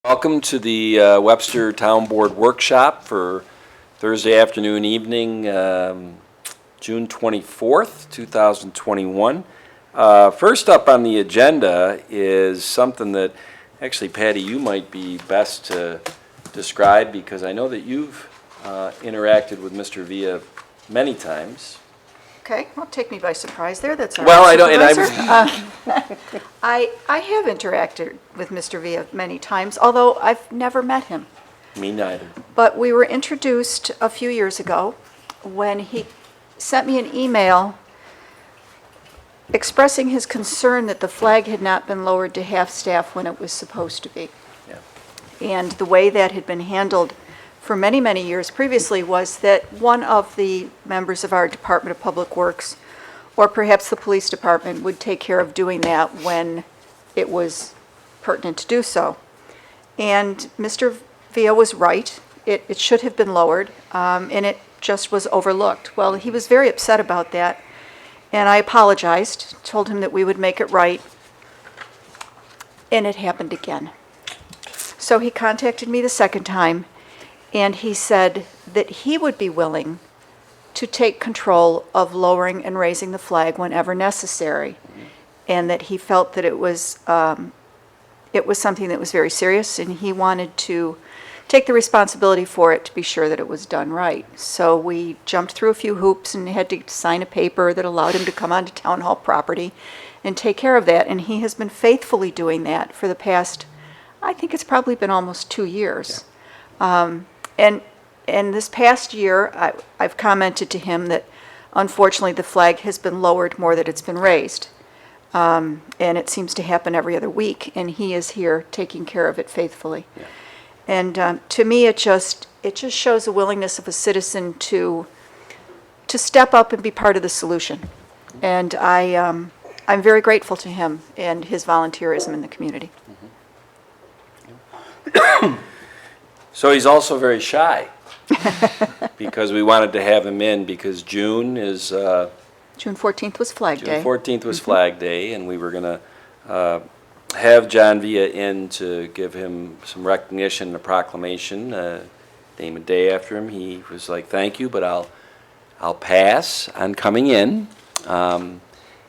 Welcome to the Webster Town Board Workshop for Thursday afternoon, evening, June 24th, 2021. First up on the agenda is something that actually, Patty, you might be best to describe because I know that you've interacted with Mr. Villa many times. Okay, well, take me by surprise there. That's our Well, I don't, and supervisor. I have interacted with Mr. Villa many times, although I've never met him. Me neither. But we were introduced a few years ago when he sent me an email expressing his concern that the flag had not been lowered to half-staff when it was supposed to be. Yeah. And the way that had been handled for many, many years previously was that one of the members of our Department of Public Works, or perhaps the police department, would take care of doing that when it was pertinent to do so. And Mr. Villa was right. It should have been lowered, and it just was overlooked. Well, he was very upset about that, and I apologized, told him that we would make it right, and it happened again. So he contacted me the second time, and he said that he would be willing to take control of lowering and raising the flag whenever necessary, and that he felt that it was something that was very serious, and he wanted to take the responsibility for it to be sure that it was done right. So we jumped through a few hoops and had to sign a paper that allowed him to come onto Town Hall property and take care of that, and he has been faithfully doing that for the past, I think it's probably been almost 2 years. Yeah. And this past year, I've commented to him that unfortunately the flag has been lowered more than it's been raised. And it seems to happen every other week, and he is here taking care of it faithfully. Yeah. And to me, it just shows a willingness of a citizen to step up and be part of the solution. And I'm very grateful to him and his volunteerism in the community. Mm-hmm. So he's also very shy because we wanted to have him in because June is June 14th was Flag Day. June 14th was Flag Day, and we were going to have John Villa in to give him some recognition and a proclamation, name a day after him. He was like, "Thank you, but I'll pass on coming in."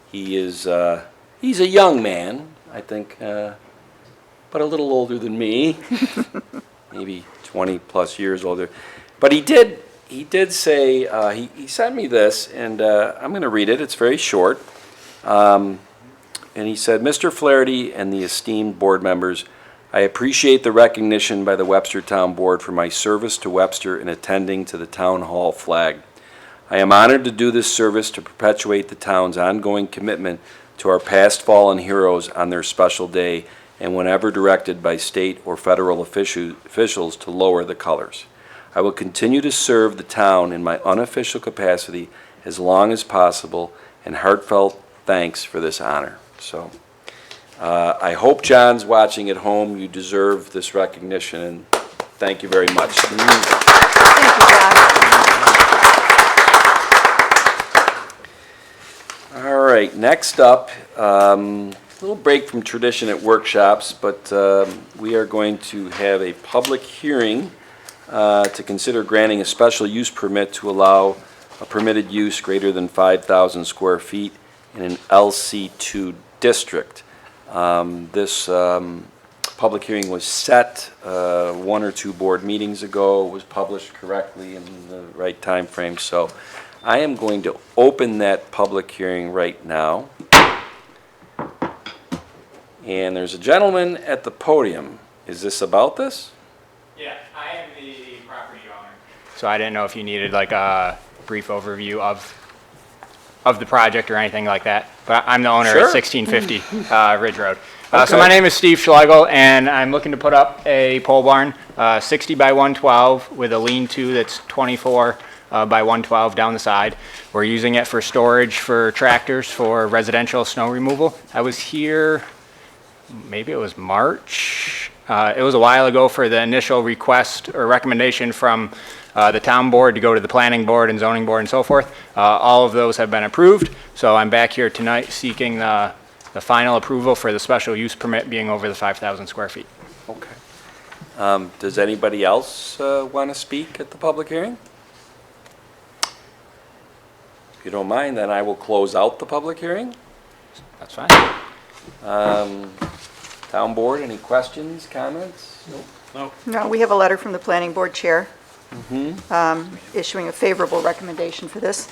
He's a young man, I think, but a little older than me, maybe 20 plus years older. But he did say, he sent me this, and I'm going to read it. It's very short. And he said, "Mr. Flaherty and the esteemed board members, I appreciate the recognition by the Webster Town Board for my service to Webster in attending to the Town Hall flag. I am honored to do this service to perpetuate the town's ongoing commitment to our past fallen heroes on their special day and whenever directed by state or federal officials to lower the colors. I will continue to serve the town in my unofficial capacity as long as possible, and heartfelt thanks for this honor." So I hope John's watching at home. You deserve this recognition, and thank you very much. Thank you, John. All right, next up, a little break from tradition at workshops, but we are going to have a public hearing to consider granting a special use permit to allow a permitted use greater than 5,000 square feet in an LC2 district. This public hearing was set 1 or 2 board meetings ago. It was published correctly in the right time frame. So I am going to open that public hearing right now. And there's a gentleman at the podium. Is this about this? Yeah, I am the property owner. So I didn't know if you needed like a brief overview of the project or anything like that. But I'm the owner Sure. at 1650 Ridge Road. Okay. So my name is Steve Schlegel, and I'm looking to put up a pole barn, 60 by 112 with a lean-to that's 24 by 112 down the side. We're using it for storage for tractors for residential snow removal. I was here, maybe it was March. It was a while ago for the initial request or recommendation from the town board to go to the planning board and zoning board and so forth. All of those have been approved, so I'm back here tonight seeking the final approval for the special use permit being over the 5,000 square feet. Okay. Does anybody else want to speak at the public hearing? If you don't mind, then I will close out the public hearing. That's fine. Town board, any questions, comments? No, we have a letter from the planning board chair issuing a favorable recommendation for this.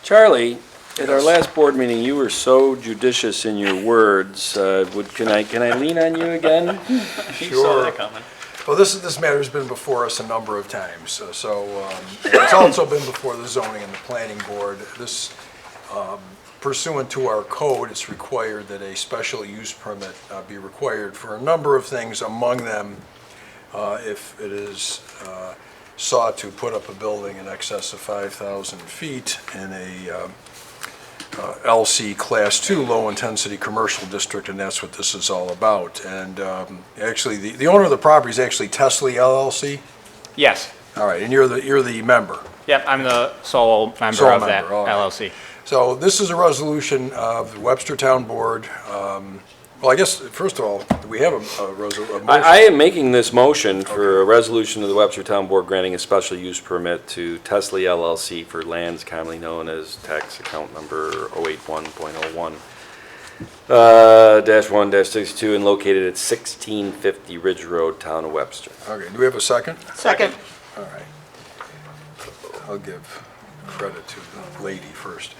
Charlie, at our last board meeting, you were so judicious in your words. Can I lean on you again? Sure. Well, this matter's been before us a number of times, it's also been before the zoning and the planning board. This, pursuant to our code, it's required that a special use permit be required for a number of things, among them, if it is sought to put up a building in excess of 5,000 feet in a LC Class 2 low-intensity commercial district, and that's what this is all about. And actually, the owner of the property is actually Tesley LLC? Yes. All right, and you're the member? Yep, I'm the sole member Sole of that member, all right. LLC. So this is a resolution of the Webster Town Board. Well, I guess, first of all, do we have a motion? I am making this motion for a resolution of the Webster Town Board granting a special use permit to Tesley LLC for lands commonly known as tax account number 081.01 -1-62 and located at 1650 Ridge Road, Town of Webster. Okay, do we have a second? Second. All right. I'll give credit to the lady first.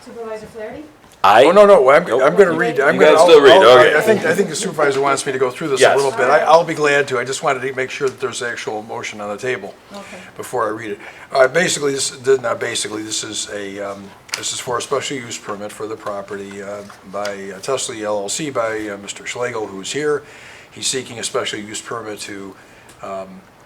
Supervisor Flaherty? Oh, no, I'm Nope. going to read. You gotta still read, okay. I think the supervisor wants me to go through this a Yes. little bit. I'll be glad to. I just wanted to make sure that there's actual motion on the table before I read it. Basically, this is this is for a special use permit for the property by Tesley LLC by Mr. Schlegel, who's here. He's seeking a special use permit to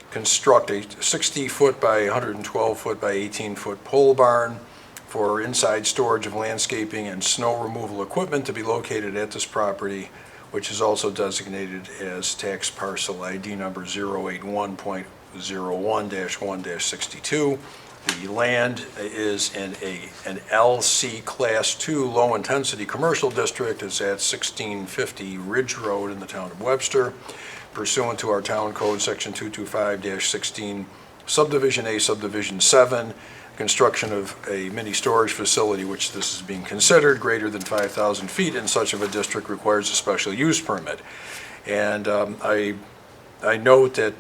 construct a 60-foot by 112-foot by 18-foot pole barn for inside storage of landscaping and snow removal equipment to be located at this property, which is also designated as tax parcel ID number 081.01-1-62. The land is in an LC Class 2 low-intensity commercial district. It's at 1650 Ridge Road in the town of Webster, pursuant to our town code, section 225-16, subdivision A, subdivision 7, construction of a mini storage facility, which this is being considered, greater than 5,000 feet in such of a district requires a special use permit. And I note that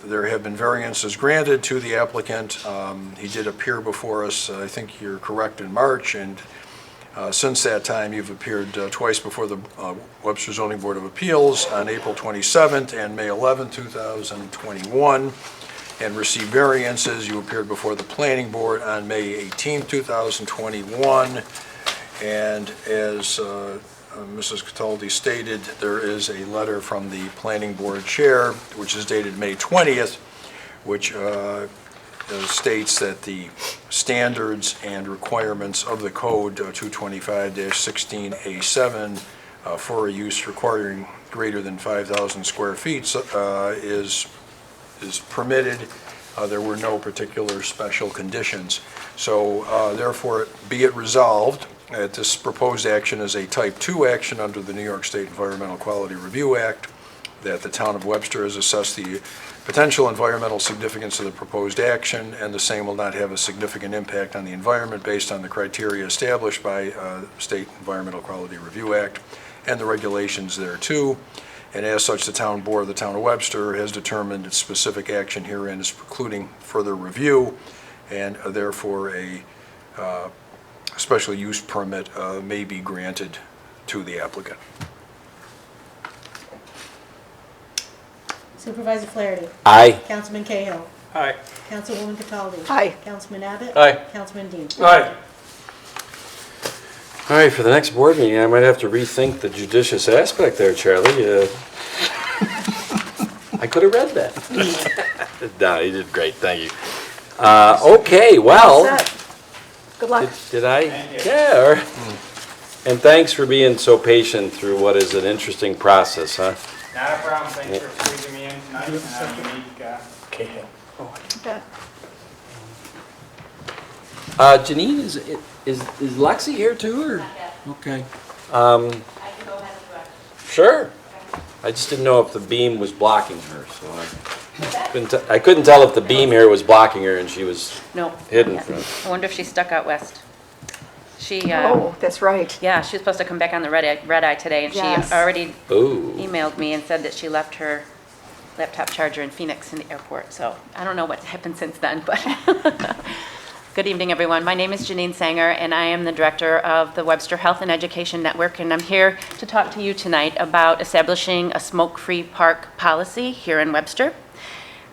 there have been variances granted to the applicant. He did appear before us, I think you're correct, in March, and since that time, you've appeared twice before the Webster Zoning Board of Appeals on April 27th and May 11th, 2021, and received variances. You appeared before the Planning Board on May 18th, 2021, and as Mrs. Cataldi stated, there is a letter from the Planning Board Chair, which is dated May 20th, which states that the standards and requirements of the code 225-16A7 for a use requiring greater than 5,000 square feet is permitted. There were no particular special conditions. So therefore, be it resolved that this proposed action is a Type 2 action under the New York State Environmental Quality Review Act, that the town of Webster has assessed the potential environmental significance of the proposed action, and the same will not have a significant impact on the environment based on the criteria established by State Environmental Quality Review Act and the regulations thereto. And as such, the town board of the town of Webster has determined its specific action herein is precluding further review, and therefore a special use permit may be granted to the applicant. Supervisor Flaherty? Aye. Councilman Cahill? Aye. Councilwoman Cataldi? Aye. Councilman Abbott? Aye. Councilman Dean? Aye. All right, for the next board meeting, I might have to rethink the judicious aspect there, Charlie. I could have read that. No, you did great, thank you. Okay, well, Set. Good luck. did I? Yeah, all right. And thanks for being so patient through what is an interesting process, huh? Not a problem, thanks for squeezing me in tonight, and I unique, Bet. Janine, is Lexi here too, or? Okay. I can go ahead and direct. Sure. I just didn't know if the beam was blocking her, so I couldn't tell if the beam here was blocking her and she was No. hidden Yeah. from. I wonder if she's stuck out west. She, Oh, that's right. yeah, she was supposed to come back on the red eye today, and Yes. she already Ooh. emailed me and said that she left her laptop charger in Phoenix in the airport. So I don't know what happened since then, but good evening, everyone. My name is Janine Sanger, and I am the director of the Webster Health and Education Network, and I'm here to talk to you tonight about establishing a smoke-free park policy here in Webster.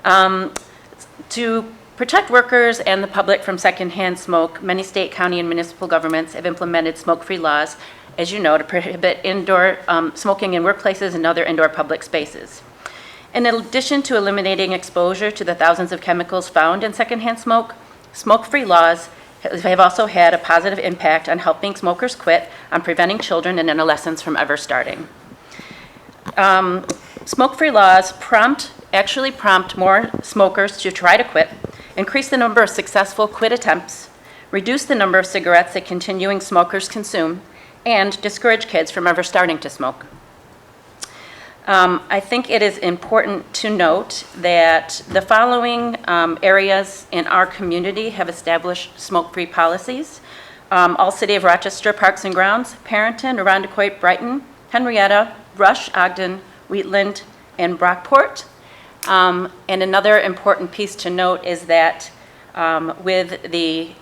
To protect workers and the public from secondhand smoke, many state, county, and municipal governments have implemented smoke-free laws, as you know, to prohibit indoor smoking in workplaces and other indoor public spaces. In addition to eliminating exposure to the thousands of chemicals found in secondhand smoke, smoke-free laws have also had a positive impact on helping smokers quit, on preventing children and adolescents from ever starting. Smoke-free laws actually prompt more smokers to try to quit, increase the number of successful quit attempts, reduce the number of cigarettes that continuing smokers consume, and discourage kids from ever starting to smoke. I think it is important to note that the following areas in our community have established smoke-free policies. All City of Rochester Parks and Grounds, Parrenton, Arundecoit, Brighton, Henrietta, Rush, Ogden, Wheatland, and Brockport. And another important piece to note is that with the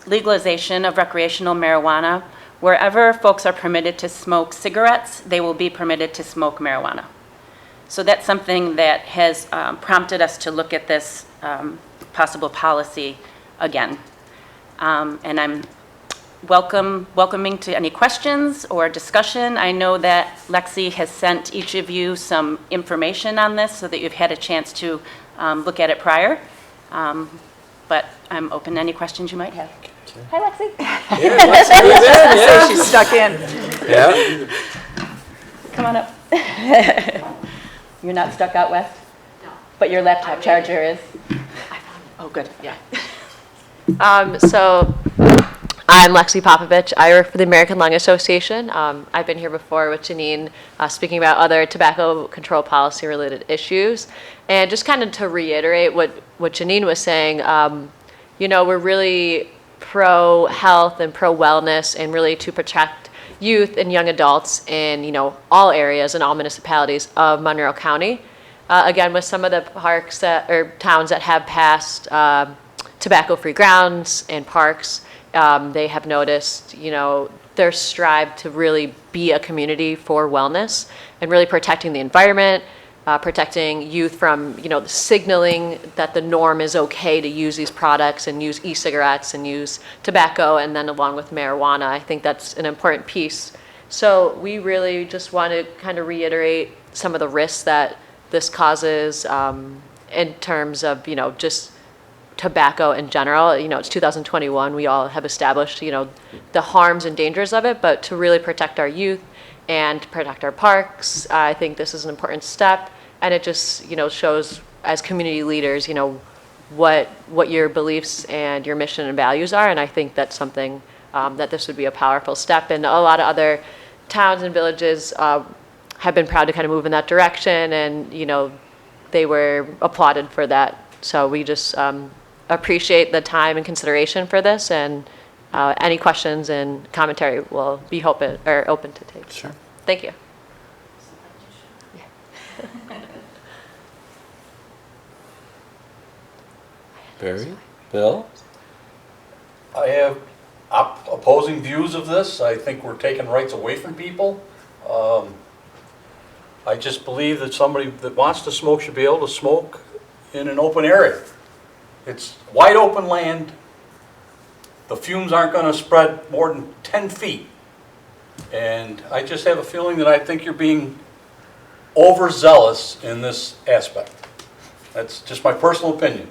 legalization of recreational marijuana, wherever folks are permitted to smoke cigarettes, they will be permitted to smoke marijuana. So that's something that has prompted us to look at this possible policy again. And I'm welcoming to any questions or discussion. I know that Lexi has sent each of you some information on this so that you've had a chance to look at it prior. But I'm open to any questions you might have. Hi, Lexi. Yeah, let's see you then, yeah. She's stuck in. Yeah. Come on up. You're not stuck out west? No. But your laptop charger is? Oh, good, yeah. So I'm Lexi Popovich. I work for the American Lung Association. I've been here before with Janine speaking about other tobacco control policy related issues. And just kind of to reiterate what Janine was saying, we're really pro-health and pro-wellness and really to protect youth and young adults in, all areas and all municipalities of Monroe County. Again, with some of the parks or towns that have passed tobacco-free grounds and parks, they have noticed, their strive to really be a community for wellness and really protecting the environment, protecting youth from, signaling that the norm is okay to use these products and use e-cigarettes and use tobacco, and then along with marijuana. I think that's an important piece. So we really just want to kind of reiterate some of the risks that this causes in terms of, just tobacco in general. It's 2021. We all have established, the harms and dangers of it, but to really protect our youth and to protect our parks, I think this is an important step. And it just, shows as community leaders, what your beliefs and your mission and values are. And I think that's something that this would be a powerful step. And a lot of other towns and villages have been proud to kind of move in that direction. And, they were applauded for that. So we just appreciate the time and consideration for this, and any questions and commentary will be open to take. Sure. So, thank you. Barry? Bill? I have opposing views of this. I think we're taking rights away from people. I just believe that somebody that wants to smoke should be able to smoke in an open area. It's wide open land. The fumes aren't going to spread more than 10 feet. And I just have a feeling that I think you're being overzealous in this aspect. That's just my personal opinion.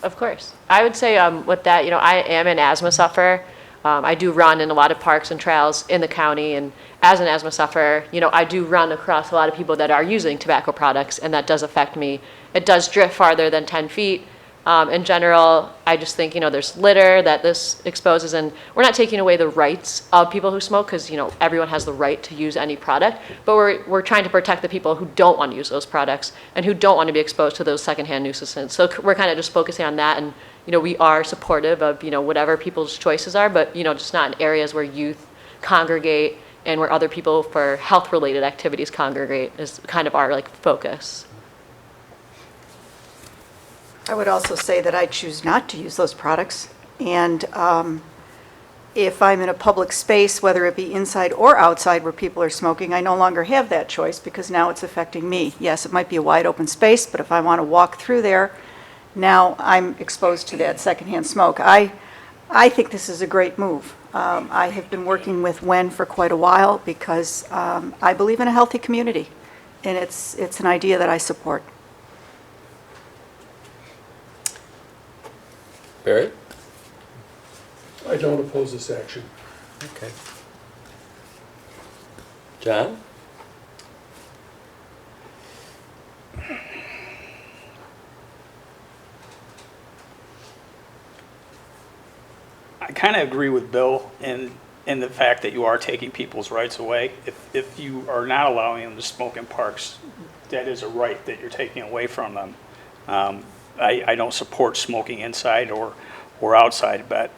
Of course. I would say with that, I am an asthma sufferer. I do run in a lot of parks and trails in the county, and as an asthma sufferer, I do run across a lot of people that are using tobacco products, and that does affect me. It does drift farther than 10 feet, In general, I just think, there's litter that this exposes, and we're not taking away the rights of people who smoke, because, everyone has the right to use any product, but we're trying to protect the people who don't want to use those products and who don't want to be exposed to those secondhand nuisances. So we're kind of just focusing on that, and, we are supportive of, whatever people's choices are, but, just not in areas where youth congregate and where other people for health-related activities congregate is kind of our, focus. I would also say that I choose not to use those products. And if I'm in a public space, whether it be inside or outside where people are smoking, I no longer have that choice because now it's affecting me. Yes, it might be a wide open space, but if I want to walk through there, now I'm exposed to that secondhand smoke. I think this is a great move. I have been working with WEN for quite a while because I believe in a healthy community, and it's an idea that I support. Barry? I don't oppose this action. Okay. John? I kind of agree with Bill in the fact that you are taking people's rights away. If you are not allowing them to smoke in parks, that is a right that you're taking away from them. I don't support smoking inside or outside, but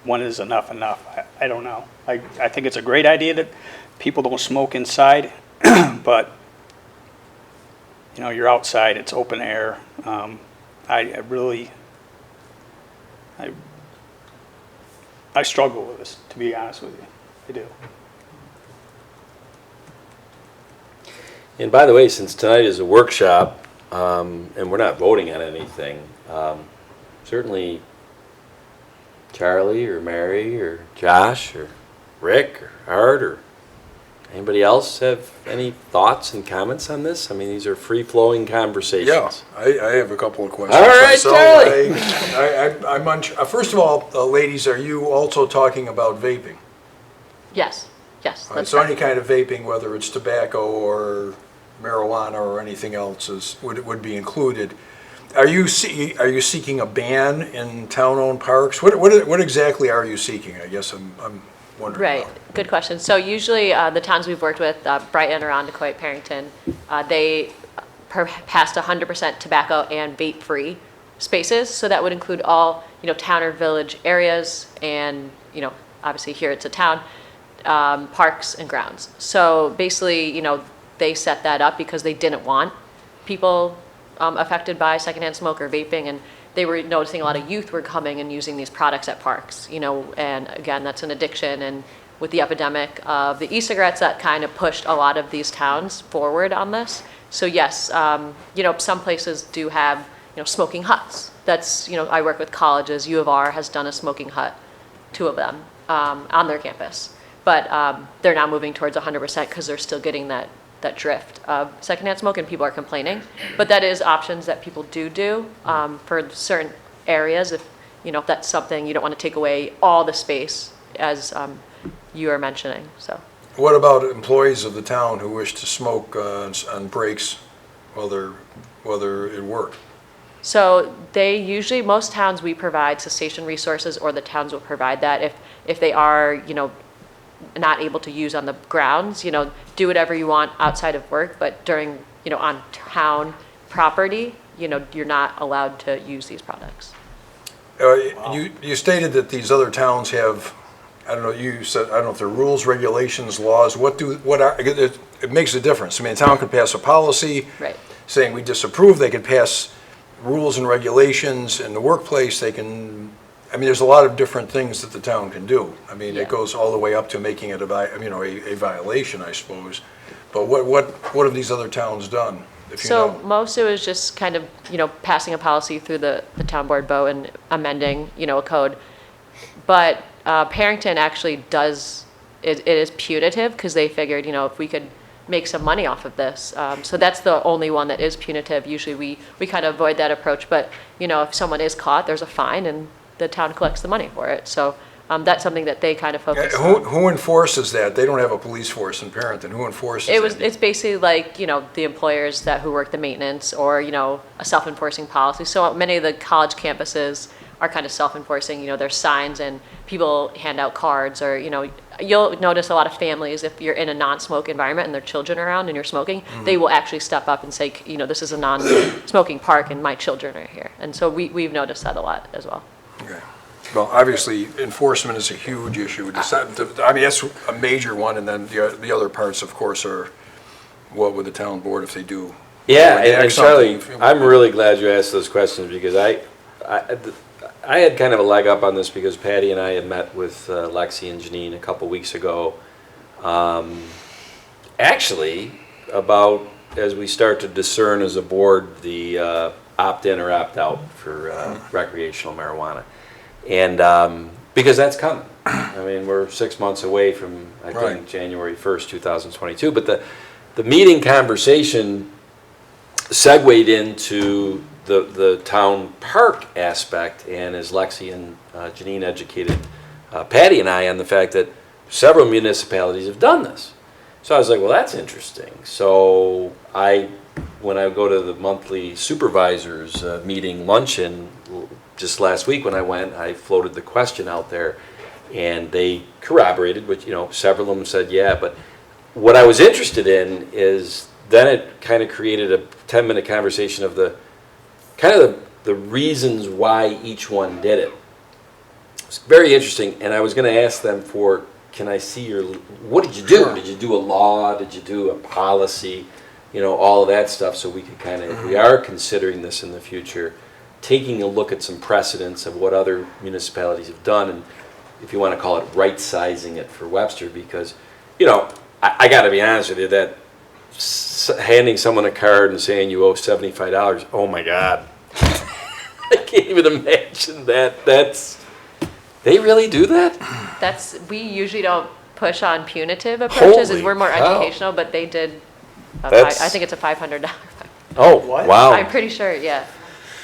when is enough? I don't know. I think it's a great idea that people don't smoke inside, but you're outside, it's open air. I struggle with this, to be honest with you. I do. And by the way, since tonight is a workshop, and we're not voting on anything, certainly Charlie or Mary or Josh or Rick or Art or anybody else have any thoughts and comments on this? I mean, these are free-flowing conversations. Yeah, I have a couple of questions. All right, myself. Charlie. I'm unsure. First of all, ladies, are you also talking about vaping? Yes, All right, that's so correct. any kind of vaping, whether it's tobacco or marijuana or anything else, would be included. Are you seeking a ban in town-owned parks? What exactly are you seeking? I guess I'm wondering. Right, about. good question. So usually the towns we've worked with, Brighton, Arundecoit, Parrington, they passed 100% tobacco and vape-free spaces. So that would include all, town or village areas and, obviously here it's a town, parks and grounds. So basically, they set that up because they didn't want people affected by secondhand smoke or vaping, and they were noticing a lot of youth were coming and using these products at parks, and again, that's an addiction. And with the epidemic of the e-cigarettes, that kind of pushed a lot of these towns forward on this. So yes, some places do have, smoking huts. That's, I work with colleges. U of R has done a smoking hut, 2 of them, on their campus. But they're now moving towards 100% because they're still getting that drift of secondhand smoke, and people are complaining. But that is options that people do for certain areas if that's something you don't want to take away all the space as you are mentioning. So What about employees of the town who wish to smoke on breaks while they're at work? So they usually, most towns we provide cessation resources, or the towns will provide that if they are, not able to use on the grounds, do whatever you want outside of work, but during, on town property, you're not allowed to use these products. You stated that these other towns have, I don't know, you said, I don't know if they're rules, regulations, laws, it makes a difference. I mean, a town could pass a policy Right. saying we disapprove, they could pass rules and regulations in the workplace, there's a lot of different things that the town can do. I mean, Yeah. it goes all the way up to making it a violation, I suppose. But what have these other towns done, if you know? So most it was just kind of, passing a policy through the town board vote and amending, a code. But Parrington actually it is punitive because they figured, if we could make some money off of this. So that's the only one that is punitive. Usually we kind of avoid that approach. But, if someone is caught, there's a fine and the town collects the money for it. So That's something that they kind of focus Who, on. who enforces that? They don't have a police force in Parenton. Who enforces that? It's basically like, the employers who work the maintenance or, a self-enforcing policy. So many of the college campuses are kind of self-enforcing, there's signs and people hand out cards or, you'll notice a lot of families, if you're in a non-smoke environment and their children are around and you're smoking, they will actually step up and say, this is a non-smoking park and my children are here. And so we've noticed that a lot as well. Okay. Well, obviously, enforcement is a huge issue. I mean, that's a major one, and then the other parts, of course, are what would the town board if they do? Yeah, enact and Charlie, something? I'm really glad you asked those questions because I had kind of a leg up on this because Patty and I had met with Lexi and Janine a couple weeks ago. Actually, about as we start to discern as a board the opt-in or opt-out for recreational marijuana. And because that's coming. I mean, we're 6 months away from, I think, Right. January 1st, 2022. But the meeting conversation segued into the town park aspect, and as Lexi and Janine educated Patty and I on the fact that several municipalities have done this. So I was like, well, that's interesting. So when I go to the monthly supervisors meeting luncheon, just last week when I went, I floated the question out there, and they corroborated, which, several of them said, yeah, but what I was interested in is then it kind of created a 10-minute conversation of the reasons why each one did it. It's very interesting, and I was going to ask them for, can I see what did you do? Sure. Did you do a law? Did you do a policy? All of that stuff, so we could we are considering this in the future, taking a look at some precedents of what other municipalities have done, and if you want to call it right-sizing it for Webster, because, I got to be honest with you, that handing someone a card and saying you owe $75, oh my God. I can't even imagine that. They really do that? We usually don't push on punitive approaches, Holy we're more cow. educational, but they did, That's- I think it's a $500 fine. Oh, What? wow. I'm pretty sure, yeah.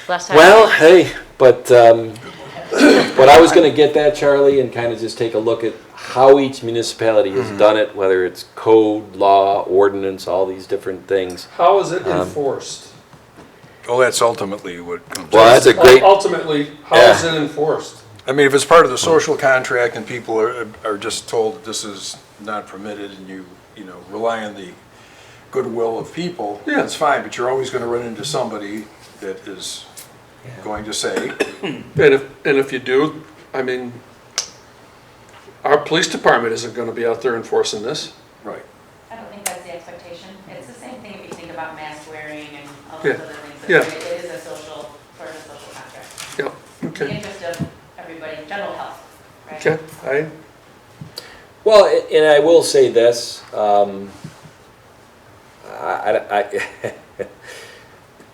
Last time. Well, hey, but I was going to get that, Charlie, and kind of just take a look at how each municipality has done it, whether it's code, law, ordinance, all these different things. How is it enforced? Well, that's ultimately what comes. Well, that's a great, Ultimately, how is it enforced? I mean, if it's part of the social contract and people are just told that this is not permitted and you rely on the goodwill of people, Yeah. that's fine, but you're always going to run into somebody that is going to say, And if you do, I mean, our police department isn't gonna be out there enforcing this. right. I don't think that's the expectation. It's the same thing if you think about mask wearing and all Yeah. those other things. Yeah. It is a social, part of a social contract. Yep, In the okay, interest of everybody, general health, right? okay, well, and I will say this,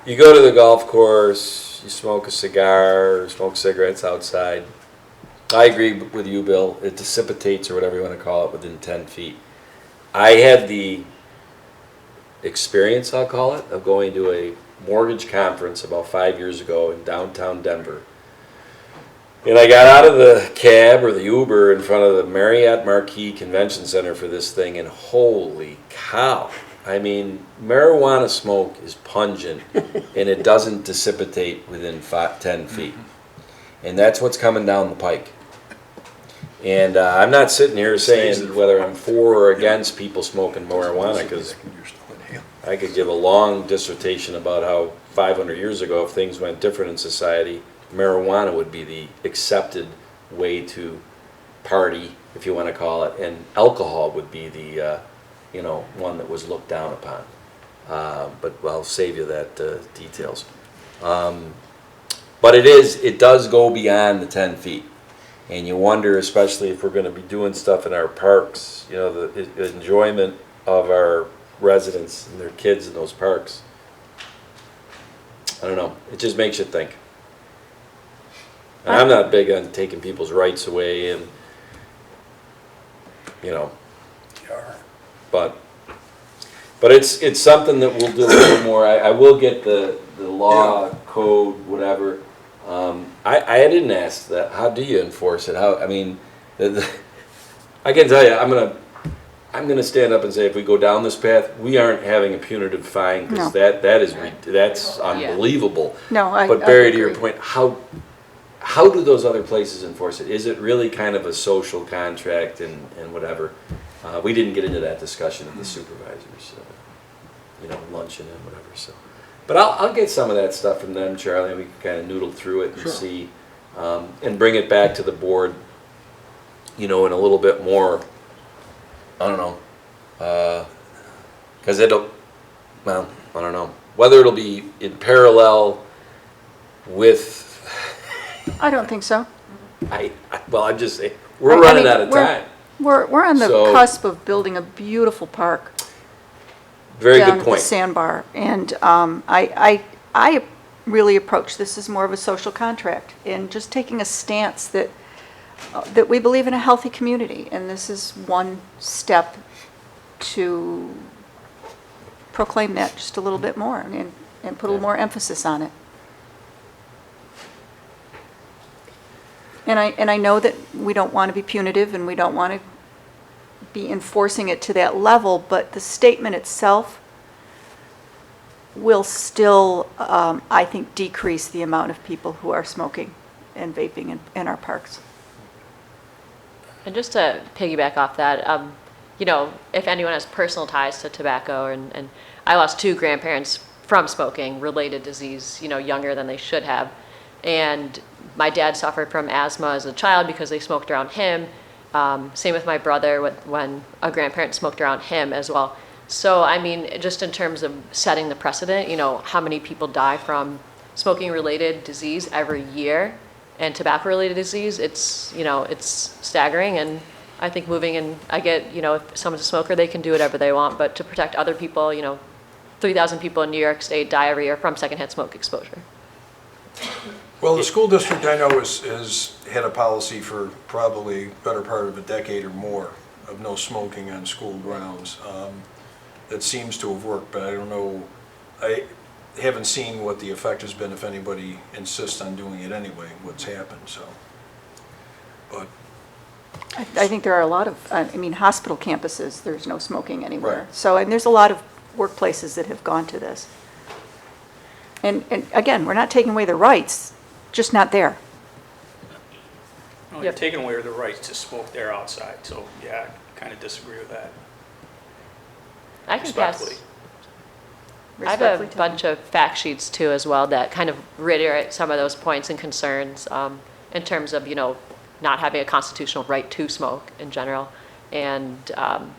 you go to the golf course, you smoke a cigar, or smoke cigarettes outside. I agree with you, Bill. It dissipates, or whatever you want to call it, within 10 feet. I had the experience, I'll call it, of going to a mortgage conference about 5 years ago in downtown Denver. And I got out of the cab or the Uber in front of the Marriott Marquis Convention Center for this thing, and holy cow. I mean, marijuana smoke is pungent, and it doesn't dissipate within 10 feet. And that's what's coming down the pike. And I'm not sitting here saying whether I'm for or against people smoking marijuana, because You're still inhaling. I could give a long dissertation about how 500 years ago, if things went different in society, marijuana would be the accepted way to party, if you want to call it, and alcohol would be the, one that was looked down upon. But I'll save you that details. But it does go beyond the 10 feet. And you wonder, especially if we're going to be doing stuff in our parks, the enjoyment of our residents and their kids in those parks. I don't know. It just makes you think. And I'm not big on taking people's rights away and, but it's something that we'll do a little more. I will get the law, code, whatever. I didn't ask that. How do you enforce it? I can tell you, I'm gonna stand up and say, if we go down this path, we aren't having a punitive fine, No. because that's unbelievable. No, I But Barry, to your agree. point, how do those other places enforce it? Is it really kind of a social contract and whatever? We didn't get into that discussion at the supervisors, luncheon and whatever, so. But I'll get some of that stuff from them, Charlie, and we can kind of noodle through it and see, and bring it back to the board, in a little bit more, I don't know, because I don't know, whether it'll be in parallel with, I don't think so. I'm just saying, we're running out of time. We're on the So- cusp of building a beautiful park Very down good at the point. sandbar. And I really approach this as more of a social contract and just taking a stance that we believe in a healthy community. And this is one step to proclaim that just a little bit more and put a little more emphasis on it. And I know that we don't want to be punitive and we don't want to be enforcing it to that level, but the statement itself will still, I think, decrease the amount of people who are smoking and vaping in our parks. And just to piggyback off that, if anyone has personal ties to tobacco, and I lost 2 grandparents from smoking related disease, younger than they should have. And my dad suffered from asthma as a child because they smoked around him. Same with my brother when a grandparent smoked around him as well. So, just in terms of setting the precedent, how many people die from smoking-related disease every year and tobacco-related disease, it's staggering. And I think I get, if someone's a smoker, they can do whatever they want, but to protect other people, 3,000 people in New York State die every year from secondhand smoke exposure. Well, the school district, I know, has had a policy for probably better part of a decade or more of no smoking on school grounds. That seems to have worked, but I don't know, I haven't seen what the effect has been if anybody insists on doing it anyway, what's happened, so. But, I think there are a lot of, hospital campuses, there's no smoking anywhere. Right. So, and there's a lot of workplaces that have gone to this. And again, we're not taking away the rights, just not there. No, you're taking away the right to smoke there outside, so yeah, I kind of disagree with that. I can pass. Respectfully. I have a Respectfully, Tony. bunch of fact sheets too as well that kind of reiterate some of those points and concerns in terms of, not having a constitutional right to smoke in general. And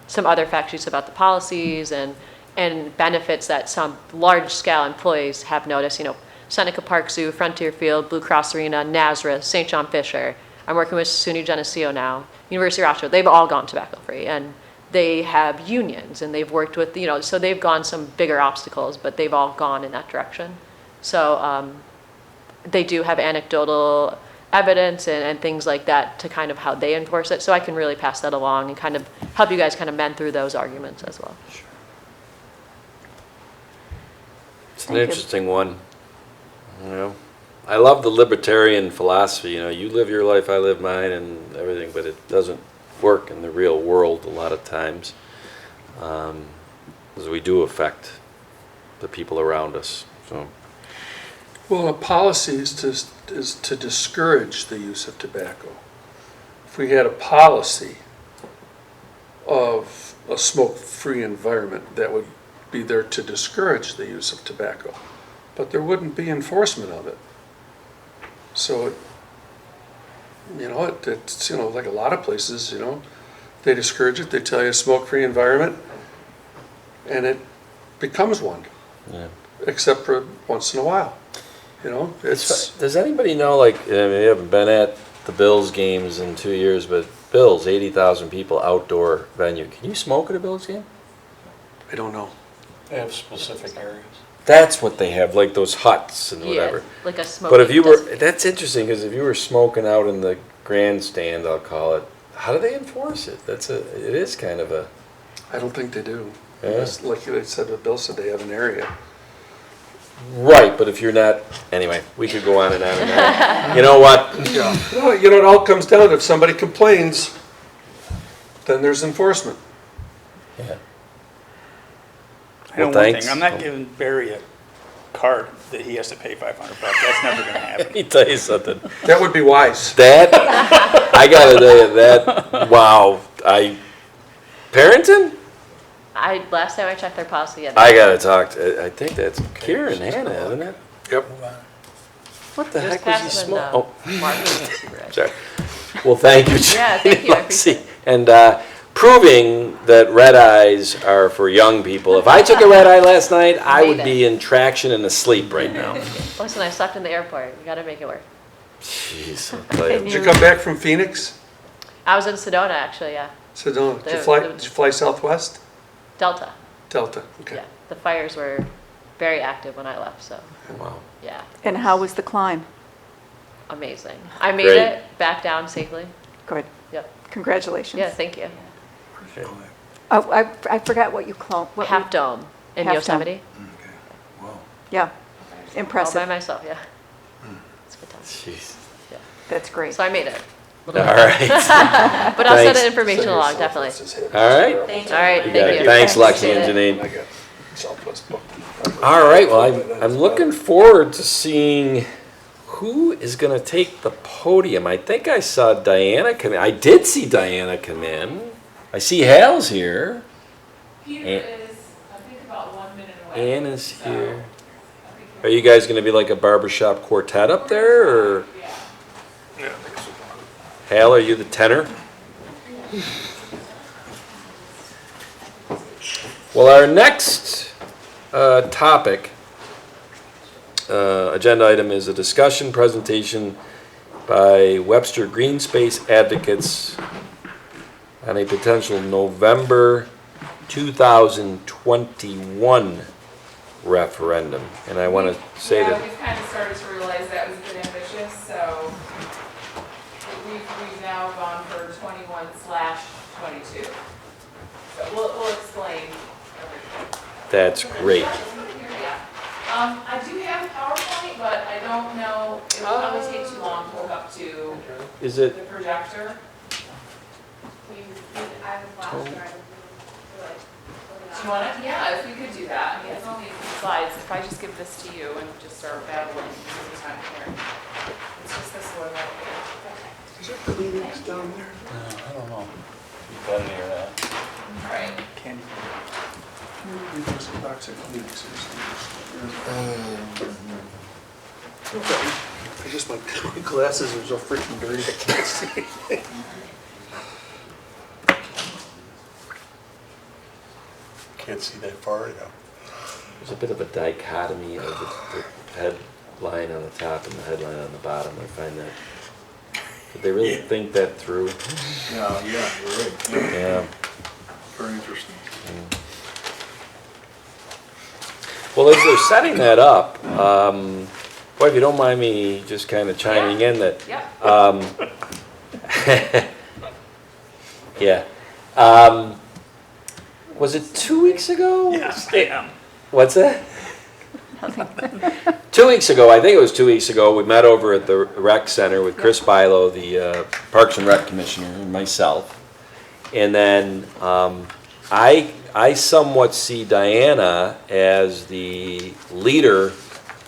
some other fact sheets about the policies and benefits that some large-scale employees have noticed, Seneca Park Zoo, Frontier Field, Blue Cross Arena, Nazareth, St. John Fisher. I'm working with SUNY Geneseo now, University of Rochester. They've all gone tobacco-free, and they have unions, and they've worked with, so they've gone some bigger obstacles, but they've all gone in that direction. So they do have anecdotal evidence and things like that to kind of how they enforce it. So I can really pass that along and kind of help you guys kind of mend through those arguments as well. It's an Thank you. interesting one. I love the libertarian philosophy, you live your life, I live mine and everything, but it doesn't work in the real world a lot of times. Because we do affect the people around us, so. Well, a policy is to discourage the use of tobacco. If we had a policy of a smoke-free environment, that would be there to discourage the use of tobacco, but there wouldn't be enforcement of it. So, it's, like a lot of places, they discourage it, they tell you a smoke-free environment, and it becomes one, Yeah. except for once in a while. Does anybody know, I haven't been at the Bills games in 2 years, but Bills, 80,000 people, outdoor venue. Can you smoke at a Bills game? I don't know. They have specific areas. That's what they have, like those huts and whatever. Yeah, like a smoking But if you were, designation. that's interesting, because if you were smoking out in the grandstand, I'll call it, how do they enforce it? It is kind of a, I don't think they do. Yeah. It's like they said, what Bill said, they have an area. right, but if you're not, anyway, we could go on and on and on. You know what? Yeah. No, you know, it all comes down, if somebody complains, then there's enforcement. Yeah. I know Well, one thanks. thing, I'm not giving Barry a card that he has to pay $500. That's never gonna happen. Let me tell you something. That would be wise. That, I gotta tell you, that, wow, Parrington? Last time I checked their policy, yeah. I gotta talk to, I think that's Karen Hanna, isn't it? Yep. What the Just heck was he pass them smoking? the marketing supervisor. Sorry. Well, thank you, Yeah, thank you, I appreciate Lexi. And proving that red eyes are for young people. If I took a red eye last night, I would Made be in traction and asleep right now. Listen, I slept in the airport. You gotta make it work. Jeez, I'll tell you. Did you come back from Phoenix? I was in Sedona, actually, yeah. Sedona. Did The- you fly Southwest? Delta, Delta, okay. yeah. The fires were very active when I left, so, Wow. yeah, And how was the climb? amazing. I made Great. it back down safely. Good. Yep. Congratulations. Yeah, thank you. Oh, I forgot what you call, what Half Dome in Half Dome. Yosemite. Yeah, All by impressive. myself, yeah. It's a good time. Jeez. That's great. So I made it. All right. But I'll send Thanks. the information along, definitely. All right. All right, You got thank it. you. Thanks, Lexi Appreciate and it. Janine. I got Southwest booked. All right, well, I'm looking forward to seeing who is going to take the podium. I think I saw Diana come in. I did see Diana come in. I see Hal's here. Peter Ann- is, I think, about 1 minute away. Ann is so here. I think Are you guys going to be like a barbershop quartet up there, or yeah. Hal, are you the tenor? Well, our next topic, agenda item is a discussion presentation by Webster Green Space Advocates on a potential November 2021 referendum. And I want to say Yeah, that, we've kind of started to realize that was a bit ambitious, so we've now gone for 21/22. So we'll explain everything. that's great. Yeah. I do have PowerPoint, but I don't know, it will probably take too long to hook up to Is the it, projector. Do you want it? Yeah, if we could do that. I mean, it's only a few slides. If I just give this to you and just start babbling, every time here. It's just this one right here. Is there Kleenex down there? I don't know. You better hear that. All right. Candy. There's a box of Kleenex. I just, my glasses are so freaking dirty, I can't see anything. Can't see that far, yeah. there's a bit of a dichotomy of the headline on the top and the headline on the bottom. I find that, did they really think that through? Yeah, you're right. Yeah. Very interesting. Well, as they're setting that up, boy, if you don't mind me just kind of chiming in that, Yep. yeah. Was it 2 weeks ago? Yes, I am. What's that? 2 weeks ago, I think it was 2 weeks ago, we met over at the rec center with Chris Bilo, the Parks and Rec Commissioner, and myself. And then I somewhat see Diana as the leader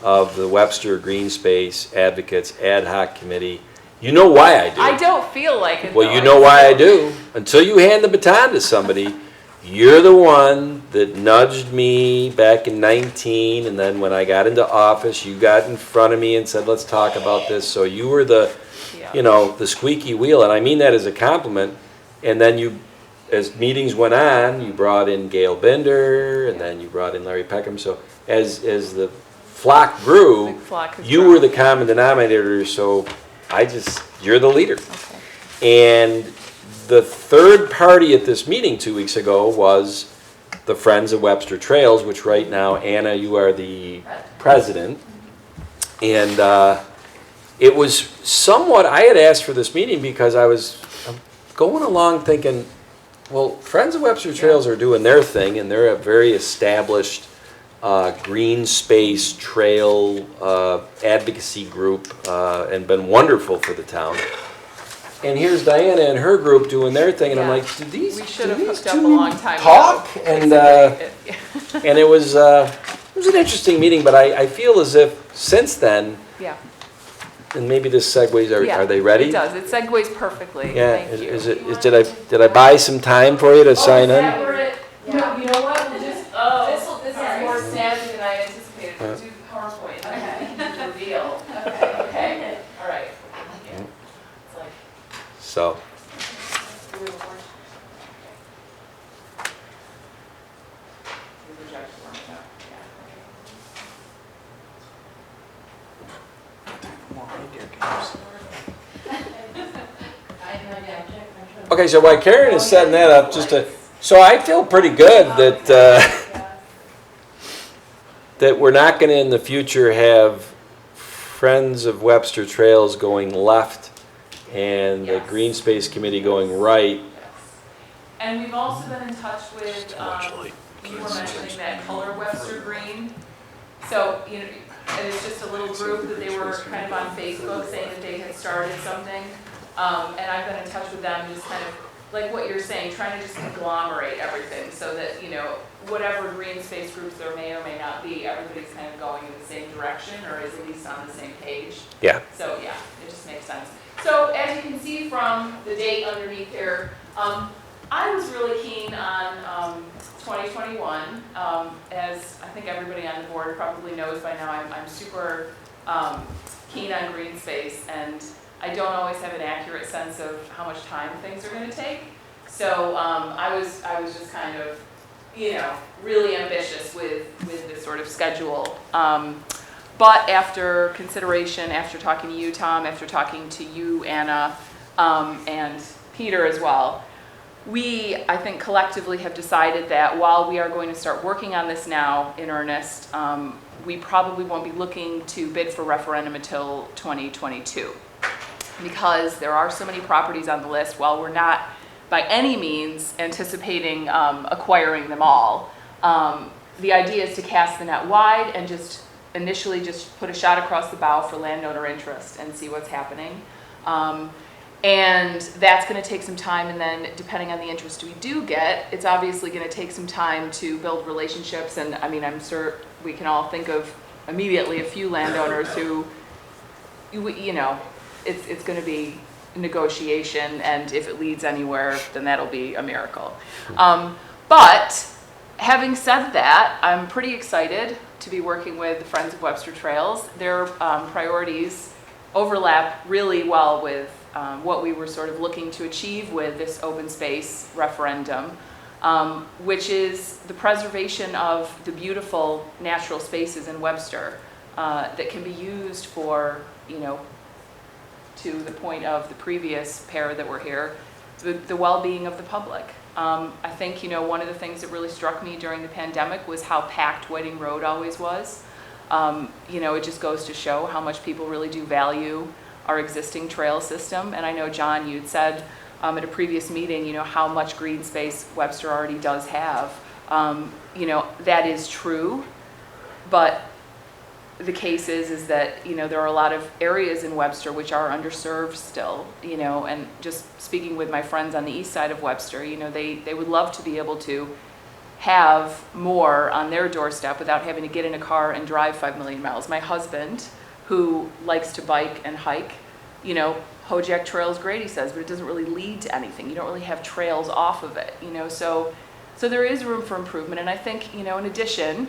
of the Webster Green Space Advocates Ad Hoc Committee. You know why I do. I don't feel like it. Well, though. you know why I do. Until you hand the baton to somebody, you're the one that nudged me back in 19, and then when I got into office, you got in front of me and said, let's talk about this. So you were the, Yeah. the squeaky wheel, and I mean that as a compliment. And then you, as meetings went on, you brought in Gail Bender, and then you brought in Larry Peckham. So as the flock grew, Big flock has you grown. were the common denominator, so you're the leader. And the third party at this meeting 2 weeks ago was the Friends of Webster Trails, which right now, Anna, you are the president. And it was somewhat, I had asked for this meeting because I was going along thinking, well, Friends of Webster Trails are doing their thing, and they're a very established green space trail advocacy group and been wonderful for the town. And here's Diana and her group doing their thing, and I'm Yeah. like, did these, We should do have these hooked up a two long time ago. talk? And and it was an interesting meeting, but I feel as if since then, Yeah. and maybe this segues, Yeah, are they ready? It does. It segues perfectly. Yeah, Thank you. did I buy some time for you to sign in? No, you know what? We'll just, this is more snazzy than I anticipated. We'll do PowerPoint. Okay. Reveal. Okay. All right. Yeah. It's like, So, okay, so while Karen is setting that up, so I feel pretty good that, that we're not gonna in the future have Friends of Webster Trails going left and the Yes. Green Space Committee going right. and we've also been in touch with, you were mentioning that color Webster green. So, you know, and it's just a little group that they were kind of on Facebook saying that they had started something. And I've been in touch with them, just kind of, like what you're saying, trying to just conglomerate everything so that, you know, whatever green space groups there may or may not be, everybody's kind of going in the same direction or is at least on the same page. Yeah. So, yeah, it just makes sense. So, as you can see from the date underneath here, I was really keen on 2021. As I think everybody on the board probably knows by now, I'm super keen on green space, and I don't always have an accurate sense of how much time things are going to take. So I was just kind of, you know, really ambitious with this sort of schedule. But after consideration, after talking to you, Tom, after talking to you, Anna, and Peter as well, we, I think, collectively have decided that while we are going to start working on this now in earnest, we probably won't be looking to bid for referendum until 2022. Because there are so many properties on the list, while we're not by any means anticipating acquiring them all, the idea is to cast the net wide and just initially just put a shot across the bow for landowner interest and see what's happening. And that's going to take some time, and then depending on the interest we do get, it's obviously going to take some time to build relationships. And I mean, I'm sure we can all think of immediately a few landowners who, you know, it's going to be negotiation, and if it leads anywhere, then that'll be a miracle. But having said that, I'm pretty excited to be working with the Friends of Webster Trails. Their priorities overlap really well with what we were sort of looking to achieve with this open space referendum, which is the preservation of the beautiful natural spaces in Webster that can be used for, you know, to the point of the previous pair that were here, the well-being of the public. I think, you know, one of the things that really struck me during the pandemic was how packed Whiting Road always was. You know, it just goes to show how much people really do value our existing trail system. And I know, John, you'd said at a previous meeting, you know, how much green space Webster already does have. You know, that is true, but the case is that, you know, there are a lot of areas in Webster which are underserved still, you know, and just speaking with my friends on the east side of Webster, you know, they would love to be able to have more on their doorstep without having to get in a car and drive 5 million miles. My husband, who likes to bike and hike, you know, Hojack Trail is great, he says, but it doesn't really lead to anything. You don't really have trails off of it, you know, so there is room for improvement. And I think, you know, in addition,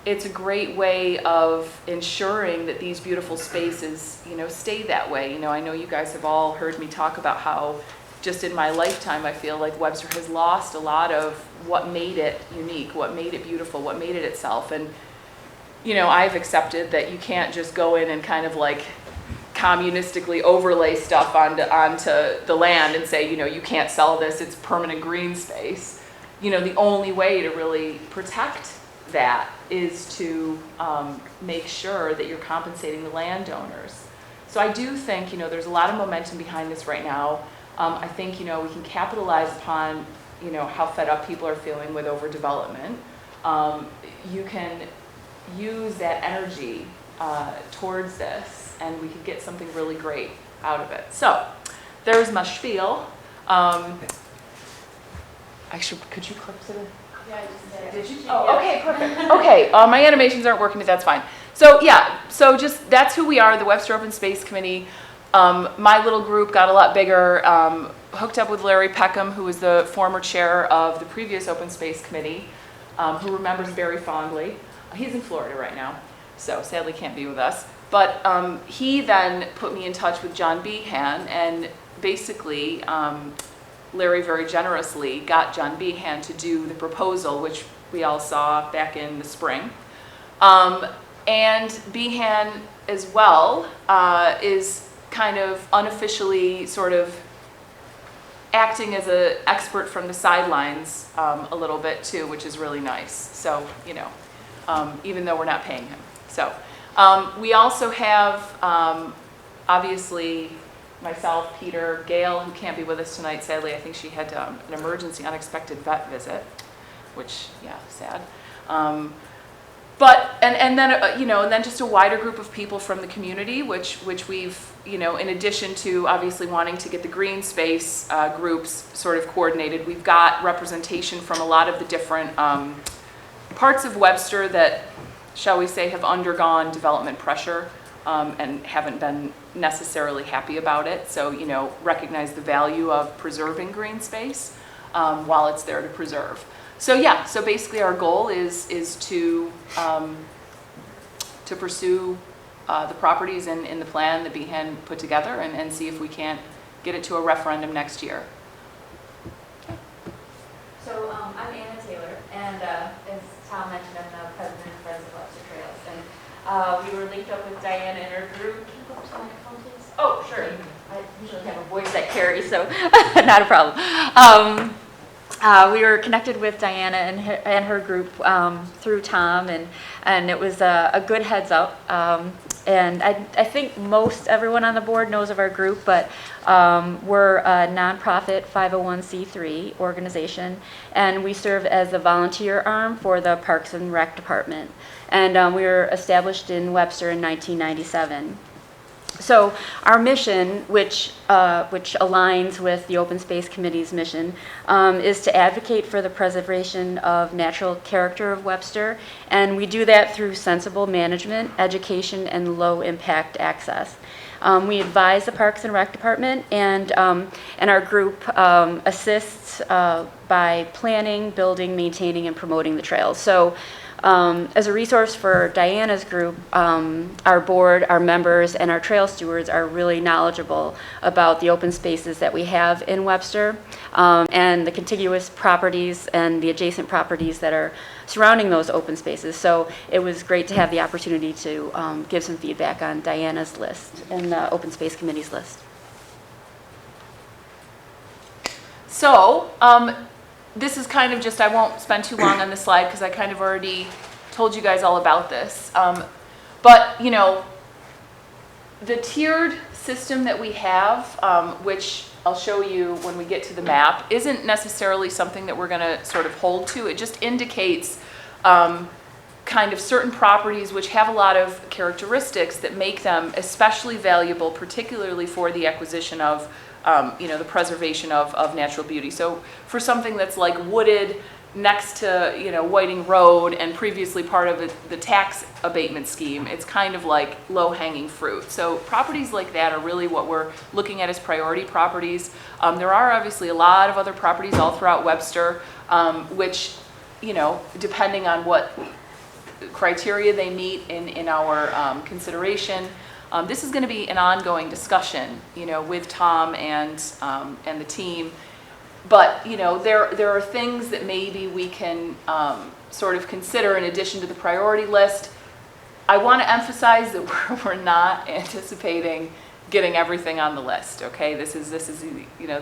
it's a great way of ensuring that these beautiful spaces, you know, stay that way. You know, I know you guys have all heard me talk about how just in my lifetime, I feel like Webster has lost a lot of what made it unique, what made it beautiful, what made it itself. And, you know, I've accepted that you can't just go in and kind of like communistically overlay stuff onto the land and say, you know, you can't sell this, it's permanent green space. You know, the only way to really protect that is to make sure that you're compensating the landowners. So I do think, you know, there's a lot of momentum behind this right now. I think, you know, we can capitalize upon, you know, how fed up people are feeling with overdevelopment. You can use that energy towards this, and we could get something really great out of it. So there's my spiel. Actually, could you clip to the? Yeah, I just did. Did you? Oh, okay, perfect. Okay, my animations aren't working, but that's fine. So yeah, so just that's who we are, the Webster Open Space Committee. My little group got a lot bigger. Hooked up with Larry Peckham, who was the former chair of the previous Open Space Committee, who remembers very fondly. He's in Florida right now, so sadly can't be with us. But he then put me in touch with John Behan, and basically Larry very generously got John Behan to do the proposal, which we all saw back in the spring. And Behan as well is kind of unofficially sort of acting as an expert from the sidelines a little bit too, which is really nice. So, you know, even though we're not paying him. So we also have, obviously, myself, Peter, Gail, who can't be with us tonight, sadly. I think she had an emergency, unexpected vet visit, which, yeah, sad. But, and then, you know, and then just a wider group of people from the community, which we've, you know, in addition to obviously wanting to get the green space groups sort of coordinated, we've got representation from a lot of the different parts of Webster that, shall we say, have undergone development pressure and haven't been necessarily happy about it. So, you know, recognize the value of preserving green space while it's there to preserve. So yeah, so basically our goal is to pursue the properties in the plan that Behan put together and see if we can't get it to a referendum next year. So I'm Anna Taylor, and as Tom mentioned, I'm the president of Friends of Webster Trails. And we were linked up with Diana and her group. Can you go up to the microphone, please? Oh, sure. I usually have a voice that carries, so not a problem. We were connected with Diana and her group through Tom, and it was a good heads up. And I think most everyone on the board knows of our group, but we're a nonprofit 501c3 organization, and we serve as the volunteer arm for the Parks and Rec Department. And we were established in Webster in 1997. So our mission, which aligns with the Open Space Committee's mission, is to advocate for the preservation of natural character of Webster, and we do that through sensible management, education, and low-impact access. We advise the Parks and Rec Department, and our group assists by planning, building, maintaining, and promoting the trails. So as a resource for Diana's group, our board, our members, and our trail stewards are really knowledgeable about the open spaces that we have in Webster and the contiguous properties and the adjacent properties that are surrounding those open spaces. So it was great to have the opportunity to give some feedback on Diana's list and the Open Space Committee's list. So, this is kind of just, I won't spend too long on this slide because I kind of already told you guys all about this. But, you know, the tiered system that we have, which I'll show you when we get to the map, isn't necessarily something that we're going to sort of hold to. It just indicates kind of certain properties which have a lot of characteristics that make them especially valuable, particularly for the acquisition of you know, the preservation of natural beauty. So for something that's like wooded next to, you know, Whiting Road and previously part of the tax abatement scheme, it's kind of like low-hanging fruit. So properties like that are really what we're looking at as priority properties. There are obviously a lot of other properties all throughout Webster, which, you know, depending on what criteria they meet in our consideration, this is going to be an ongoing discussion, you know, with Tom and the team. But, you know, there are things that maybe we can sort of consider in addition to the priority list. I want to emphasize that we're not anticipating getting everything on the list, okay? This is you know,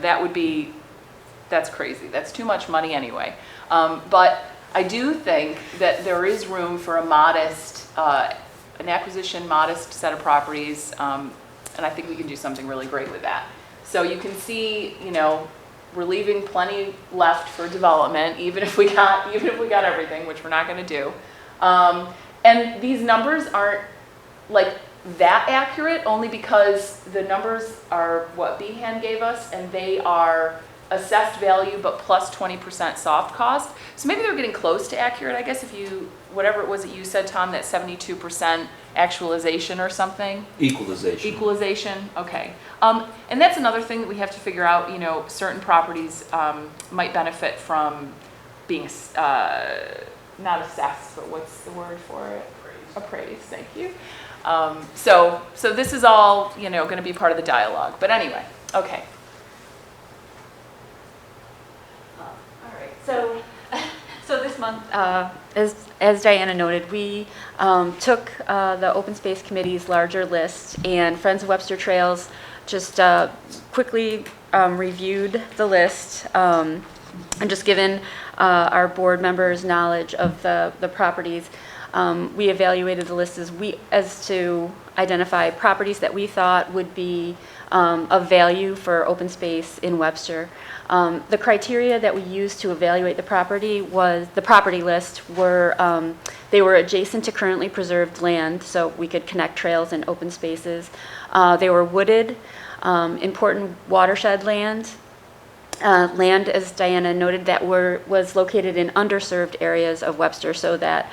that's crazy. That's too much money anyway. But I do think that there is room for a modest, an acquisition, modest set of properties, and I think we can do something really great with that. So you can see, you know, we're leaving plenty left for development, even if we got everything, which we're not going to do. And these numbers aren't like that accurate, only because the numbers are what Behan gave us, and they are assessed value but plus 20% soft cost. So maybe they're getting close to accurate, I guess, if you, whatever it was that you said, Tom, that 72% actualization or something? Equalization. Equalization, okay. And that's another thing that we have to figure out, you know, certain properties might benefit from being, not assessed, but what's the word for it? Appraised, thank you. So this is all, you know, going to be part of the dialogue. But anyway, okay. All right, so this month, as Diana noted, we took the Open Space Committee's larger list, and Friends of Webster Trails just quickly reviewed the list, and just given our board members knowledge of the properties, we evaluated the list as to identify properties that we thought would be of value for open space in Webster. The criteria that we used to evaluate the property list were, they were adjacent to currently preserved land, so we could connect trails and open spaces. They were wooded, important watershed land, land, as Diana noted, that was located in underserved areas of Webster, so that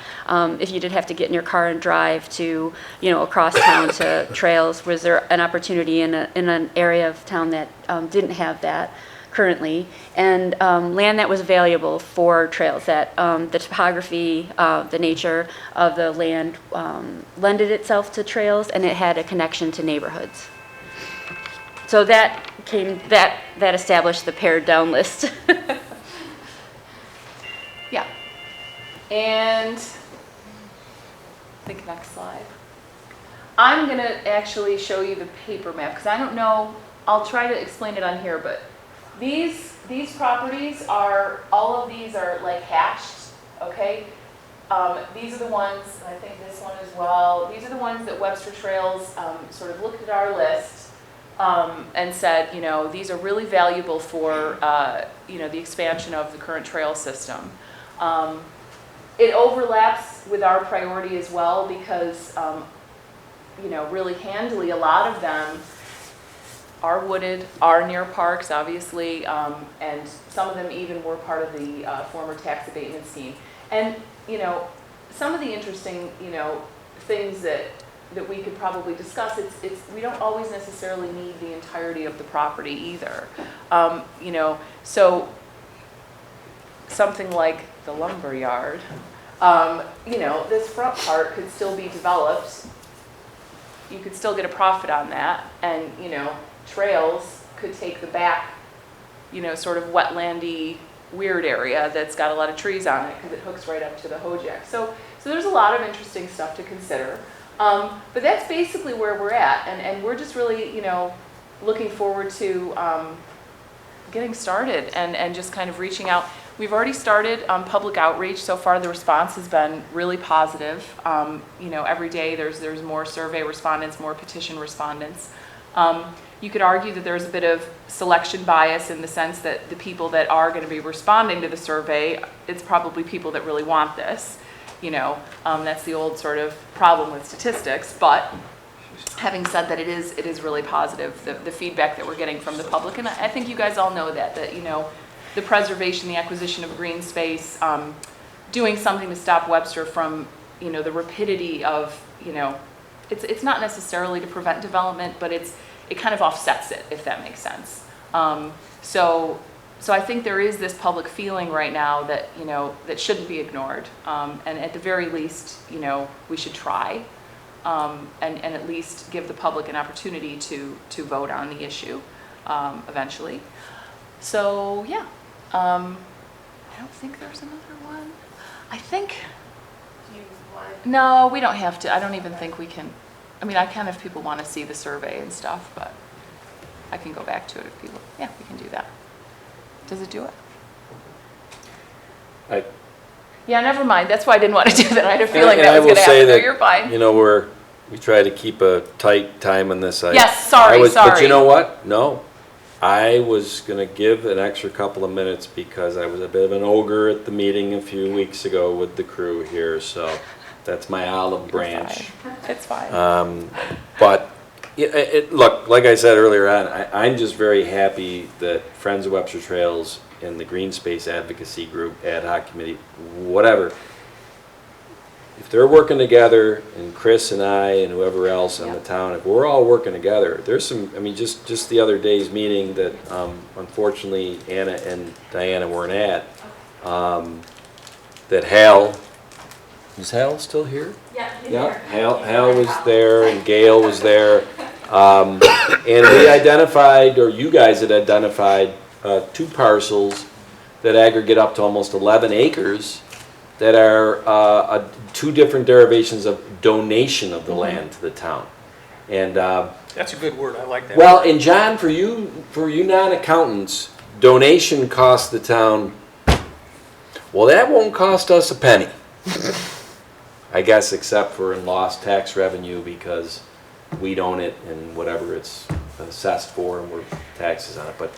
if you did have to get in your car and drive to, you know, across town to trails, was there an opportunity in an area of town that didn't have that currently, and land that was valuable for trails, that the topography, the nature of the land lended itself to trails, and it had a connection to neighborhoods. So that established the pared down list. Yeah. And I think next slide. I'm going to actually show you the paper map because I don't know, I'll try to explain it on here, but these properties are, all of these are like hatched, okay? These are the ones, and I think this one as well, these are the ones that Webster Trails sort of looked at our list and said, you know, these are really valuable for, you know, the expansion of the current trail system. It overlaps with our priority as well because, you know, really handily, a lot of them are wooded, are near parks, obviously, and some of them even were part of the former tax abatement scheme. And, you know, some of the interesting, you know, things that we could probably discuss, we don't always necessarily need the entirety of the property either. You know, so something like the lumber yard, you know, this front part could still be developed. You could still get a profit on that, and, you know, trails could take the back, you know, sort of wetlandy, weird area that's got a lot of trees on it because it hooks right up to the Hojack. So there's a lot of interesting stuff to consider. But that's basically where we're at, and we're just really, you know, looking forward to getting started and just kind of reaching out. We've already started public outreach. So far, the response has been really positive. You know, every day there's more survey respondents, more petition respondents. You could argue that there's a bit of selection bias in the sense that the people that are going to be responding to the survey, it's probably people that really want this. You know, that's the old sort of problem with statistics. But having said that, it is really positive, the feedback that we're getting from the public. And I think you guys all know that, you know, the preservation, the acquisition of green space, doing something to stop Webster from, you know, the rapidity of, you know, it's not necessarily to prevent development, but it kind of offsets it, if that makes sense. So I think there is this public feeling right now that, you know, that shouldn't be ignored. And at the very least, you know, we should try and at least give the public an opportunity to vote on the issue eventually. So, yeah. I don't think there's another one. I think, no, we don't have to. I don't even think we can. I mean, I can if people want to see the survey and stuff, but I can go back to it if people, yeah, we can do that. Does it do it? Yeah, never mind. That's why I didn't want to do that. I had a feeling that was going to happen. No, you're fine. You know, we try to keep a tight time on this. Yes, sorry. But you know what? No. I was going to give an extra couple of minutes because I was a bit of an ogre at the meeting a few weeks ago with the crew here, so That's my olive branch. It's fine. But, look, like I said earlier on, I'm just very happy that Friends of Webster Trails and the Green Space Advocacy Group, Ad Hoc Committee, whatever, if they're working together, and Chris and I and whoever else in the town, if we're all working together, there's some, I mean, just the other day's meeting that unfortunately Anna and Diana weren't at, that Hal, is Hal still here? Yeah. Yeah, Hal was there and Gail was there. And we identified, or you guys had identified, 2 parcels that aggregate up to almost 11 acres that are 2 different derivations of donation of the land to the town. And, That's a good word, I like that. well, and John, for you non-accountants, donation costs the town, well, that won't cost us a penny. I guess except for in lost tax revenue because we own it and whatever it's assessed for and we're taxes on it. But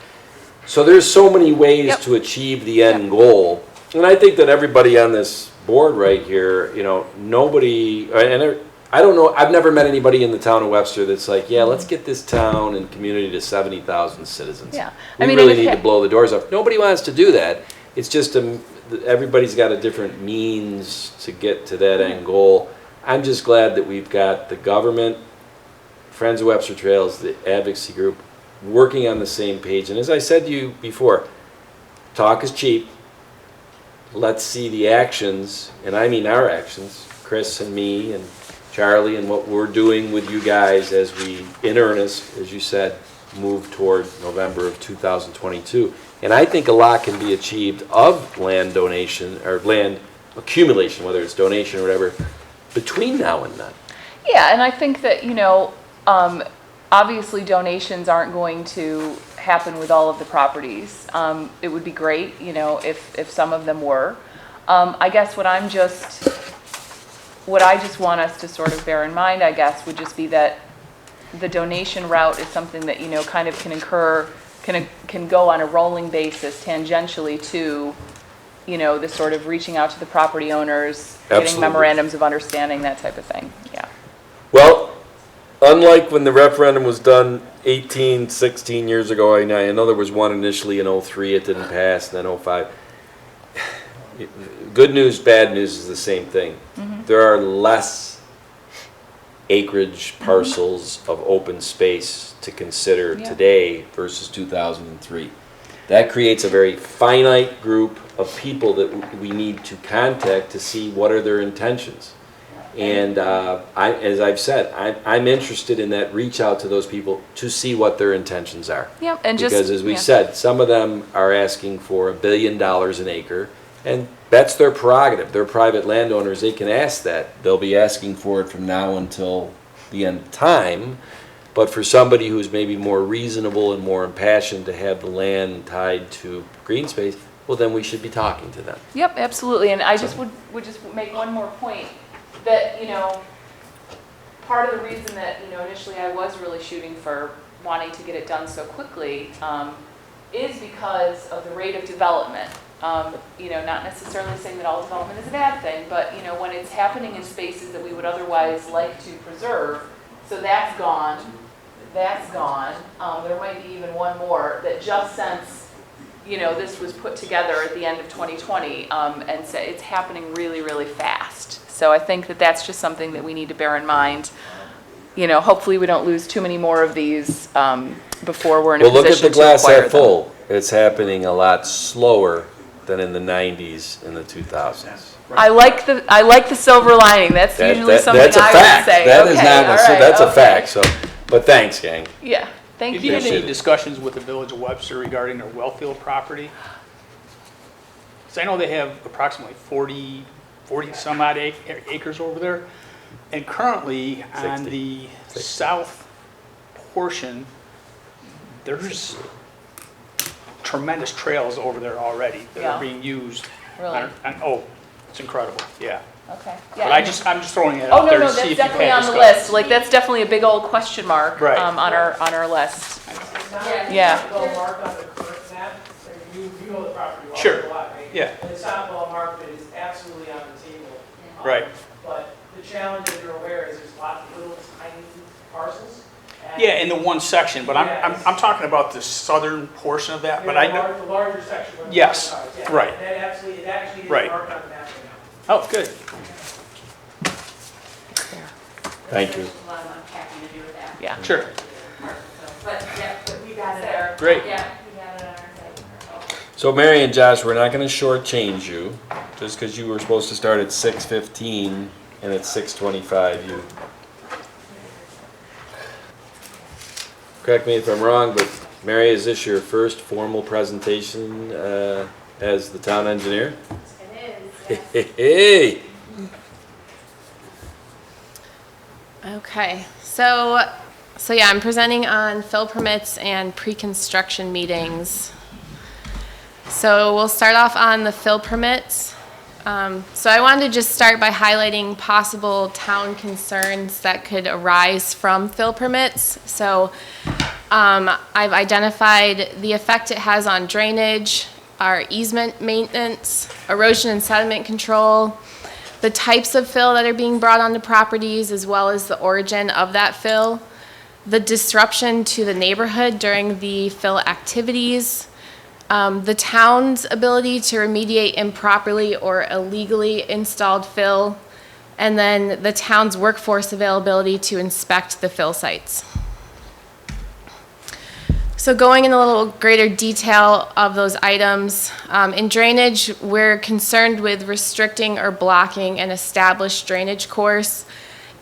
so there's so many ways to achieve the end goal. And I think that everybody on this board right here, you know, nobody, and I don't know, I've never met anybody in the town of Webster that's like, yeah, let's get this town and community to 70,000 citizens. Yeah. We I mean, really and if need to blow the doors off. Nobody wants to do that. It's just everybody's got a different means to get to that end goal. I'm just glad that we've got the government, Friends of Webster Trails, the advocacy group, working on the same page. And as I said to you before, talk is cheap. Let's see the actions, and I mean our actions, Chris and me and Charlie, and what we're doing with you guys as we, in earnest, as you said, move toward November of 2022. And I think a lot can be achieved of land donation or land accumulation, whether it's donation or whatever, between now and then. Yeah, and I think that, you know, obviously donations aren't going to happen with all of the properties. It would be great, you know, if some of them were. I guess what I just want us to sort of bear in mind, I guess, would just be that the donation route is something that, you know, kind of can go on a rolling basis tangentially to, you know, the sort of reaching out to the property owners, getting Absolutely. memorandums of understanding, that type of thing, yeah. Well, unlike when the referendum was done 16 years ago, I know there was one initially in 03, it didn't pass, and then 05. Good news, bad news is the same thing. There are less acreage parcels of open space to consider today versus 2003. That creates a very finite group of people that we need to contact to see what are their intentions. And as I've said, I'm interested in that reach out to those people to see what their intentions are. Yep, and just, Because as we said, some of them are asking for $1 billion an acre, and that's their prerogative. They're private landowners, they can ask that. They'll be asking for it from now until the end of time. But for somebody who's maybe more reasonable and more impassioned to have the land tied to green space, well, then we should be talking to them. Yep, absolutely, and I just would just make one more point, that, you know, part of the reason that, you know, initially I was really shooting for wanting to get it done so quickly is because of the rate of development. You know, not necessarily saying that all development is a bad thing, but, you know, when it's happening in spaces that we would otherwise like to preserve, so that's gone, there might be even one more that just since, you know, this was put together at the end of 2020, and say it's happening really, really fast. So I think that that's just something that we need to bear in mind. You know, hopefully we don't lose too many more of these before we're in a Well, look at position the to acquire glass them. half full. It's happening a lot slower than in the 90s and the 2000s. I like the silver lining. That's usually something That's a I fact. would say. That is Okay, not, all so right, that's a okay. fact, so, but thanks, gang. Yeah, thank Have you had you. any discussions with the Village of Webster regarding their Wellfield property? Because I know they have approximately 40 some odd acres over there. And currently, on 60. the south portion, there's tremendous trails over there already that Yeah. are being used. Really? Oh, it's incredible, yeah. Okay. But Yeah. I'm just throwing it Oh, out no, there no, to see that's if you've definitely had on the discussions. list. Like, that's definitely a big old question mark Right. on our list. Yeah. Yeah. Well marked on the current map, you know the property well, Sure. a lot, right? Yeah. And it's not well marked, but it's absolutely on the table. Right. But the challenge, as you're aware, is there's lots of little tiny parcels. Yeah, in the one section, but I'm talking about the southern portion of that, but I know. The larger section. where the Yes, cars are, yeah. right. That absolutely, it actually is Right. marked on the map right now. Oh, good. Thank you. There's a lot of unpacking to do with that. Yeah. Sure. But, yeah, but we got it there. Great. Yeah. We got it on our site. So Mary and Josh, we're not gonna shortchange you, just because you were supposed to start at 6:15 and it's 6:25, you. Correct me if I'm wrong, but Mary, is this your first formal presentation as the town engineer? It is, yes. Hey! Okay, so yeah, I'm presenting on fill permits and pre-construction meetings. So we'll start off on the fill permits. So I wanted to just start by highlighting possible town concerns that could arise from fill permits. So I've identified the effect it has on drainage, our easement maintenance, erosion and sediment control, the types of fill that are being brought onto properties, as well as the origin of that fill, the disruption to the neighborhood during the fill activities, the town's ability to remediate improperly or illegally installed fill, and then the town's workforce availability to inspect the fill sites. So going in a little greater detail of those items, in drainage, we're concerned with restricting or blocking an established drainage course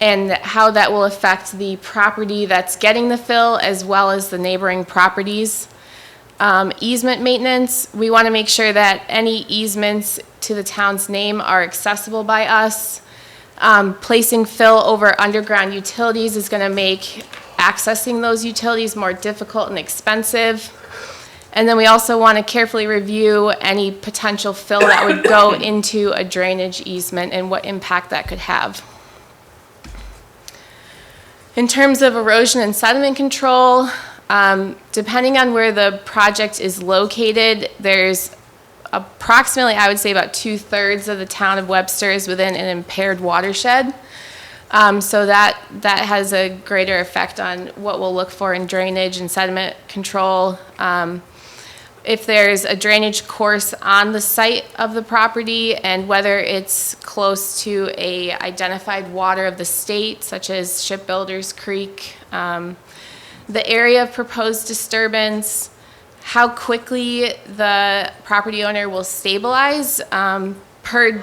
and how that will affect the property that's getting the fill as well as the neighboring properties. Easement maintenance, we want to make sure that any easements to the town's name are accessible by us. Placing fill over underground utilities is going to make accessing those utilities more difficult and expensive. And then we also want to carefully review any potential fill that would go into a drainage easement and what impact that could have. In terms of erosion and sediment control, depending on where the project is located, there's approximately, I would say, about 2/3 of the town of Webster is within an impaired watershed. So that has a greater effect on what we'll look for in drainage and sediment control. If there's a drainage course on the site of the property and whether it's close to a identified water of the state, such as Shipbuilders Creek, the area of proposed disturbance, how quickly the property owner will stabilize. Per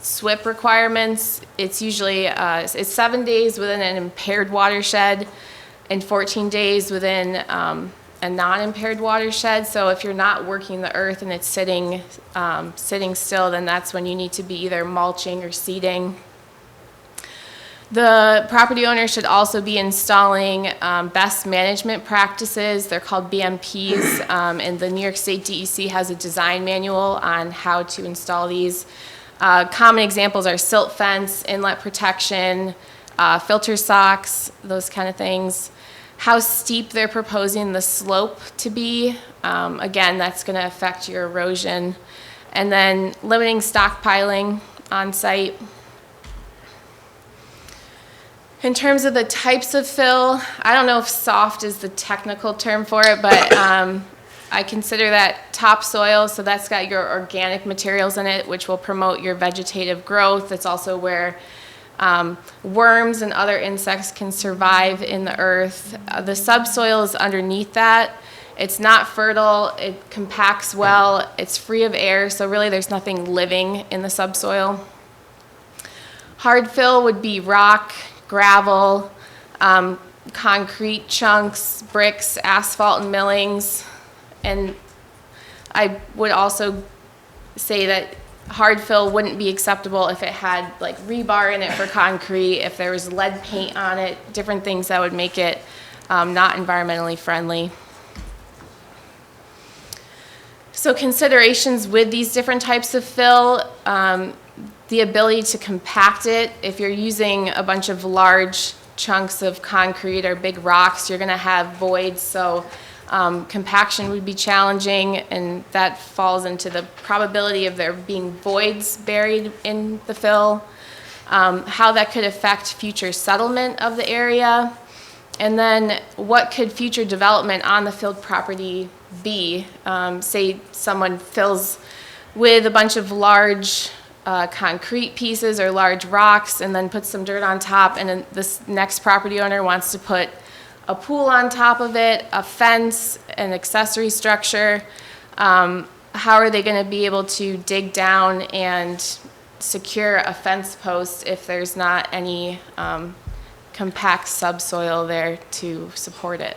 SWIP requirements, it's usually it's 7 days within an impaired watershed and 14 days within a non-impaired watershed. So if you're not working the earth and it's sitting still, then that's when you need to be either mulching or seeding. The property owner should also be installing best management practices. They're called BMPs, and the New York State DEC has a design manual on how to install these. Common examples are silt fence, inlet protection, filter socks, those kind of things. How steep they're proposing the slope to be. Again, that's going to affect your erosion. And then limiting stockpiling on site. In terms of the types of fill, I don't know if soft is the technical term for it, but I consider that topsoil, so that's got your organic materials in it, which will promote your vegetative growth. It's also where worms and other insects can survive in the earth. The subsoil is underneath that. It's not fertile, it compacts well, it's free of air, so really there's nothing living in the subsoil. Hard fill would be rock, gravel, concrete chunks, bricks, asphalt and millings. And I would also say that hard fill wouldn't be acceptable if it had like rebar in it for concrete, if there was lead paint on it, different things that would make it not environmentally friendly. So considerations with these different types of fill, the ability to compact it. If you're using a bunch of large chunks of concrete or big rocks, you're gonna have voids, so compaction would be challenging, and that falls into the probability of there being voids buried in the fill. how that could affect future settlement of the area, and then what could future development on the filled property be? Say someone fills with a bunch of large concrete pieces or large rocks and then puts some dirt on top, and then this next property owner wants to put a pool on top of it, a fence, an accessory structure. How are they going to be able to dig down and secure a fence post if there's not any compact subsoil there to support it?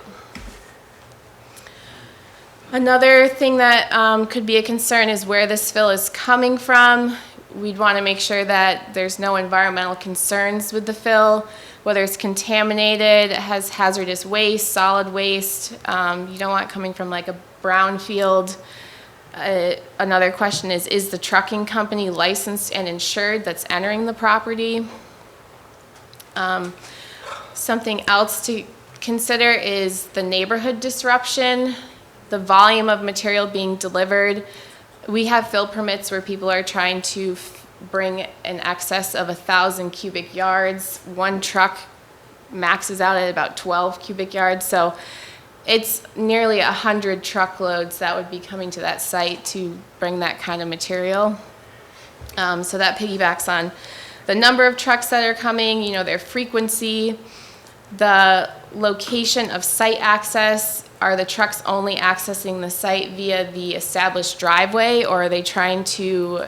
Another thing that could be a concern is where this fill is coming from. We'd want to make sure that there's no environmental concerns with the fill, whether it's contaminated, has hazardous waste, solid waste. You don't want it coming from like a brown field. Another question is the trucking company licensed and insured that's entering the property? Something else to consider is the neighborhood disruption, the volume of material being delivered. We have fill permits where people are trying to bring an excess of 1,000 cubic yards. One truck maxes out at about 12 cubic yards, so it's nearly 100 truckloads that would be coming to that site to bring that kind of material. So that piggybacks on the number of trucks that are coming, you know, their frequency, the location of site access. Are the trucks only accessing the site via the established driveway, or are they trying to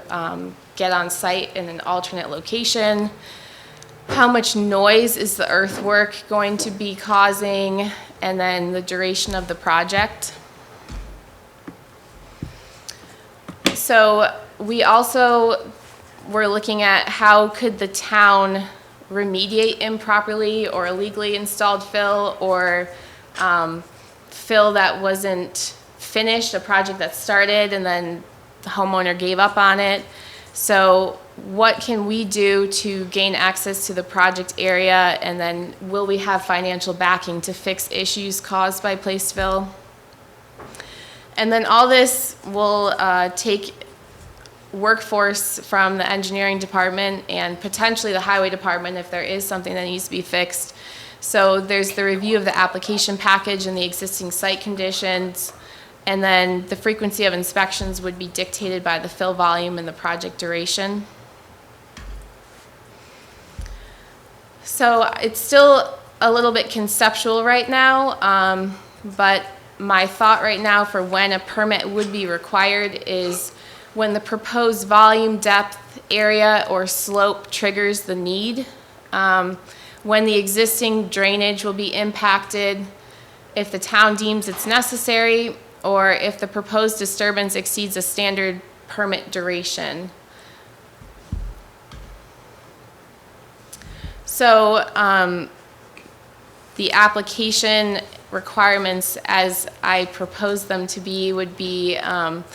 get on site in an alternate location? How much noise is the earthwork going to be causing? And then the duration of the project. So we also were looking at how could the town remediate improperly or illegally installed fill, or fill that wasn't finished, a project that started and then the homeowner gave up on it. So what can we do to gain access to the project area, and then will we have financial backing to fix issues caused by placed fill? And then all this will take workforce from the engineering department and potentially the highway department if there is something that needs to be fixed. So there's the review of the application package and the existing site conditions, and then the frequency of inspections would be dictated by the fill volume and the project duration. So it's still a little bit conceptual right now, but my thought right now for when a permit would be required is when the proposed volume, depth, area, or slope triggers the need. When the existing drainage will be impacted, if the town deems it's necessary, or if the proposed disturbance exceeds a standard permit duration. So the application requirements as I propose them to be would be an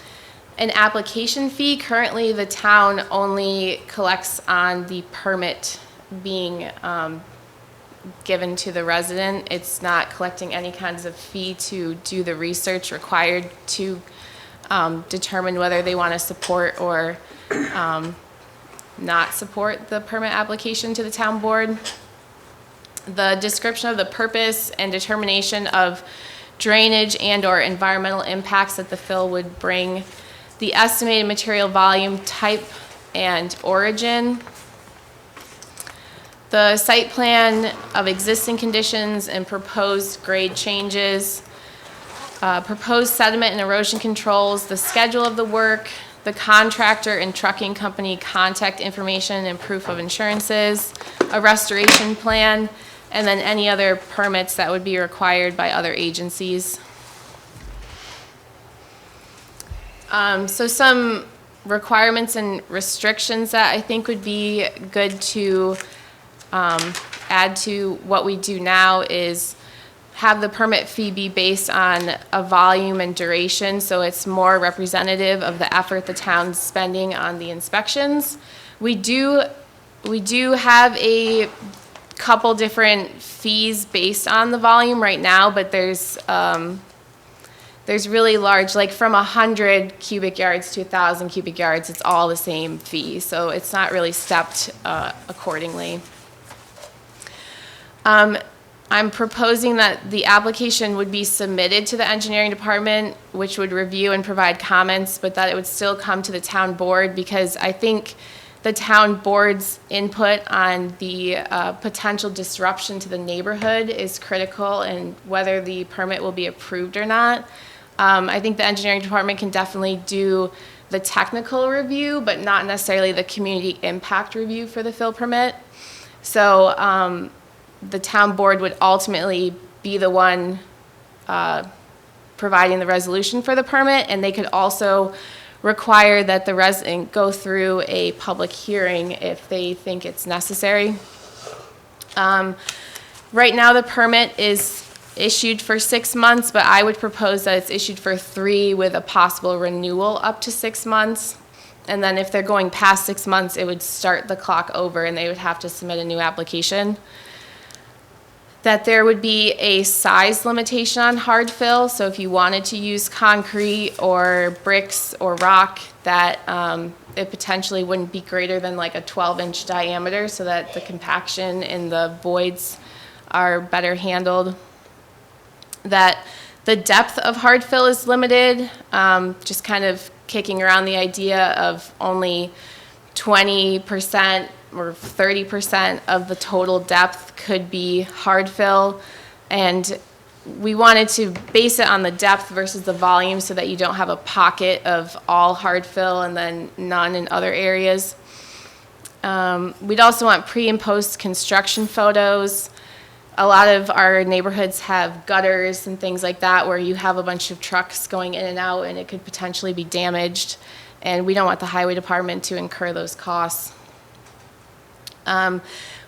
application fee. Currently, the town only collects on the permit being given to the resident. It's not collecting any kinds of fee to do the research required to determine whether they want to support or not support the permit application to the town board. The description of the purpose and determination of drainage and or environmental impacts that the fill would bring, the estimated material volume, type, and origin, the site plan of existing conditions and proposed grade changes, proposed sediment and erosion controls, the schedule of the work, the contractor and trucking company contact information and proof of insurances, a restoration plan, and then any other permits that would be required by other agencies. So some requirements and restrictions that I think would be good to add to what we do now is have the permit fee be based on a volume and duration, so it's more representative of the effort the town's spending on the inspections. We do have a couple different fees based on the volume right now, but there's there's really large, like from 100 cubic yards to 1,000 cubic yards, it's all the same fee. So it's not really stepped accordingly. I'm proposing that the application would be submitted to the engineering department, which would review and provide comments, but that it would still come to the town board, because I think the town board's input on the potential disruption to the neighborhood is critical and whether the permit will be approved or not. I think the engineering department can definitely do the technical review, but not necessarily the community impact review for the fill permit. So the town board would ultimately be the one providing the resolution for the permit, and they could also require that the resident go through a public hearing if they think it's necessary. Right now, the permit is issued for 6 months, but I would propose that it's issued for 3 with a possible renewal up to 6 months. And then if they're going past 6 months, it would start the clock over and they would have to submit a new application. That there would be a size limitation on hard fill, so if you wanted to use concrete or bricks or rock, that it potentially wouldn't be greater than like a 12-inch diameter, so that the compaction in the voids are better handled. That the depth of hard fill is limited, just kind of kicking around the idea of only 20% or 30% of the total depth could be hard fill. And we wanted to base it on the depth versus the volume so that you don't have a pocket of all hard fill and then none in other areas. We'd also want pre and post construction photos. A lot of our neighborhoods have gutters and things like that where you have a bunch of trucks going in and out and it could potentially be damaged. And we don't want the highway department to incur those costs.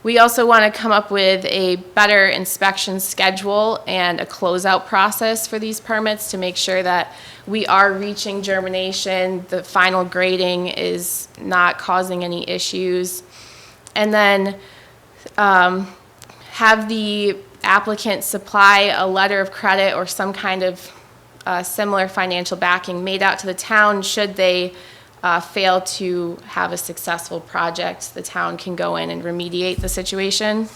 We also want to come up with a better inspection schedule and a closeout process for these permits to make sure that we are reaching germination, the final grading is not causing any issues. And then have the applicant supply a letter of credit or some kind of similar financial backing made out to the town should they fail to have a successful project. The town can go in and remediate the situation.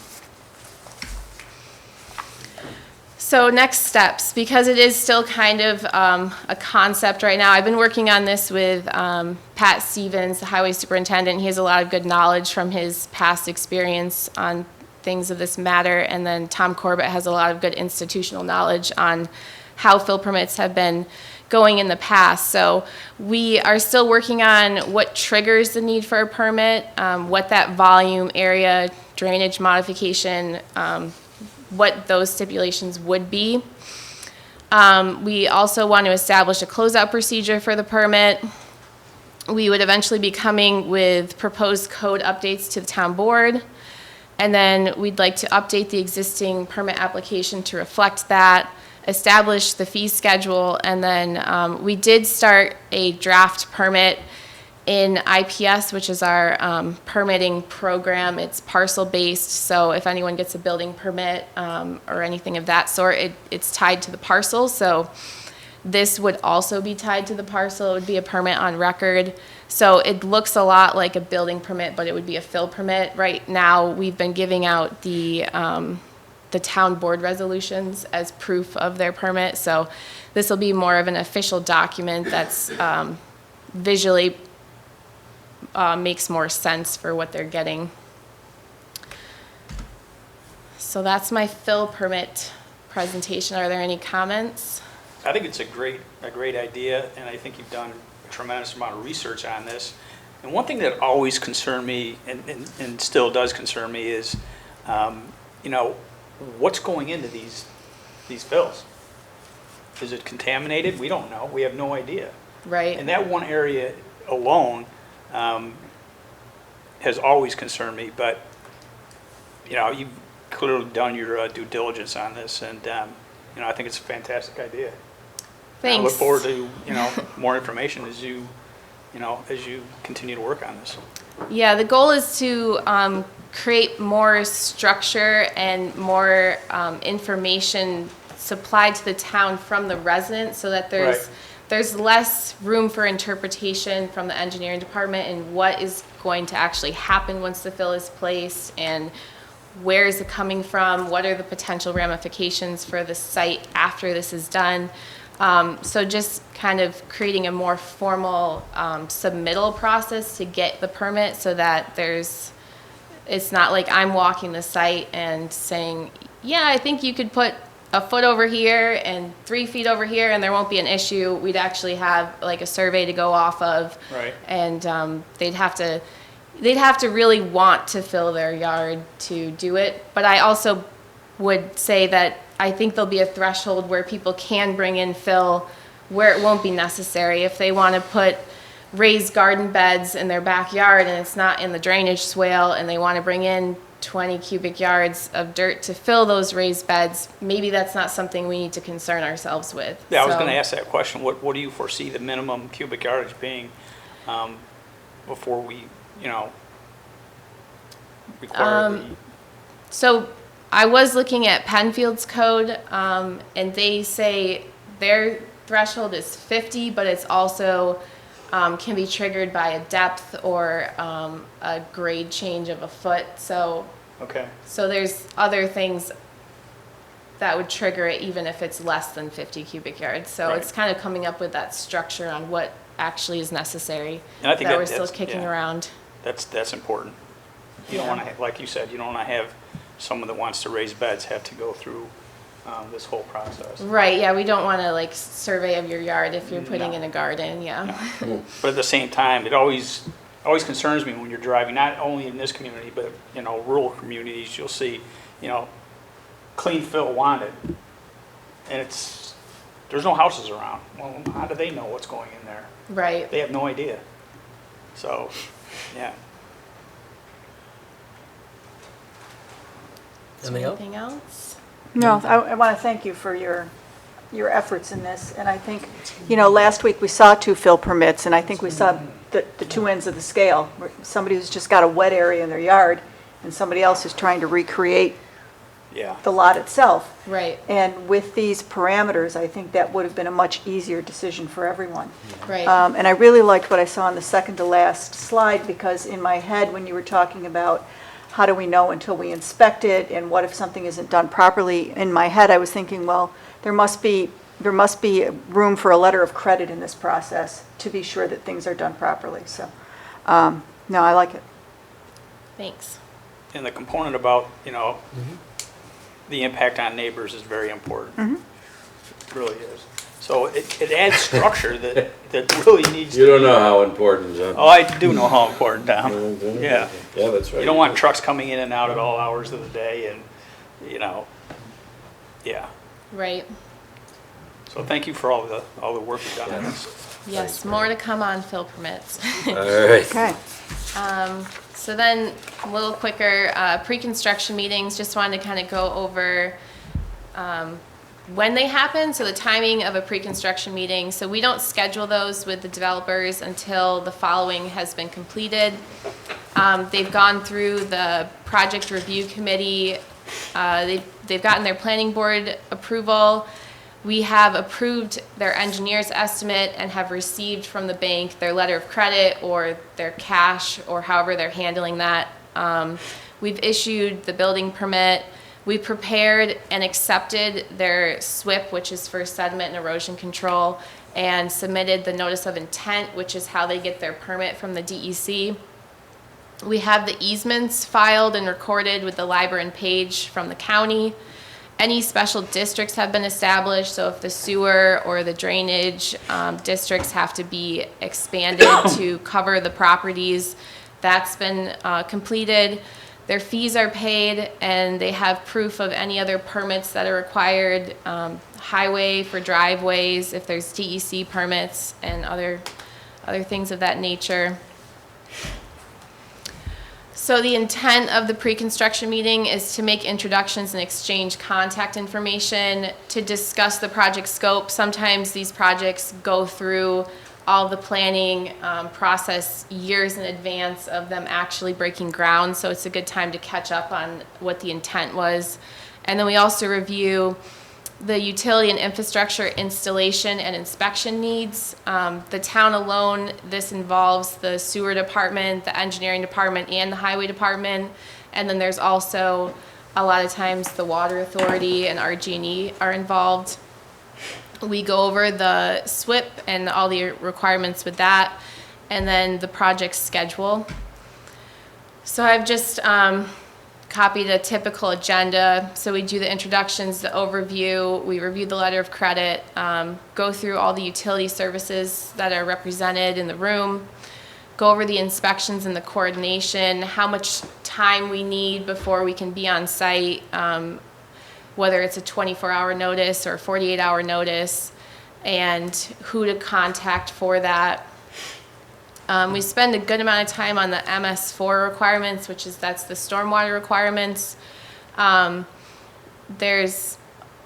So next steps, because it is still kind of a concept right now. I've been working on this with Pat Stevens, the highway superintendent. He has a lot of good knowledge from his past experience on things of this matter. And then Tom Corbett has a lot of good institutional knowledge on how fill permits have been going in the past. So we are still working on what triggers the need for a permit, what that volume, area, drainage modification, what those stipulations would be. We also want to establish a closeout procedure for the permit. We would eventually be coming with proposed code updates to the town board. And then we'd like to update the existing permit application to reflect that, establish the fee schedule, and then we did start a draft permit in IPS, which is our permitting program. It's parcel-based, so if anyone gets a building permit or anything of that sort, it's tied to the parcel. So this would also be tied to the parcel. It would be a permit on record. So it looks a lot like a building permit, but it would be a fill permit. Right now, we've been giving out the town board resolutions as proof of their permit. So this will be more of an official document that's visually makes more sense for what they're getting. So that's my fill permit presentation. Are there any comments? I think it's a great idea, and I think you've done a tremendous amount of research on this. And one thing that always concerned me, and still does concern me, is, what's going into these fills? Is it contaminated? We don't know. We have no idea. Right. And that one area alone has always concerned me. But you've clearly done your due diligence on this, and I think it's a fantastic idea. Thanks. I look forward to more information as you continue to work on this. Yeah, the goal is to create more structure and more information supplied to the town from the residents so that Right. there's less room for interpretation from the engineering department and what is going to actually happen once the fill is placed and where is it coming from, what are the potential ramifications for the site after this is done. So just kind of creating a more formal submittal process to get the permit so that it's not like I'm walking the site and saying, yeah, I think you could put a foot over here and 3 feet over here and there won't be an issue. We'd actually have like a survey to go off of. Right. And they'd have to really want to fill their yard to do it. But I also would say that I think there'll be a threshold where people can bring in fill where it won't be necessary. If they want to put raised garden beds in their backyard and it's not in the drainage swale and they want to bring in 20 cubic yards of dirt to fill those raised beds, maybe that's not something we need to concern ourselves with. Yeah, I was So- going to ask that question. What do you foresee the minimum cubic yardage being before we, require the... So I was looking at Penfield's code, and they say their threshold is 50, but it's also can be triggered by a depth or a grade change of a foot. So Okay. there's other things that would trigger it even if it's less than 50 cubic yards. So Right. it's kind of coming up with that structure on what actually is necessary And I think that that- we're still that's- kicking yeah. around. That's important. You don't Yeah. want to, like you said, you don't want to have someone that wants to raise beds have to go through this whole process. Right, yeah, we don't want to like survey of your yard if you're putting No. in a garden, yeah. But at the same time, it always concerns me when you're driving, not only in this community, but, rural communities, you'll see, clean fill wanted. And there's no houses around. Well, how do they know what's going in there? Right. They have no idea. So, yeah. Anything else? No, I want to thank you for your efforts in this, and I think, last week we saw 2 fill permits, and I think we saw the 2 ends of the scale. Somebody who's just got a wet area in their yard, and somebody else is trying to recreate Yeah. the lot itself. Right, And with these parameters, I think that would have been a much easier decision for everyone. right. And I really liked what I saw on the second to last slide, because in my head, when you were talking about how do we know until we inspect it, and what if something isn't done properly, in my head, I was thinking, well, there must be room for a letter of credit in this process to be sure that things are done properly. So, no, I like it. Thanks. And the component about, the impact on neighbors is very important. It really is. So it adds structure that really needs to You don't be- know how important, John. Oh, I do know how important, Tom. Yeah. Yeah, that's right. You don't want trucks coming in and out at all hours of the day and, yeah. Right. So thank you for all the work you've done on this. Yes, more to come on fill permits. All right. Okay. So then, a little quicker, pre-construction meetings, just wanted to kind of go over when they happen, so the timing of a pre-construction meeting. So we don't schedule those with the developers until the following has been completed. They've gone through the project review committee, they've gotten their planning board approval. We have approved their engineer's estimate and have received from the bank their letter of credit or their cash or however they're handling that. We've issued the building permit. We prepared and accepted their SWIP, which is for sediment and erosion control, and submitted the notice of intent, which is how they get their permit from the DEC. We have the easements filed and recorded with the Liber and Page from the county. Any special districts have been established, so if the sewer or the drainage districts have to be expanded to cover the properties, that's been completed. Their fees are paid, and they have proof of any other permits that are required, highway for driveways, if there's DEC permits, and other things of that nature. So the intent of the pre-construction meeting is to make introductions and exchange contact information to discuss the project scope. Sometimes these projects go through all the planning process years in advance of them actually breaking ground, so it's a good time to catch up on what the intent was. And then we also review the utility and infrastructure installation and inspection needs. The town alone, this involves the sewer department, the engineering department, and the highway department. And then there's also, a lot of times, the water authority and RG&E are involved. We go over the SWIP and all the requirements with that, and then the project schedule. So I've just copied a typical agenda. So we do the introductions, the overview, we review the letter of credit, go through all the utility services that are represented in the room, go over the inspections and the coordination, how much time we need before we can be on site, whether it's a 24-hour notice or a 48-hour notice, and who to contact for that. We spend a good amount of time on the MS4 requirements, that's the stormwater requirements. There's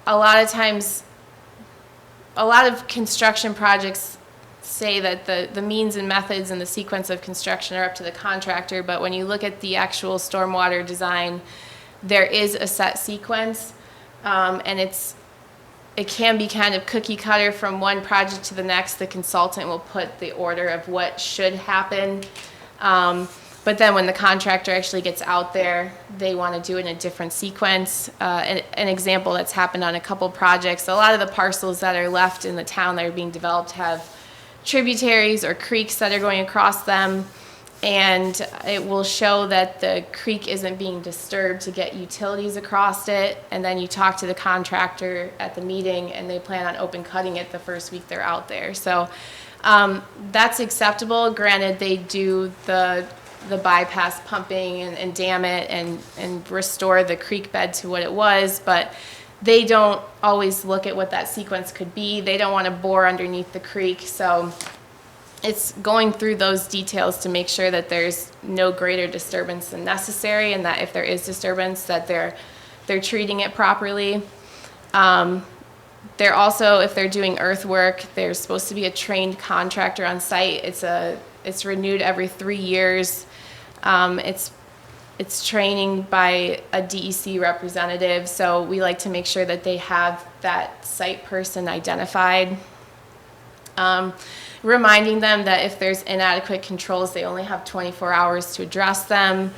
a lot of times, a lot of construction projects say that the means and methods and the sequence of construction are up to the contractor, but when you look at the actual stormwater design, there is a set sequence, and it can be kind of cookie cutter from one project to the next. The consultant will put the order of what should happen. But then when the contractor actually gets out there, they want to do it in a different sequence. An example that's happened on a couple projects, a lot of the parcels that are left in the town that are being developed have tributaries or creeks that are going across them. And it will show that the creek isn't being disturbed to get utilities across it. And then you talk to the contractor at the meeting and they plan on open cutting it the first week they're out there. So that's acceptable. Granted, they do the bypass pumping and dam it and restore the creek bed to what it was, but they don't always look at what that sequence could be. They don't want to bore underneath the creek. So it's going through those details to make sure that there's no greater disturbance than necessary, and that if there is disturbance, that they're treating it properly. They're also, if they're doing earthwork, there's supposed to be a trained contractor on site. It's renewed every 3 years. It's training by a DEC representative, so we like to make sure that they have that site person identified. Reminding them that if there's inadequate controls, they only have 24 hours to address them.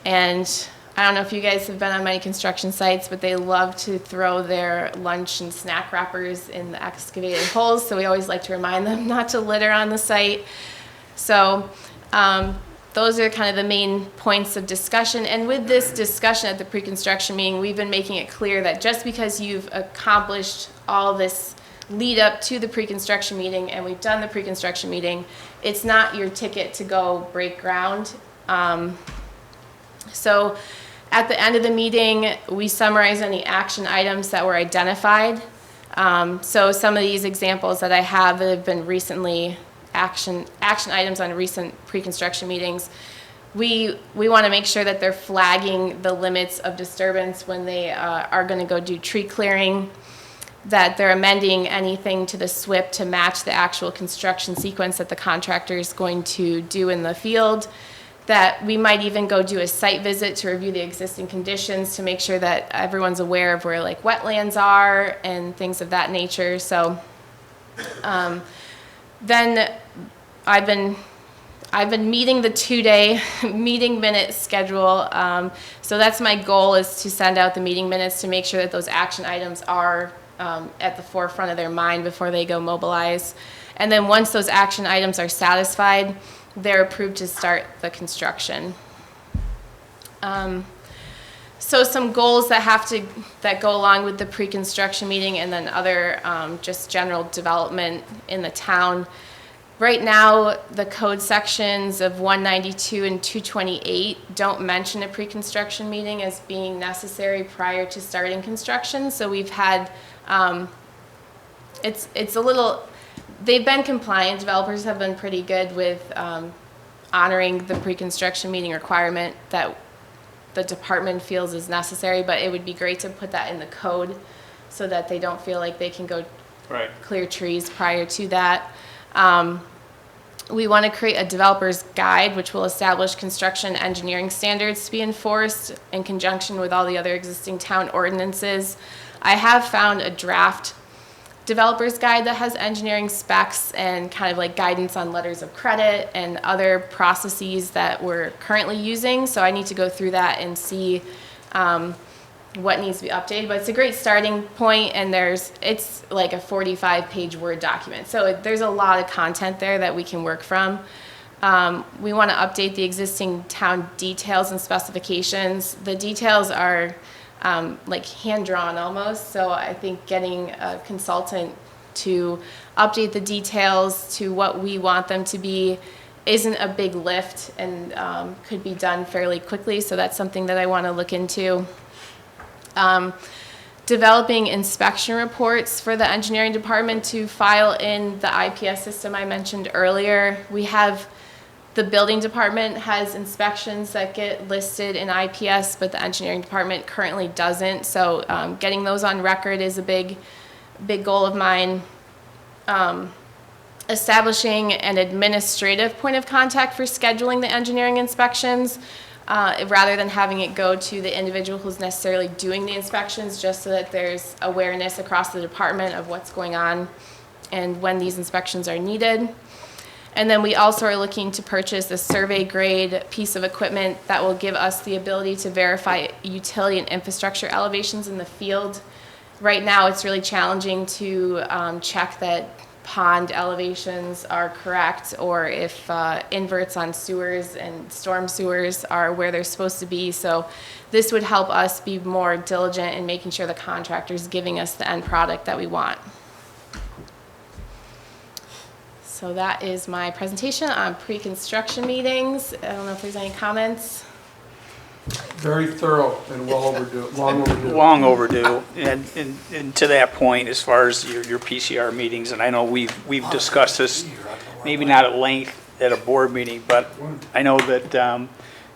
And I don't know if you guys have been on many construction sites, but they love to throw their lunch and snack wrappers in the excavated holes, so we always like to remind them not to litter on the site. So those are kind of the main points of discussion. And with this discussion at the pre-construction meeting, we've been making it clear that just because you've accomplished all this lead up to the pre-construction meeting and we've done the pre-construction meeting, it's not your ticket to go break ground. So at the end of the meeting, we summarize any action items that were identified. So some of these examples that I have that have been recently action items on recent pre-construction meetings, we want to make sure that they're flagging the limits of disturbance when they are going to go do tree clearing, that they're amending anything to the SWIP to match the actual construction sequence that the contractor is going to do in the field, that we might even go do a site visit to review the existing conditions to make sure that everyone's aware of where like wetlands are and things of that nature. So then I've been meeting the 2-day meeting minute schedule. So that's my goal, is to send out the meeting minutes to make sure that those action items are at the forefront of their mind before they go mobilize. And then once those action items are satisfied, they're approved to start the construction. So some goals that go along with the pre-construction meeting, and then other just general development in the town. Right now, the code sections of 192 and 228 don't mention a pre-construction meeting as being necessary prior to starting construction. So we've had, it's a little, they've been compliant. Developers have been pretty good with honoring the pre-construction meeting requirement that the department feels is necessary, but it would be great to put that in the code so that they don't feel like they can go clear trees prior to that. We want to create a developer's guide, which will establish construction engineering standards to be enforced in conjunction with all the other existing town ordinances. I have found a draft developer's guide that has engineering specs and kind of like guidance on letters of credit and other processes that we're currently using. So I need to go through that and see what needs to be updated. But it's a great starting point, and it's like a 45-page Word document. So there's a lot of content there that we can work from. We want to update the existing town details and specifications. The details are like hand-drawn almost, so I think getting a consultant to update the details to what we want them to be isn't a big lift and could be done fairly quickly, so that's something that I want to look into. Developing inspection reports for the engineering department to file in the IPS system I mentioned earlier. The building department has inspections that get listed in IPS, but the engineering department currently doesn't. So getting those on record is a big goal of mine. Establishing an administrative point of contact for scheduling the engineering inspections, rather than having it go to the individual who's necessarily doing the inspections, just so that there's awareness across the department of what's going on and when these inspections are needed. And then we also are looking to purchase a survey grade piece of equipment that will give us the ability to verify utility and infrastructure elevations in the field. Right now, it's really challenging to check that pond elevations are correct, or if inverts on sewers and storm sewers are where they're supposed to be. So this would help us be more diligent in making sure the contractor's giving us the end product that we want. So that is my presentation on pre-construction meetings. I don't know if there's any comments. Very thorough and well overdue, long overdue. Long overdue, and to that point, as far as your PCR meetings, and I know we've discussed this, maybe not at length at a board meeting, but I know that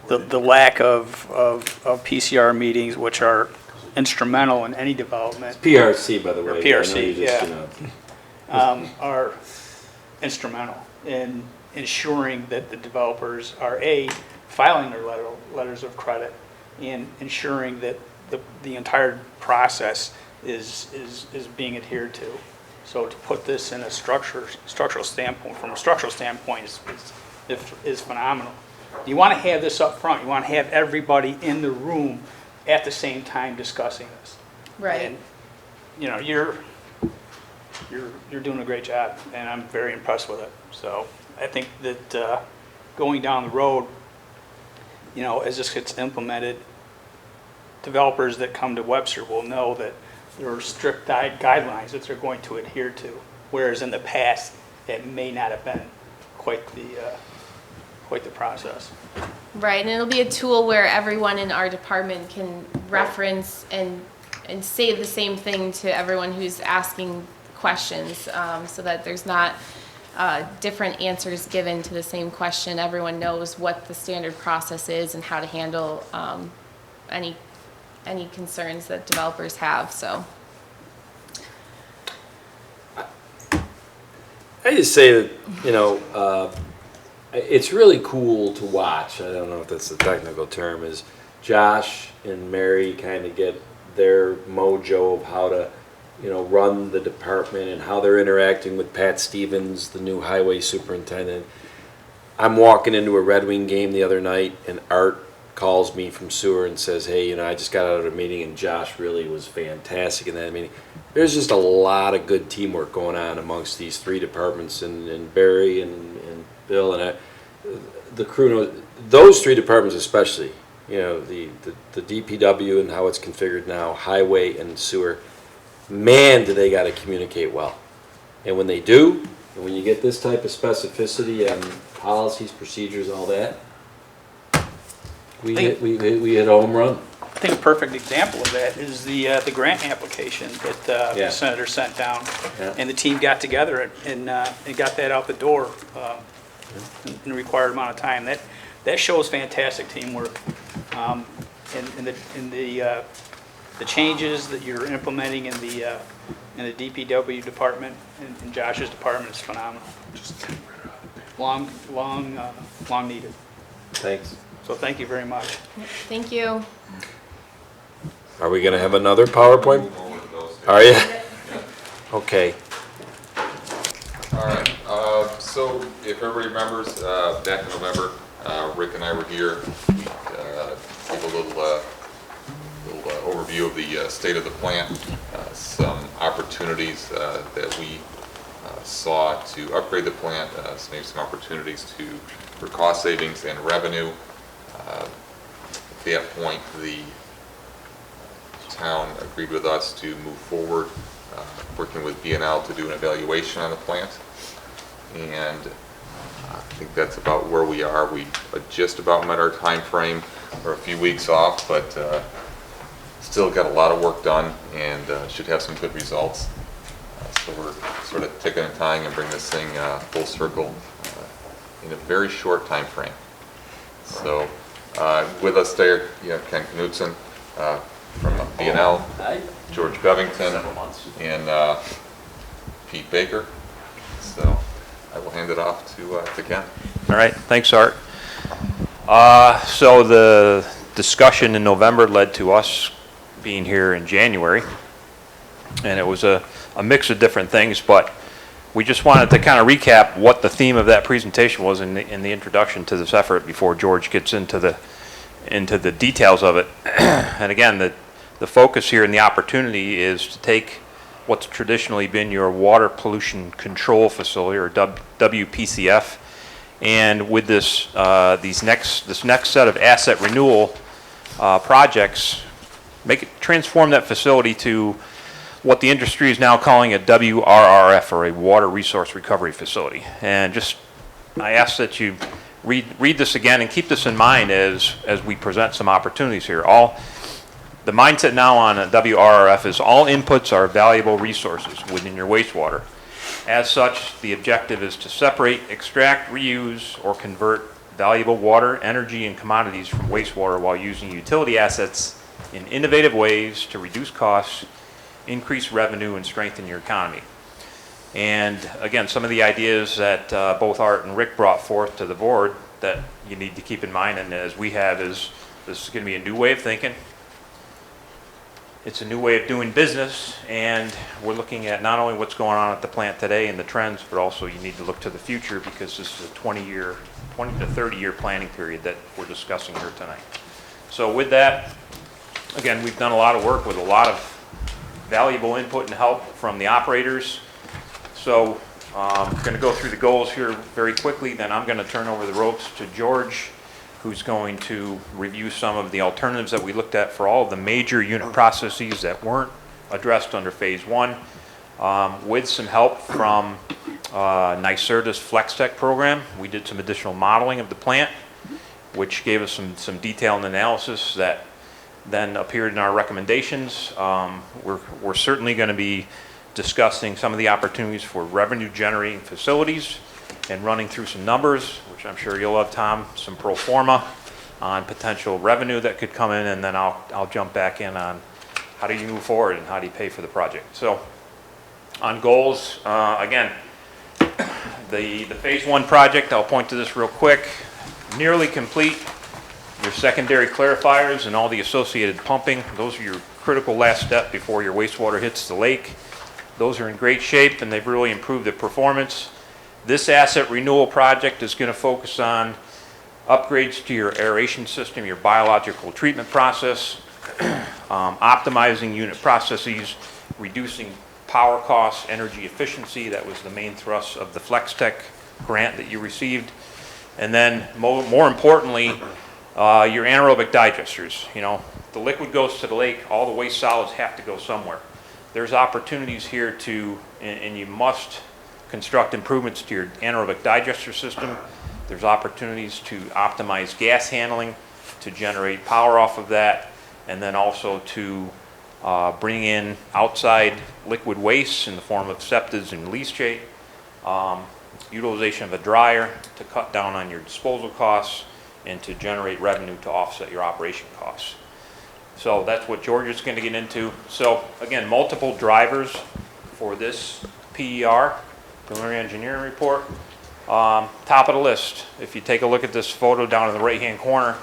the lack of PCR meetings, which are instrumental in any development. PRC, by the way. Or PRC, yeah. Are instrumental in ensuring that the developers are filing their letters of credit and ensuring that the entire process is being adhered to. So to put this in a structural standpoint, from a structural standpoint, is phenomenal. You want to have this up front. You want to have everybody in the room at the same time discussing this. Right. And, you know, you're doing a great job, and I'm very impressed with it. So I think that going down the road, you know, as this gets implemented, developers that come to Webster will know that there are strict guidelines that they're going to adhere to, whereas in the past, it may not have been quite the process. Right, and it'll be a tool where everyone in our department can reference and say the same thing to everyone who's asking questions, so that there's not different answers given to the same question. Everyone knows what the standard process is and how to handle any concerns that developers have. So I just say that, you know, it's really cool to watch. I don't know if that's the technical term, is Josh and Mary kind of get their mojo of how to, you know, run the department and how they're interacting with Pat Stevens, the new highway superintendent. I'm walking into a Red Wing game the other night, and Art calls me from sewer and says, hey, you know, I just got out of a meeting and Josh really was fantastic in that meeting. There's just a lot of good teamwork going on amongst these three departments, and Barry and Bill and the crew knows, those three departments especially, you know, the DPW and how it's configured now, highway and sewer. Man, do they got to communicate well. And when they do, and when you get this type of specificity and policies, procedures, and all that, we hit a home run. I think a perfect example of that is the grant application that the senator sent down, and the team got together and got that out the door in the required amount of time. That shows fantastic teamwork, and the changes that you're implementing in the DPW department and Josh's department is phenomenal. Long needed. Thanks. So thank you very much. thank you. Are we going to have another PowerPoint? Are you? Okay. All right, so if everybody remembers, back in November, Rick and I were here. We gave a little overview of the state of the plant, some opportunities that we saw to upgrade the plant, maybe some opportunities for cost savings and revenue. At that point, the town agreed with us to move forward, working with BNL to do an evaluation on the plant. And I think that's about where we are. We just about met our time frame. We're a few weeks off, but still got a lot of work done and should have some good results. So we're sort of ticking and tying and bring this thing full circle in a very short time frame. So with us there, you have Ken Knutson from BNL, George Bevington, and Pete Baker. So I will hand it off to Ken. All right, thanks, Art. So the discussion in November led to us being here in January, and it was a mix of different things, but we just wanted to kind of recap what the theme of that presentation was in the introduction to this effort before George gets into the details of it. And again, the focus here and the opportunity is to take what's traditionally been your water pollution control facility, or WPCF, and with this next set of asset renewal projects, transform that facility to what the industry is now calling a WRRF, or a water resource recovery facility. And I ask that you read this again and keep this in mind as we present some opportunities here. The mindset now on a WRRF is all inputs are valuable resources within your wastewater. As such, the objective is to separate, extract, reuse, or convert valuable water, energy, and commodities from wastewater while using utility assets in innovative ways to reduce costs, increase revenue, and strengthen your economy. And again, some of the ideas that both Art and Rick brought forth to the board that you need to keep in mind, and as we have, is this is going to be a new way of thinking. It's a new way of doing business, and we're looking at not only what's going on at the plant today and the trends, but also you need to look to the future, because this is a 20 to 30-year planning period that we're discussing here tonight. So with that, again, we've done a lot of work with a lot of valuable input and help from the operators. So I'm going to go through the goals here very quickly, then I'm going to turn over the ropes to George, who's going to review some of the alternatives that we looked at for all of the major unit processes that weren't addressed under phase one, with some help from NYSERDA's FlexTech program. We did some additional modeling of the plant, which gave us some detailed analysis that then appeared in our recommendations. We're certainly going to be discussing some of the opportunities for revenue generating facilities and running through some numbers, which I'm sure you'll have, Tom, some pro forma on potential revenue that could come in, and then I'll jump back in on how do you move forward and how do you pay for the project. So on goals, again, the phase one project, I'll point to this real quick, nearly complete. Your secondary clarifiers and all the associated pumping, those are your critical last step before your wastewater hits the lake. Those are in great shape, and they've really improved the performance. This asset renewal project is going to focus on upgrades to your aeration system, your biological treatment process, optimizing unit processes, reducing power costs, energy efficiency. That was the main thrust of the FlexTech grant that you received. And then more importantly, your anaerobic digesters. You know, the liquid goes to the lake, all the waste solids have to go somewhere. There's opportunities here and you must construct improvements to your anaerobic digester system. There's opportunities to optimize gas handling, to generate power off of that, and then also to bring in outside liquid waste in the form of septas and leachate, utilization of a dryer to cut down on your disposal costs, and to generate revenue to offset your operation costs. So that's what George is going to get into. So again, multiple drivers for this PER, preliminary engineering report. Top of the list, if you take a look at this photo down in the right hand corner,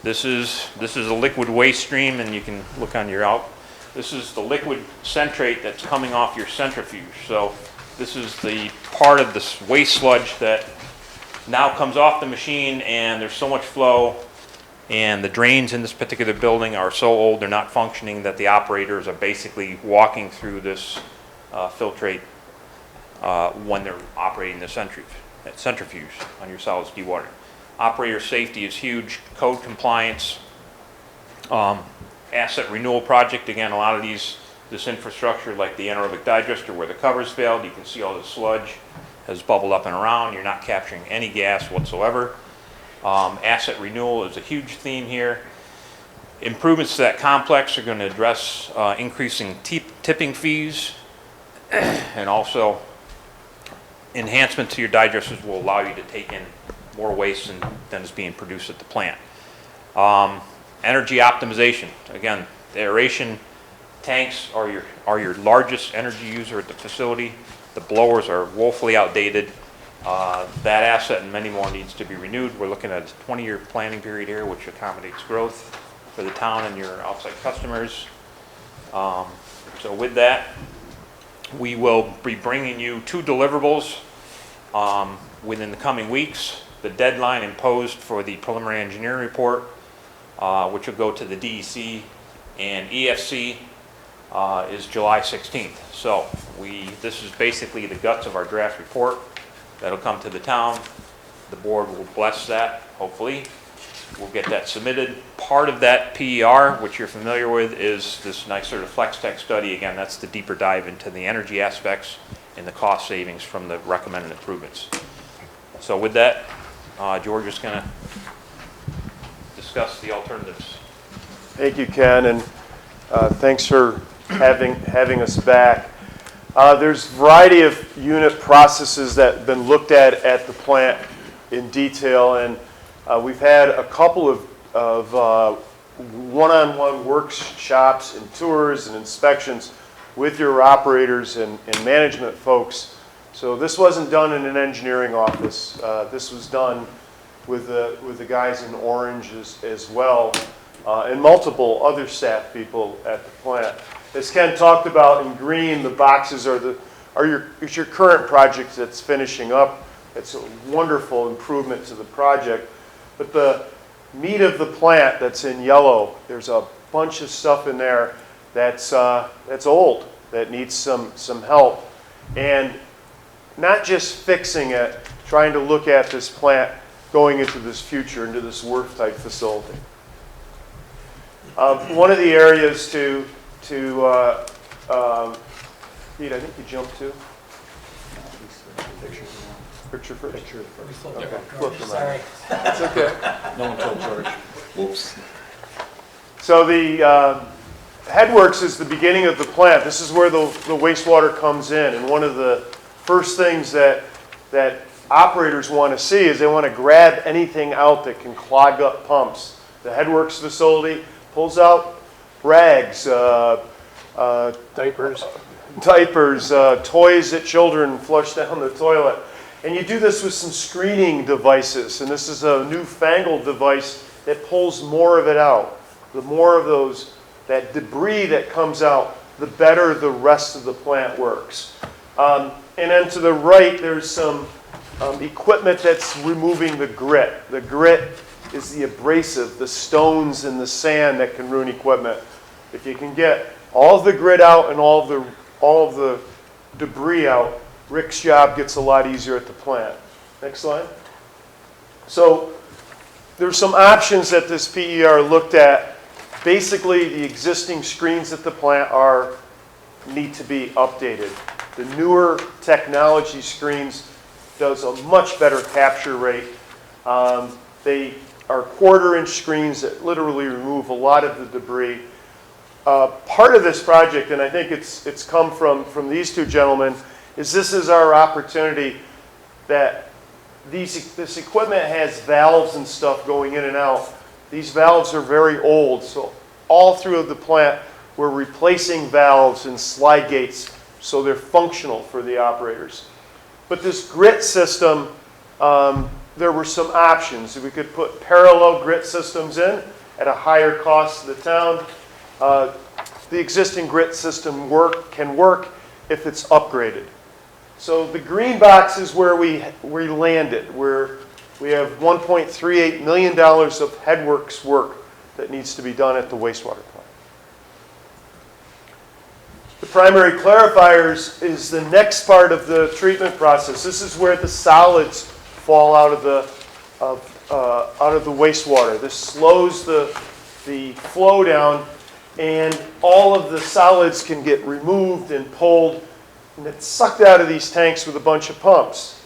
this is a liquid waste stream, and you can look on your This is the liquid centrate that's coming off your centrifuge. So this is the part of this waste sludge that now comes off the machine, and there's so much flow, and the drains in this particular building are so old, they're not functioning, that the operators are basically walking through this filtrate when they're operating the centrifuge on your solids dewatering. Operator safety is huge, code compliance, asset renewal project. Again, a lot of this infrastructure, like the anaerobic digester where the covers failed, you can see all the sludge has bubbled up and around. You're not capturing any gas whatsoever. Asset renewal is a huge theme here. Improvements to that complex are going to address increasing tipping fees, and also enhancement to your digesters will allow you to take in more waste than is being produced at the plant. Energy optimization. Again, the aeration tanks are your largest energy user at the facility. The blowers are woefully outdated. That asset and many more needs to be renewed. We're looking at a 20-year planning period here, which accommodates growth for the town and your outside customers. So with that, we will be bringing you 2 deliverables within the coming weeks. The deadline imposed for the preliminary engineering report, which will go to the DEC and EFC, is July 16th. So this is basically the guts of our draft report that'll come to the town. The board will bless that, hopefully. We'll get that submitted. Part of that PER, which you're familiar with, is this NYSERDA FlexTech study. Again, that's the deeper dive into the energy aspects and the cost savings from the recommended improvements. So with that, George is going to discuss the alternatives. Thank you, Ken, and thanks for having us back. There's a variety of unit processes that have been looked at the plant in detail, and we've had a couple of one-on-one workshops and tours and inspections with your operators and management folks. So this wasn't done in an engineering office. This was done with the guys in Orange as well, and multiple other staff people at the plant. As Ken talked about, in green, the boxes is your current project that's finishing up. It's a wonderful improvement to the project. But the meat of the plant that's in yellow, there's a bunch of stuff in there that's old, that needs some help. And not just fixing it, trying to look at this plant going into this future, into this Worth-type facility. One of the areas to Pete, I think you jumped to. Picture first. Picture first. Okay. Flip them Sorry. It's okay. No one told George. Whoops. So the headworks is the beginning of the plant. This is where the wastewater comes in, and one of the first things that operators want to see is they want to grab anything out that can clog up pumps. The headworks facility pulls out rags, Diapers. toys that children flush down the toilet. And you do this with some screening devices, and this is a newfangled device that pulls more of it out. The more of that debris that comes out, the better the rest of the plant works. And then to the right, there's some equipment that's removing the grit. The grit is the abrasive, the stones and the sand that can ruin equipment. If you can get all of the grit out and all of the debris out, Rick's job gets a lot easier at the plant. Next slide. So there's some options that this PER looked at. Basically, the existing screens at the plant need to be updated. The newer technology screens does a much better capture rate. They are 1/4-inch screens that literally remove a lot of the debris. Part of this project, and I think it's come from these two gentlemen, is this is our opportunity that this equipment has valves and stuff going in and out. These valves are very old, so all through the plant we're replacing valves and slide gates so they're functional for the operators. But this grit system, there were some options. We could put parallel grit systems in at a higher cost to the town. the existing grit system can work if it's upgraded. So the green box is where we landed, where we have $1.38 million of headworks work that needs to be done at the wastewater plant. The primary clarifiers is the next part of the treatment process. This is where the solids fall out of the wastewater. This slows the flow down, and all of the solids can get removed and pulled, and it's sucked out of these tanks with a bunch of pumps.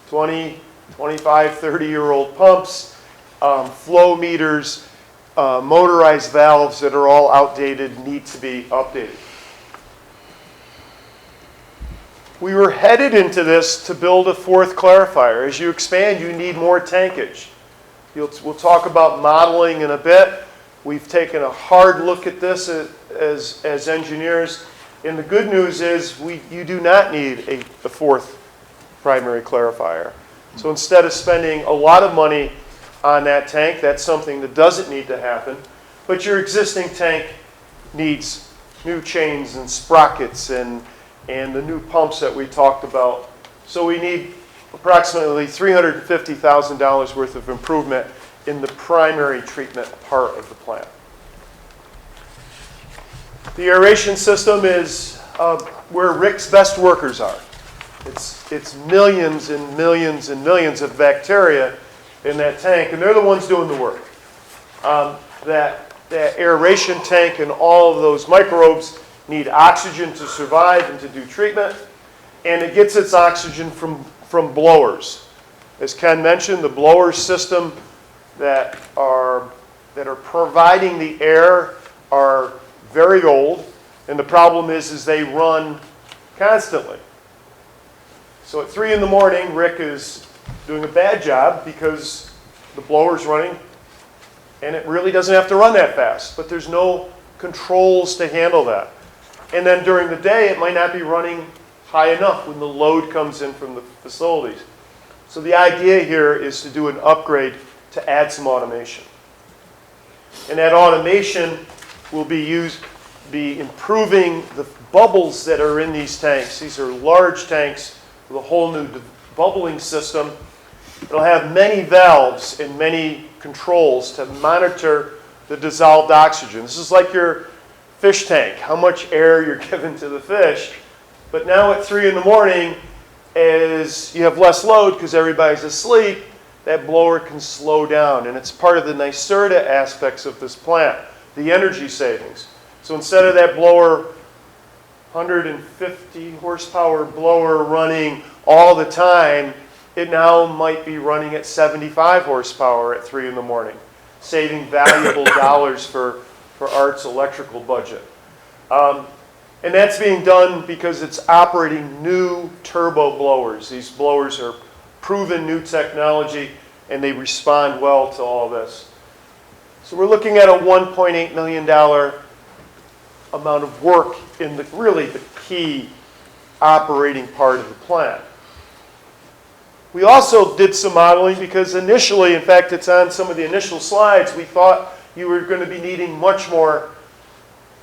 20, 25, 30-year-old pumps, flow meters, motorized valves that are all outdated, need to be updated. We were headed into this to build a fourth clarifier. As you expand, you need more tankage. We'll talk about modeling in a bit. We've taken a hard look at this as engineers. And the good news is you do not need a fourth primary clarifier. So instead of spending a lot of money on that tank, that's something that doesn't need to happen. But your existing tank needs new chains and sprockets and the new pumps that we talked about. So we need approximately $350,000 worth of improvement in the primary treatment part of the plant. The aeration system is where Rick's best workers are. It's millions and millions and millions of bacteria in that tank, and they're the ones doing the work. That aeration tank and all of those microbes need oxygen to survive and to do treatment, and it gets its oxygen from blowers. As Ken mentioned, the blower system that are providing the air are very old, and the problem is they run constantly. So at 3 in the morning, Rick is doing a bad job because the blower's running, and it really doesn't have to run that fast, but there's no controls to handle that. And then during the day, it might not be running high enough when the load comes in from the facilities. So the idea here is to do an upgrade to add some automation. And that automation will be improving the bubbles that are in these tanks. These are large tanks with a whole new bubbling system. It'll have many valves and many controls to monitor the dissolved oxygen. This is like your fish tank, how much air you're giving to the fish. But now at 3 in the morning, as you have less load because everybody's asleep, that blower can slow down. And it's part of the NYSERDA aspects of this plant, the energy savings. So instead of that blower, 150 horsepower blower running all the time, it now might be running at 75 horsepower at 3 in the morning, saving valuable dollars for Art's electrical budget. And that's being done because it's operating new turbo blowers. These blowers are proven new technology, and they respond well to all this. So we're looking at a $1.8 million amount of work in really the key operating part of the plant. We also did some modeling because initially, in fact, it's on some of the initial slides, we thought you were going to be needing much more,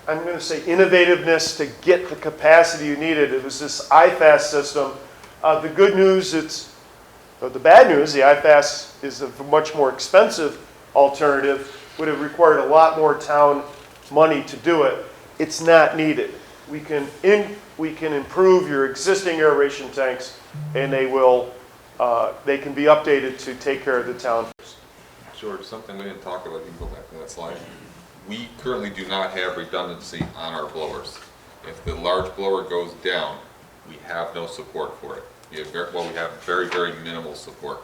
I'm going to say, innovativeness to get the capacity you needed. It was this IFAS system. The good news, the bad news, the IFAS is a much more expensive alternative, would have required a lot more town money to do it. It's not needed. We can improve your existing aeration tanks, and they can be updated to take care of the town. George, something we didn't talk about, you can go back to that slide. We currently do not have redundancy on our blowers. If the large blower goes down, we have no support for it. We have very, very minimal support.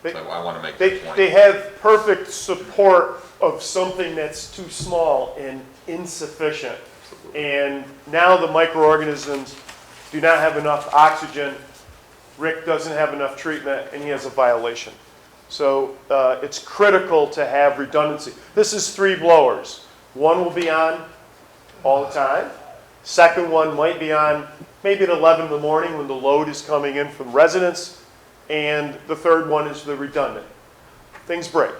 So I want to make that point. They have perfect support of something that's too small and insufficient. And now the microorganisms do not have enough oxygen. Rick doesn't have enough treatment, and he has a violation. So it's critical to have redundancy. This is 3 blowers. One will be on all the time. Second one might be on maybe at 11 in the morning when the load is coming in from residents. And the third one is the redundant. Things break.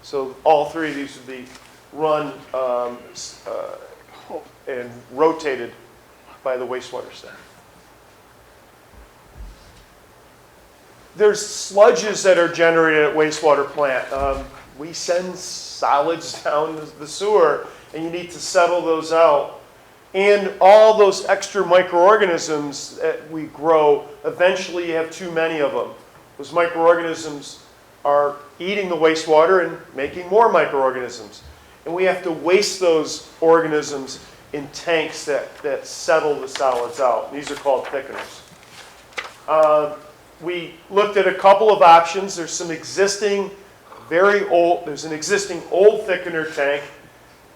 So all 3 of these would be run and rotated by the wastewater staff. There's sludges that are generated at wastewater plant. We send solids down the sewer, and you need to settle those out. And all those extra microorganisms that we grow, eventually you have too many of them. Those microorganisms are eating the wastewater and making more microorganisms. And we have to waste those organisms in tanks that settle the solids out. These are called thickeners. We looked at a couple of options. There's some existing, there's an existing old thickener tank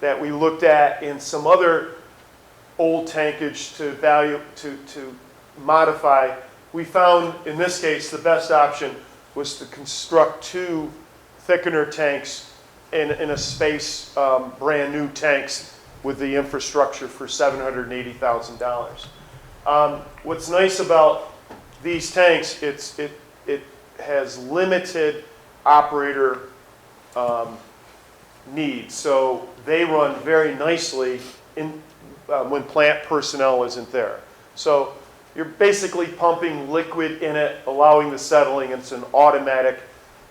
that we looked at in some other old tankage to modify. We found, in this case, the best option was to construct 2 thickener tanks in a space, brand new tanks with the infrastructure for $780,000. What's nice about these tanks, it has limited operator needs, so they run very nicely when plant personnel isn't there. So you're basically pumping liquid in it, allowing the settling. It's an automatic,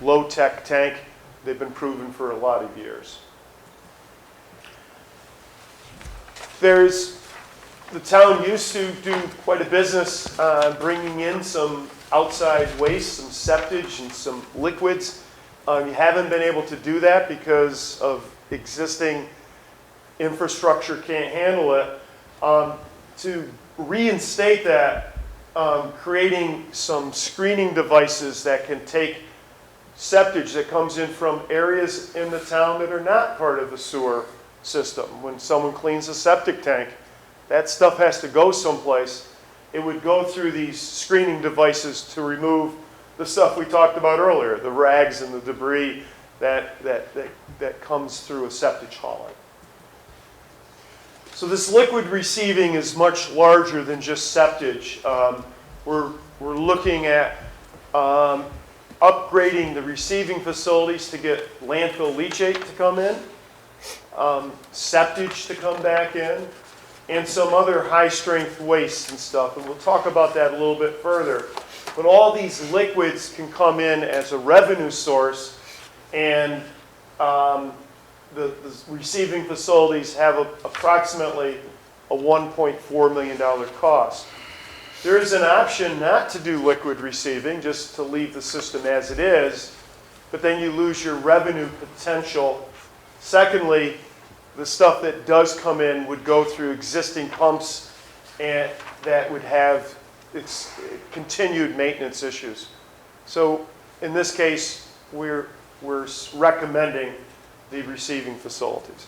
low-tech tank. They've been proven for a lot of years. The town used to do quite a business bringing in some outside waste, some septage and some liquids. You haven't been able to do that because of existing infrastructure can't handle it. To reinstate that, creating some screening devices that can take septage that comes in from areas in the town that are not part of the sewer system. When someone cleans a septic tank, that stuff has to go someplace. It would go through these screening devices to remove the stuff we talked about earlier, the rags and the debris that comes through a septic hauling. So this liquid receiving is much larger than just septage. We're looking at upgrading the receiving facilities to get landfill leachate to come in, septage to come back in, and some other high-strength waste and stuff. And we'll talk about that a little bit further. But all these liquids can come in as a revenue source, and the receiving facilities have approximately a $1.4 million cost. There is an option not to do liquid receiving, just to leave the system as it is, but then you lose your revenue potential. Secondly, the stuff that does come in would go through existing pumps and that would have its continued maintenance issues. So in this case, we're recommending the receiving facilities.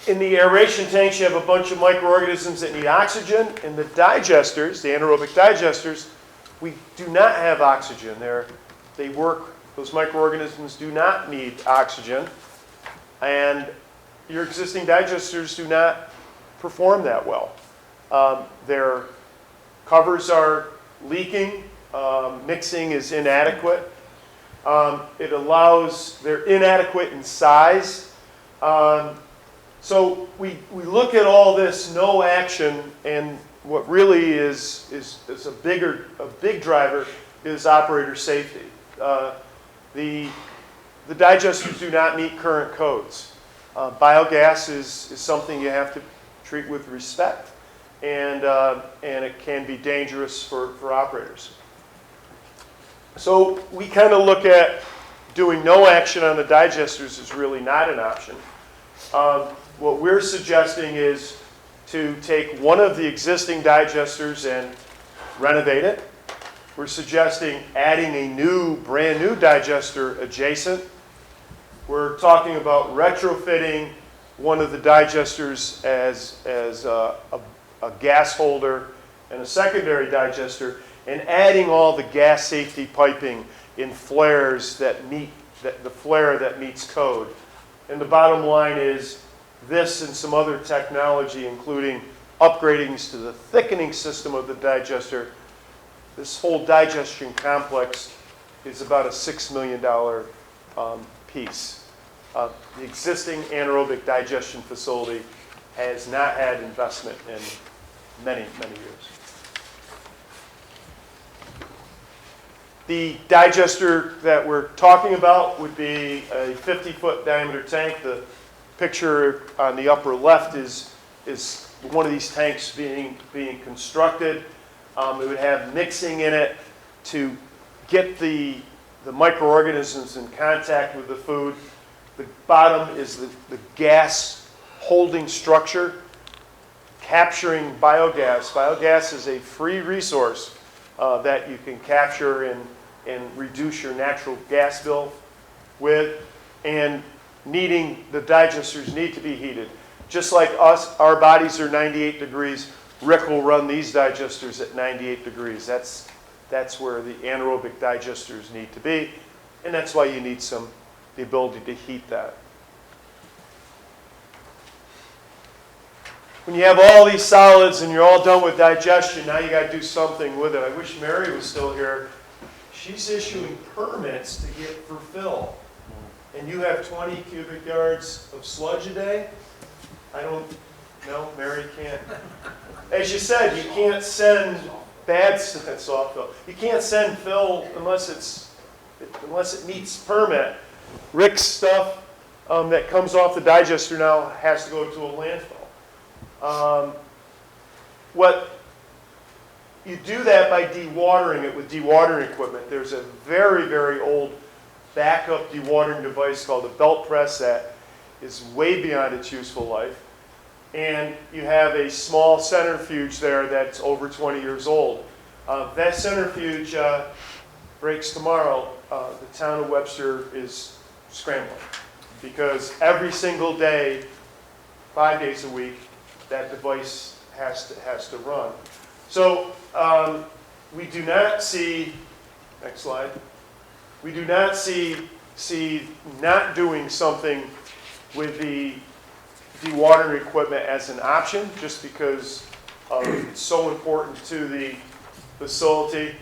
In the aeration tanks, you have a bunch of microorganisms that need oxygen. In the digesters, the anaerobic digesters, we do not have oxygen. They work, those microorganisms do not need oxygen. And your existing digesters do not perform that well. Their covers are leaking. Mixing is inadequate. They're inadequate in size. So we look at all this, no action, and what really is a big driver is operator safety. The digesters do not meet current codes. Biogas is something you have to treat with respect, and it can be dangerous for operators. So we kind of look at doing no action on the digesters is really not an option. What we're suggesting is to take one of the existing digesters and renovate it. We're suggesting adding a brand new digester adjacent. We're talking about retrofitting one of the digesters as a gas holder and a secondary digester, and adding all the gas safety piping in flares that meet the flare that meets code. And the bottom line is this and some other technology, including upgradings to the thickening system of the digester. This whole digestion complex is about a $6 million piece. The existing anaerobic digestion facility has not had investment in many, many years. The digester that we're talking about would be a 50-foot diameter tank. The picture on the upper left is one of these tanks being constructed. It would have mixing in it to get the microorganisms in contact with the food. The bottom is the gas holding structure, capturing biogas. Biogas is a free resource that you can capture and reduce your natural gas bill with, and the digesters need to be heated. Just like us, our bodies are 98 degrees. Rick will run these digesters at 98 degrees. That's where the anaerobic digesters need to be, and that's why you need the ability to heat that. When you have all these solids and you're all done with digestion, now you got to do something with it. I wish Mary was still here. She's issuing permits to get for fill. And you have 20 cubic yards of sludge a day? No, Mary can't. As you said, you can't send soft fill. You can't send fill unless it meets permit. Rick's stuff that comes off the digester now has to go to a landfill. What you do that by dewatering it with dewatering equipment. There's a very, very old backup dewatering device called a belt press that is way beyond its useful life. And you have a small centrifuge there that's over 20 years old. That centrifuge breaks tomorrow. The town of Webster is scrambling because every single day, 5 days a week, that device has to run. So we do not see, next slide, we do not see not doing something with the dewatering equipment as an option, just because it's so important to the facility.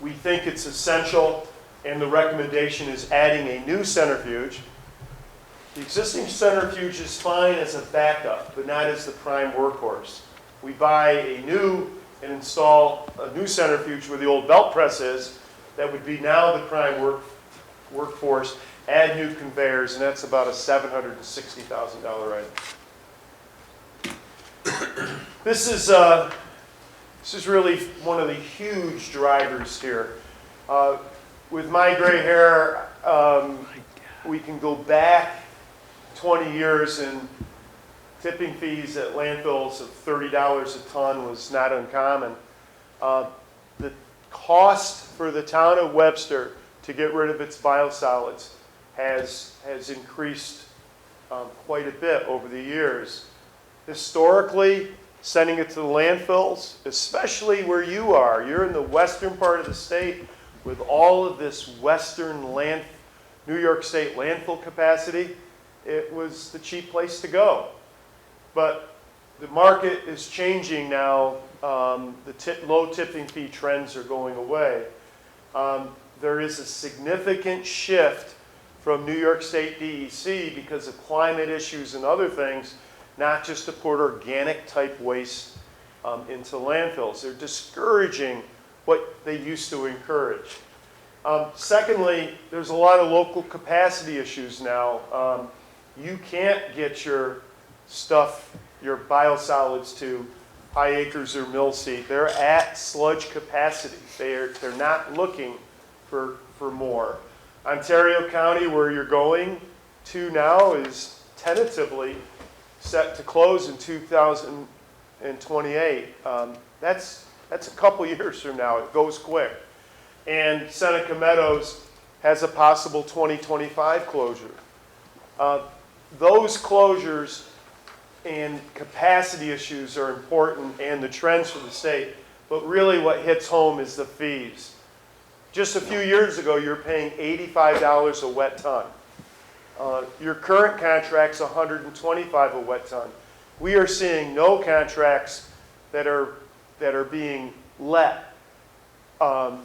We think it's essential, and the recommendation is adding a new centrifuge. The existing centrifuge is fine as a backup, but not as the prime workhorse. We buy a new and install a new centrifuge where the old belt press is, that would be now the prime workforce, add new conveyors, and that's about a $760,000 item. This is really one of the huge drivers here. With my gray hair, we can go back 20 years, and tipping fees at landfills of $30 a ton was not uncommon. The cost for the town of Webster to get rid of its biosolids has increased quite a bit over the years. Historically, sending it to the landfills, especially where you are, you're in the western part of the state with all of this western New York State landfill capacity, it was the cheap place to go. But the market is changing now. The low tipping fee trends are going away. There is a significant shift from New York State DEC because of climate issues and other things, not just to put organic type waste into landfills. They're discouraging what they used to encourage. Secondly, there's a lot of local capacity issues now. You can't get your stuff, your biosolids to High Acres or Millseat. They're at sludge capacity. They're not looking for more. Ontario County, where you're going to now, is tentatively set to close in 2028. That's a couple years from now. It goes quick. And Seneca Meadows has a possible 2025 closure. Those closures and capacity issues are important, and the trends for the state. But really what hits home is the fees. Just a few years ago, you were paying $85 a wet ton. Your current contract's $125 a wet ton. We are seeing no contracts that are being let. They're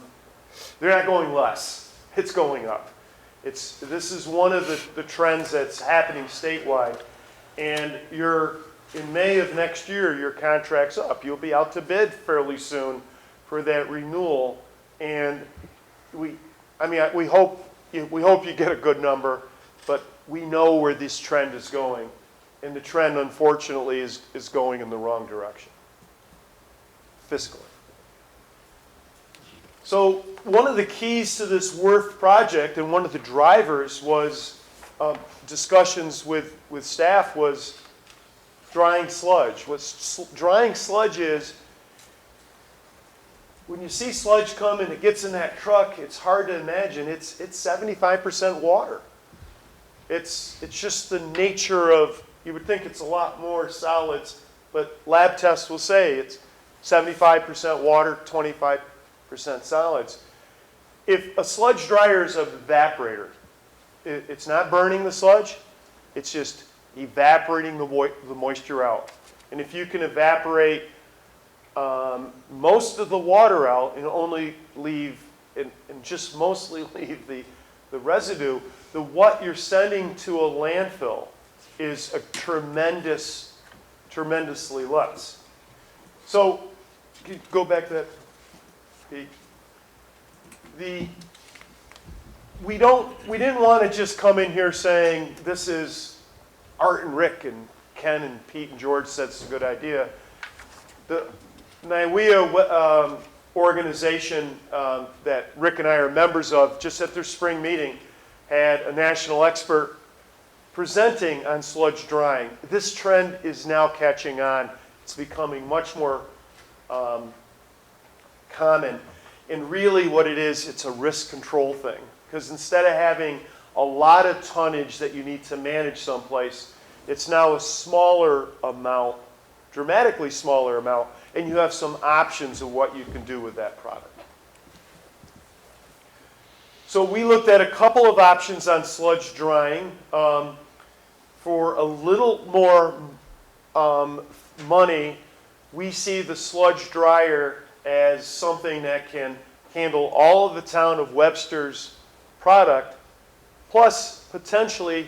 not going less. It's going up. This is one of the trends that's happening statewide. And in May of next year, your contract's up. You'll be out to bid fairly soon for that renewal. And we hope you get a good number, but we know where this trend is going. And the trend, unfortunately, is going in the wrong direction, fiscally. So one of the keys to this Worth project and one of the drivers was discussions with staff was drying sludge. What drying sludge is, when you see sludge come and it gets in that truck, it's hard to imagine. It's 75% water. It's just the nature of, you would think it's a lot more solids, but lab tests will say it's 75% water, 25% solids. If a sludge dryer is an evaporator, it's not burning the sludge, it's just evaporating the moisture out. And if you can evaporate most of the water out and only leave, and just mostly leave the residue, what you're sending to a landfill is a tremendously less. So, go back to that, Pete. We didn't want to just come in here saying this is Art and Rick and Ken and Pete and George said it's a good idea. The NIWEA organization that Rick and I are members of, just at their spring meeting, had a national expert presenting on sludge drying. This trend is now catching on. It's becoming much more common. And really what it is, it's a risk control thing. Because instead of having a lot of tonnage that you need to manage someplace, it's now a smaller amount, dramatically smaller amount, and you have some options of what you can do with that product. So we looked at a couple of options on sludge drying. For a little more money, we see the sludge dryer as something that can handle all of the town of Webster's product, plus potentially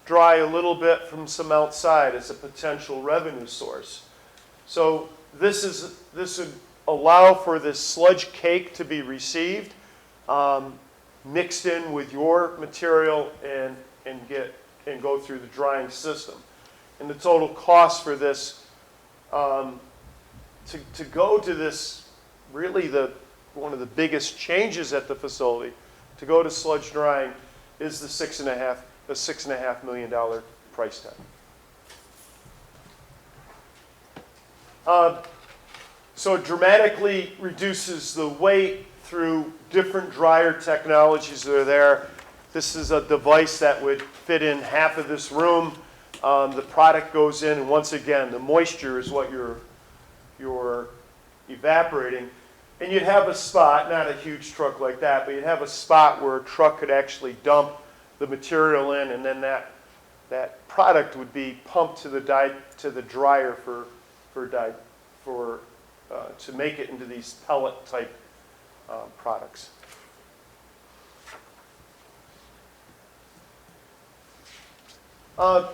dry a little bit from some outside as a potential revenue source. So this would allow for this sludge cake to be received, mixed in with your material and go through the drying system. And the total cost for this, to go to this, really one of the biggest changes at the facility, to go to sludge drying, is the $6.5 million price tag. So it dramatically reduces the weight through different dryer technologies that are there. This is a device that would fit in half of this room. The product goes in, and once again, the moisture is what you're evaporating. And you'd have a spot, not a huge truck like that, but you'd have a spot where a truck could actually dump the material in, and then that product would be pumped to the dryer to make it into these pellet type products. So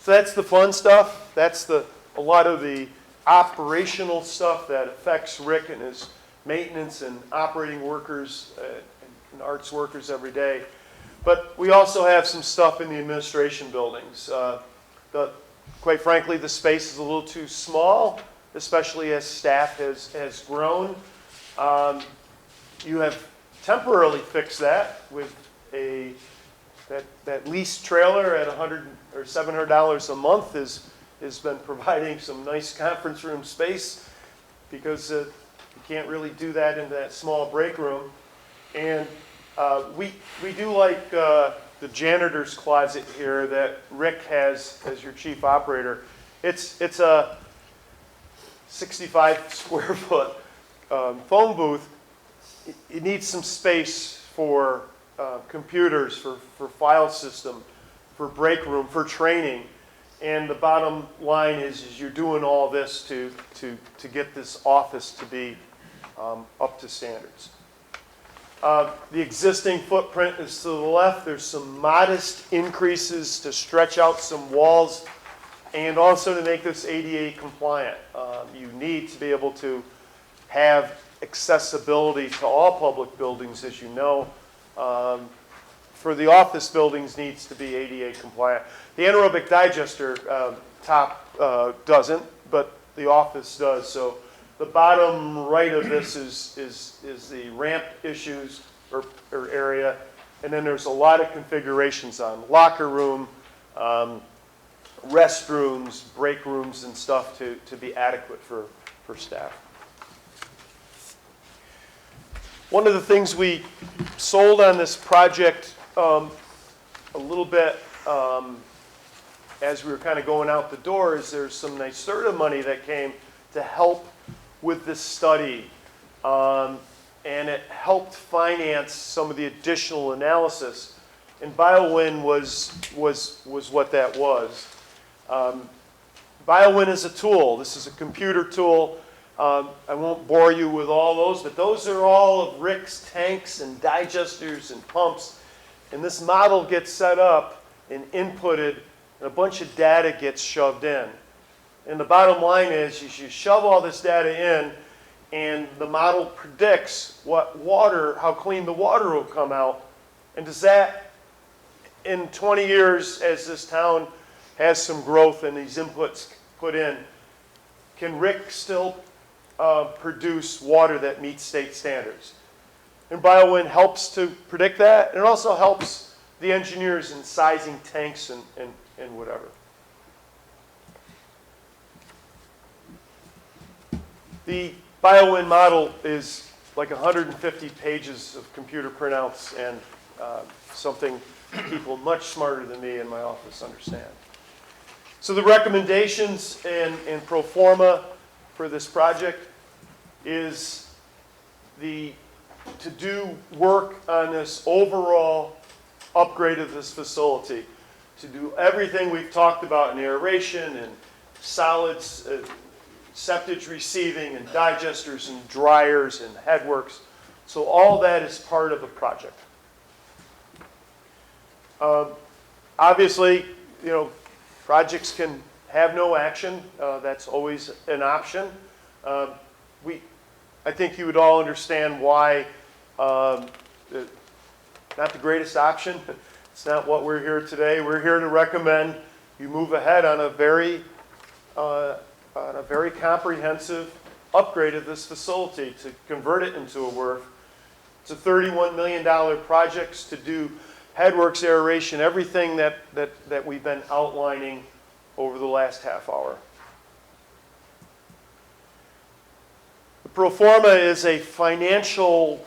that's the fun stuff. That's a lot of the operational stuff that affects Rick and his maintenance and operating workers and arts workers every day. But we also have some stuff in the administration buildings. Quite frankly, the space is a little too small, especially as staff has grown. You have temporarily fixed that with that leased trailer at $100 or $700 a month has been providing some nice conference room space, because you can't really do that in that small break room. And we do like the janitor's closet here that Rick has as your chief operator. It's a 65 square foot phone booth. It needs some space for computers, for file system, for break room, for training. And the bottom line is you're doing all this to get this office to be up to standards. The existing footprint is to the left. There's some modest increases to stretch out some walls and also to make this ADA compliant. You need to be able to have accessibility to all public buildings, as you know. For the office buildings, needs to be ADA compliant. The anaerobic digester top doesn't, but the office does. So the bottom right of this is the ramp issues or area, and then there's a lot of configurations on locker room, restrooms, break rooms, and stuff to be adequate for staff. One of the things we sold on this project a little bit as we were kind of going out the door is there's some NYSERDA money that came to help with this study, and it helped finance some of the additional analysis. And BioWin was what that was. BioWin is a tool. This is a computer tool. I won't bore you with all those, but those are all of Rick's tanks and digesters and pumps. And this model gets set up and inputted, and a bunch of data gets shoved in. And the bottom line is you shove all this data in, and the model predicts how clean the water will come out. And does that, in 20 years, as this town has some growth and these inputs put in, can Rick still produce water that meets state standards? And BioWin helps to predict that, and it also helps the engineers in sizing tanks and whatever. The BioWin model is like 150 pages of computer printouts and something people much smarter than me in my office understand. So the recommendations and pro forma for this project is to do work on this overall upgrade of this facility, to do everything we've talked about in aeration and solids, septage receiving and digesters and dryers and headworks. So all that is part of the project. Obviously, projects can have no action. That's always an option. I think you would all understand why not the greatest option. It's not what we're here today. We're here to recommend you move ahead on a very comprehensive upgrade of this facility to convert it into a WRF. It's a $31 million project to do headworks, aeration, everything that we've been outlining over the last half hour. The pro forma is a financial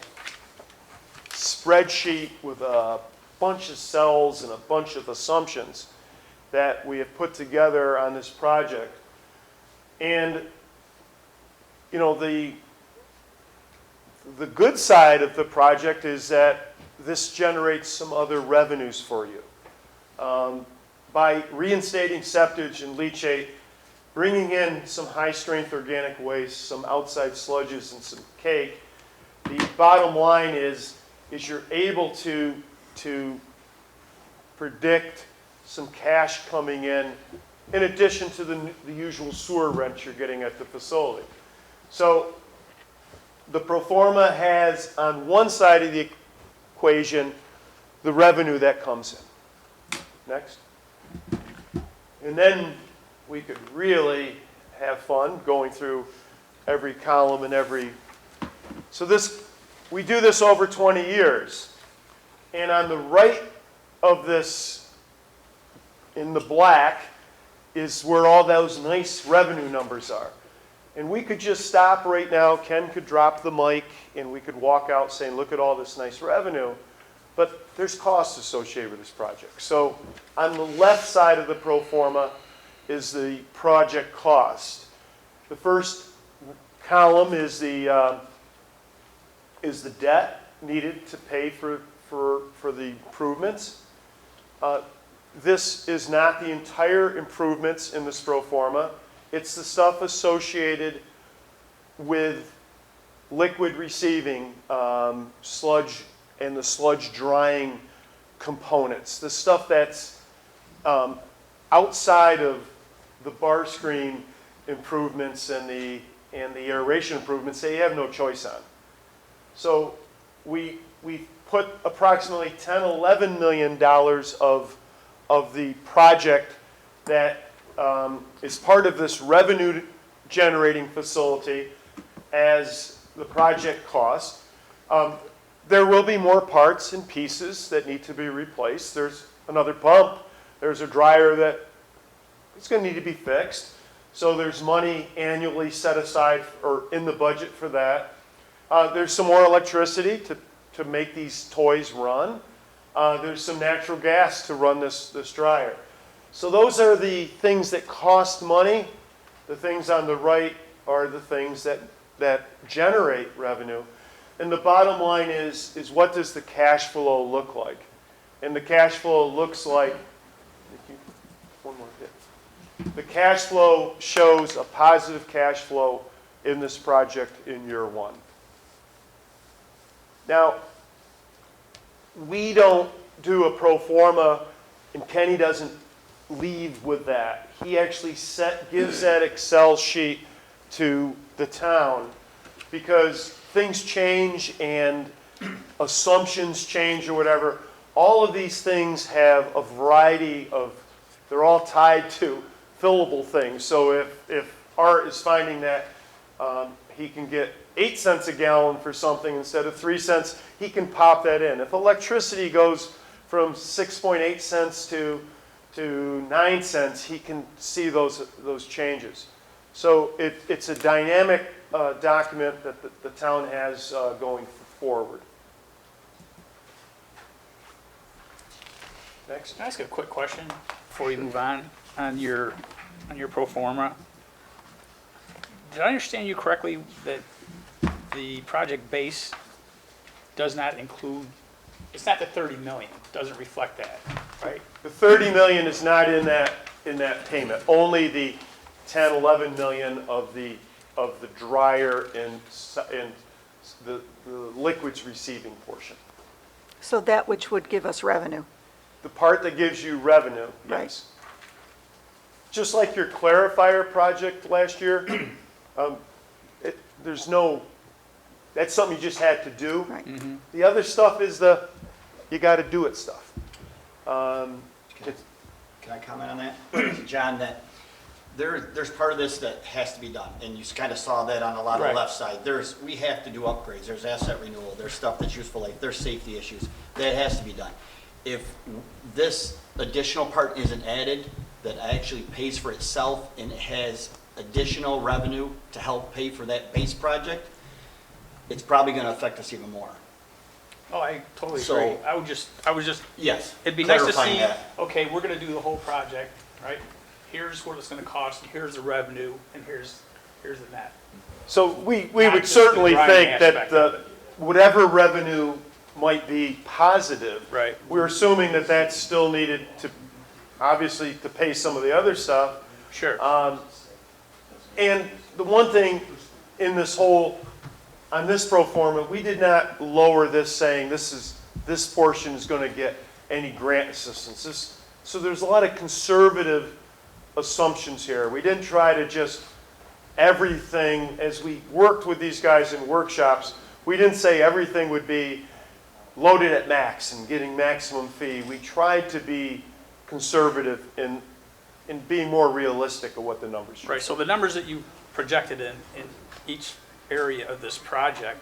spreadsheet with a bunch of cells and a bunch of assumptions that we have put together on this project. And the good side of the project is that this generates some other revenues for you. By reinstating septage and leachate, bringing in some high-strength organic waste, some outside sludges, and some cake, the bottom line is you're able to predict some cash coming in addition to the usual sewer rent you're getting at the facility. So the pro forma has, on one side of the equation, the revenue that comes in. Next. And then we could really have fun going through every column and every... So we do this over 20 years. And on the right of this, in the black, is where all those nice revenue numbers are. And we could just stop right now. Ken could drop the mic, and we could walk out saying, look at all this nice revenue. But there's costs associated with this project. So on the left side of the pro forma is the project cost. The first column is the debt needed to pay for the improvements. This is not the entire improvements in this pro forma. It's the stuff associated with liquid receiving, sludge, and the sludge drying components. The stuff that's outside of the bar screen improvements and the aeration improvements, they have no choice on. So we put approximately $10–11 million of the project that is part of this revenue generating facility as the project cost. There will be more parts and pieces that need to be replaced. There's another pump. There's a dryer that it's going to need to be fixed. So there's money annually set aside or in the budget for that. There's some more electricity to make these toys run. There's some natural gas to run this dryer. So those are the things that cost money. The things on the right are the things that generate revenue. And the bottom line is what does the cash flow look like? And the cash flow looks like, one more hit. The cash flow shows a positive cash flow in this project in year one. Now, we don't do a pro forma, and Kenny doesn't leave with that. He actually gives that Excel sheet to the town because things change and assumptions change or whatever. All of these things have a variety of, they're all tied to fillable things. So if Art is finding that he can get 8 cents a gallon for something instead of 3 cents, he can pop that in. If electricity goes from 6.8 cents to 9 cents, he can see those changes. So it's a dynamic document that the town has going forward. Next. Can I ask a quick question before we move on your pro forma? Did I understand you correctly that the project base does not include, it's not the 30 million, doesn't reflect that, right? The 30 million is not in that payment. Only the 10–11 million of the dryer and the liquids receiving portion. So that which would give us revenue. The part that gives you revenue, Right. yes. Just like your clarifier project last year, there's no, that's something you just had to do. Right. Mm-hmm. The other stuff is you got to do it stuff. Can I comment on that? John, that there's part of this that has to be done, and you kind of saw that on a lot of Right. the left side. We have to do upgrades, there's asset renewal, there's stuff that's useful life, there's safety issues. That has to be done. If this additional part isn't added, that actually pays for itself and it has additional revenue to help pay for that base project, it's probably going to affect us even more. Oh, I totally So- agree. I was just, Yes. it'd be nice to clarifying see, that. okay, we're gonna do the whole project, right? Here's what it's gonna cost, and here's the revenue, and here's the net. So we Not would just the certainly driving think that aspect of it. whatever revenue might be positive, Right. we're assuming that that's still needed to, obviously, to pay some of the other stuff. Sure. And the one thing in this whole, on this pro forma, we did not lower this saying this portion is going to get any grant assistance. So there's a lot of conservative assumptions here. We didn't try to just everything, as we worked with these guys in workshops, we didn't say everything would be loaded at max and getting maximum fee. We tried to be conservative in being more realistic of what the numbers should be. Right, so the numbers that you projected in each area of this project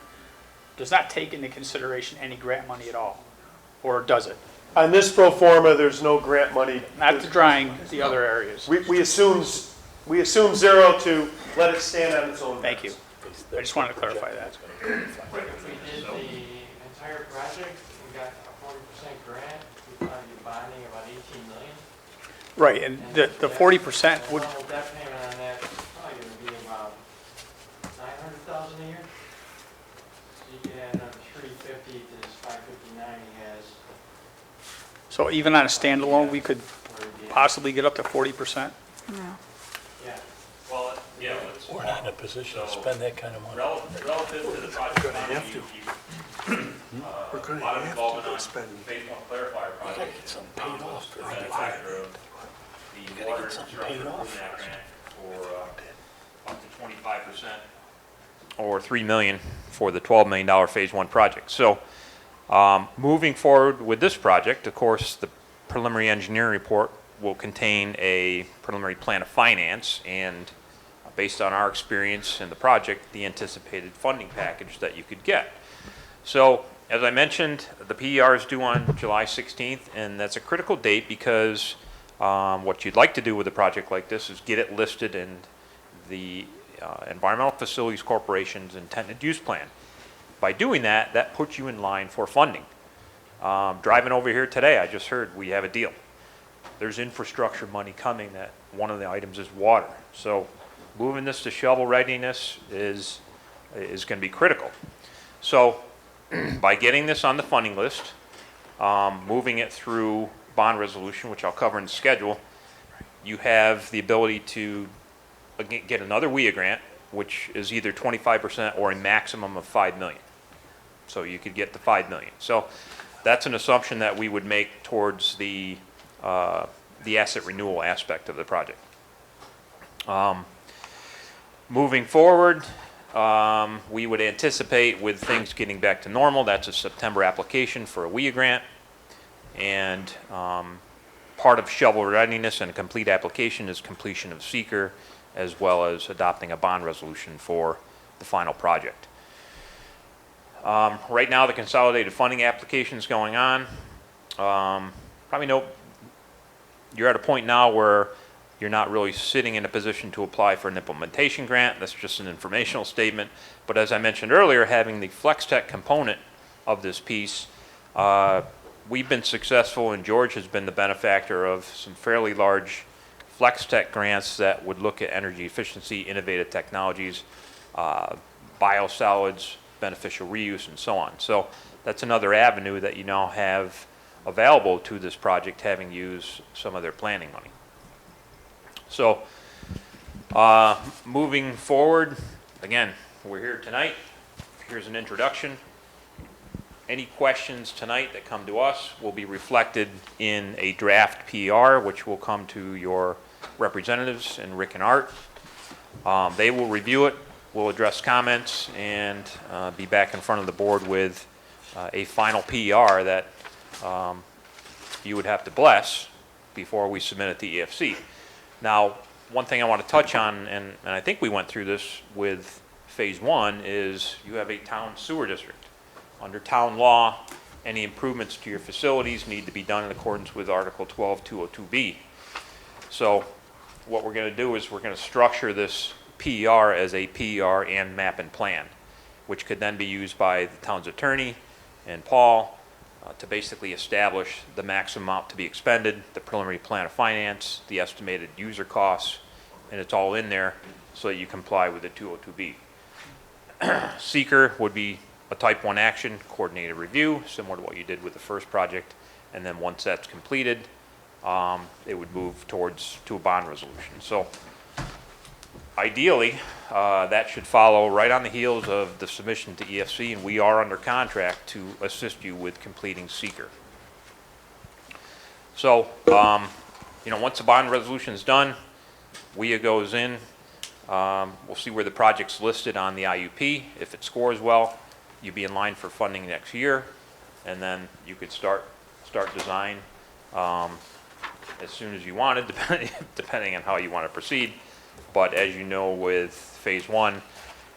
does not take into consideration any grant money at all, or does it? On this pro forma, there's no grant money. Not the drying, the other areas. We assume zero to let it stand on its own. Thank you. I just wanted to clarify that. If we did the entire project, we got a 40% grant, we'd probably be bonding about 18 million. Right, and the 40% would, Normal debt payment on that is probably gonna be about 900,000 a year. So you could add another 350 to this 559 he has. so even on a standalone, we could possibly get up to 40%? No. Yeah, well, yeah, We're not in a position to spend that kind of money. Relative to the project. We're gonna have to. We're A gonna lot of have involvement to on spend. phase one clarifier project. gotta get something paid off for The it. benefactor of You the gotta water get something infrastructure paid off improvement act first. grant for up to 25%. Or $3 million for the $12 million phase one project. So moving forward with this project, of course, the preliminary engineering report will contain a preliminary plan of finance and based on our experience in the project, the anticipated funding package that you could get. So as I mentioned, the PER is due on July 16th, and that's a critical date because what you'd like to do with a project like this is get it listed in the Environmental Facilities Corporation's intended use plan. By doing that, that puts you in line for funding. Driving over here today, I just heard we have a deal. There's infrastructure money coming that one of the items is water. So moving this to shovel readiness is going to be critical. So by getting this on the funding list, moving it through bond resolution, which I'll cover in the schedule, you have the ability to get another WIA grant, which is either 25% or a maximum of $5 million. So you could get the $5 million. So that's an assumption that we would make towards the asset renewal aspect of the project. Moving forward, we would anticipate with things getting back to normal, that's a September application for a WIA grant. And part of shovel readiness and a complete application is completion of seeker, as well as adopting a bond resolution for the final project. Right now, the consolidated funding application is going on. Probably know you're at a point now where you're not really sitting in a position to apply for an implementation grant. That's just an informational statement. But as I mentioned earlier, having the FlexTech component of this piece, we've been successful, and George has been the benefactor of some fairly large FlexTech grants that would look at energy efficiency, innovative technologies, biosolids, beneficial reuse, and so on. So that's another avenue that you now have available to this project, having used some of their planning money. So moving forward, again, we're here tonight. Here's an introduction. Any questions tonight that come to us will be reflected in a draft PR, which will come to your representatives and Rick and Art. They will review it, will address comments, and be back in front of the board with a final PR that you would have to bless before we submit it to EFC. Now, one thing I want to touch on, and I think we went through this with phase one, is you have a town sewer district. Under town law, any improvements to your facilities need to be done in accordance with Article 12-202B. So what we're going to do is we're going to structure this PER as a PER and map and plan, which could then be used by the town's attorney and Paul to basically establish the maximum amount to be expended, the preliminary plan of finance, the estimated user costs, and it's all in there so that you comply with the 202B. Seeker would be a type 1 action, coordinated review, similar to what you did with the first project, and then once that's completed, it would move to a bond resolution. So ideally, that should follow right on the heels of the submission to EFC, and we are under contract to assist you with completing seeker. So, once the bond resolution is done, WIA goes in. We'll see where the project's listed on the IUP. If it scores well, you'd be in line for funding next year, and then you could start design as soon as you wanted, depending on how you want to proceed. But as you know, with phase one,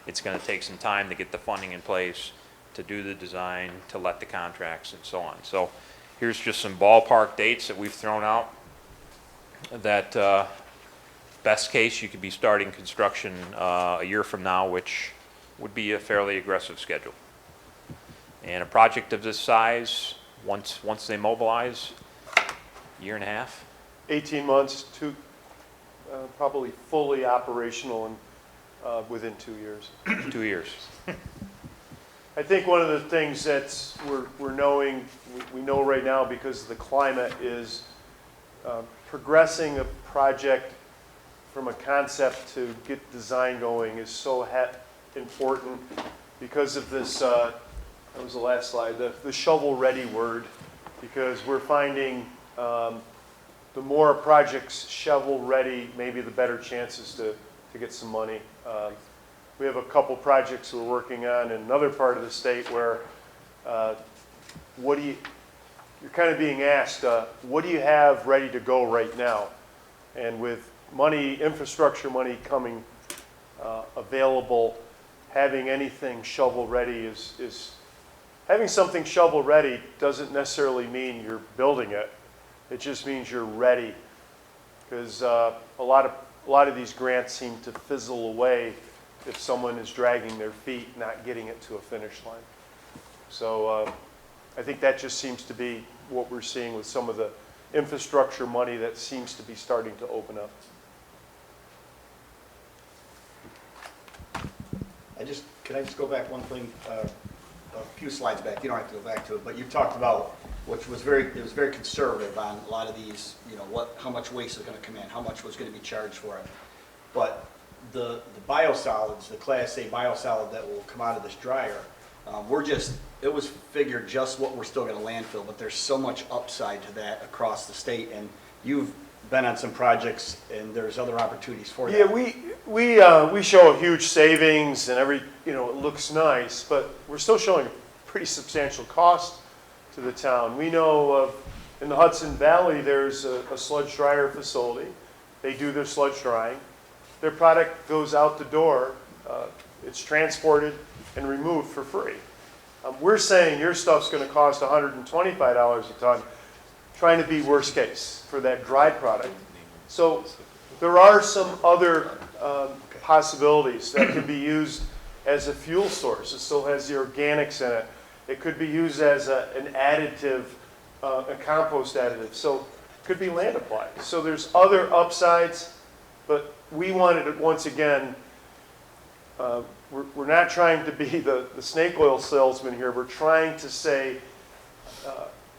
it's going to take some time to get the funding in place, to do the design, to let the contracts, and so on. So here's just some ballpark dates that we've thrown out. That best case, you could be starting construction a year from now, which would be a fairly aggressive schedule. And a project of this size, once they mobilize, year and a half. 18 months to probably fully operational and within 2 years. 2 years. I think one of the things that we know right now, because the climate is progressing a project from a concept to get design going is so important because of this, that was the last slide, the shovel-ready word, because we're finding the more projects shovel-ready, maybe the better chances to get some money. We have a couple projects we're working on in another part of the state where you're kind of being asked, what do you have ready to go right now? And with money, infrastructure money coming available, having anything shovel-ready is having something shovel-ready doesn't necessarily mean you're building it. It just means you're ready, because a lot of these grants seem to fizzle away if someone is dragging their feet, not getting it to a finish line. So I think that just seems to be what we're seeing with some of the infrastructure money that seems to be starting to open up. Can I just go back one thing, a few slides back? You don't have to go back to it, but you talked about, which was it was very conservative on a lot of these, how much waste is going to come in, how much was going to be charged for it. But the biosolids, the Class A biosolid that will come out of this dryer, it was figured just what we're still going to landfill, but there's so much upside to that across the state, and you've been on some projects, and there's other opportunities for that. Yeah, we show a huge savings, and it looks nice, but we're still showing a pretty substantial cost to the town. We know in the Hudson Valley, there's a sludge dryer facility. They do their sludge drying. Their product goes out the door. It's transported and removed for free. We're saying your stuff's going to cost $125 a ton, trying to be worst case for that dried product. So there are some other possibilities that can be used as a fuel source. It still has the organics in it. It could be used as an additive, a compost additive. So it could be land applied. So there's other upsides, but we wanted it, once again, we're not trying to be the snake oil salesman here. We're trying to say,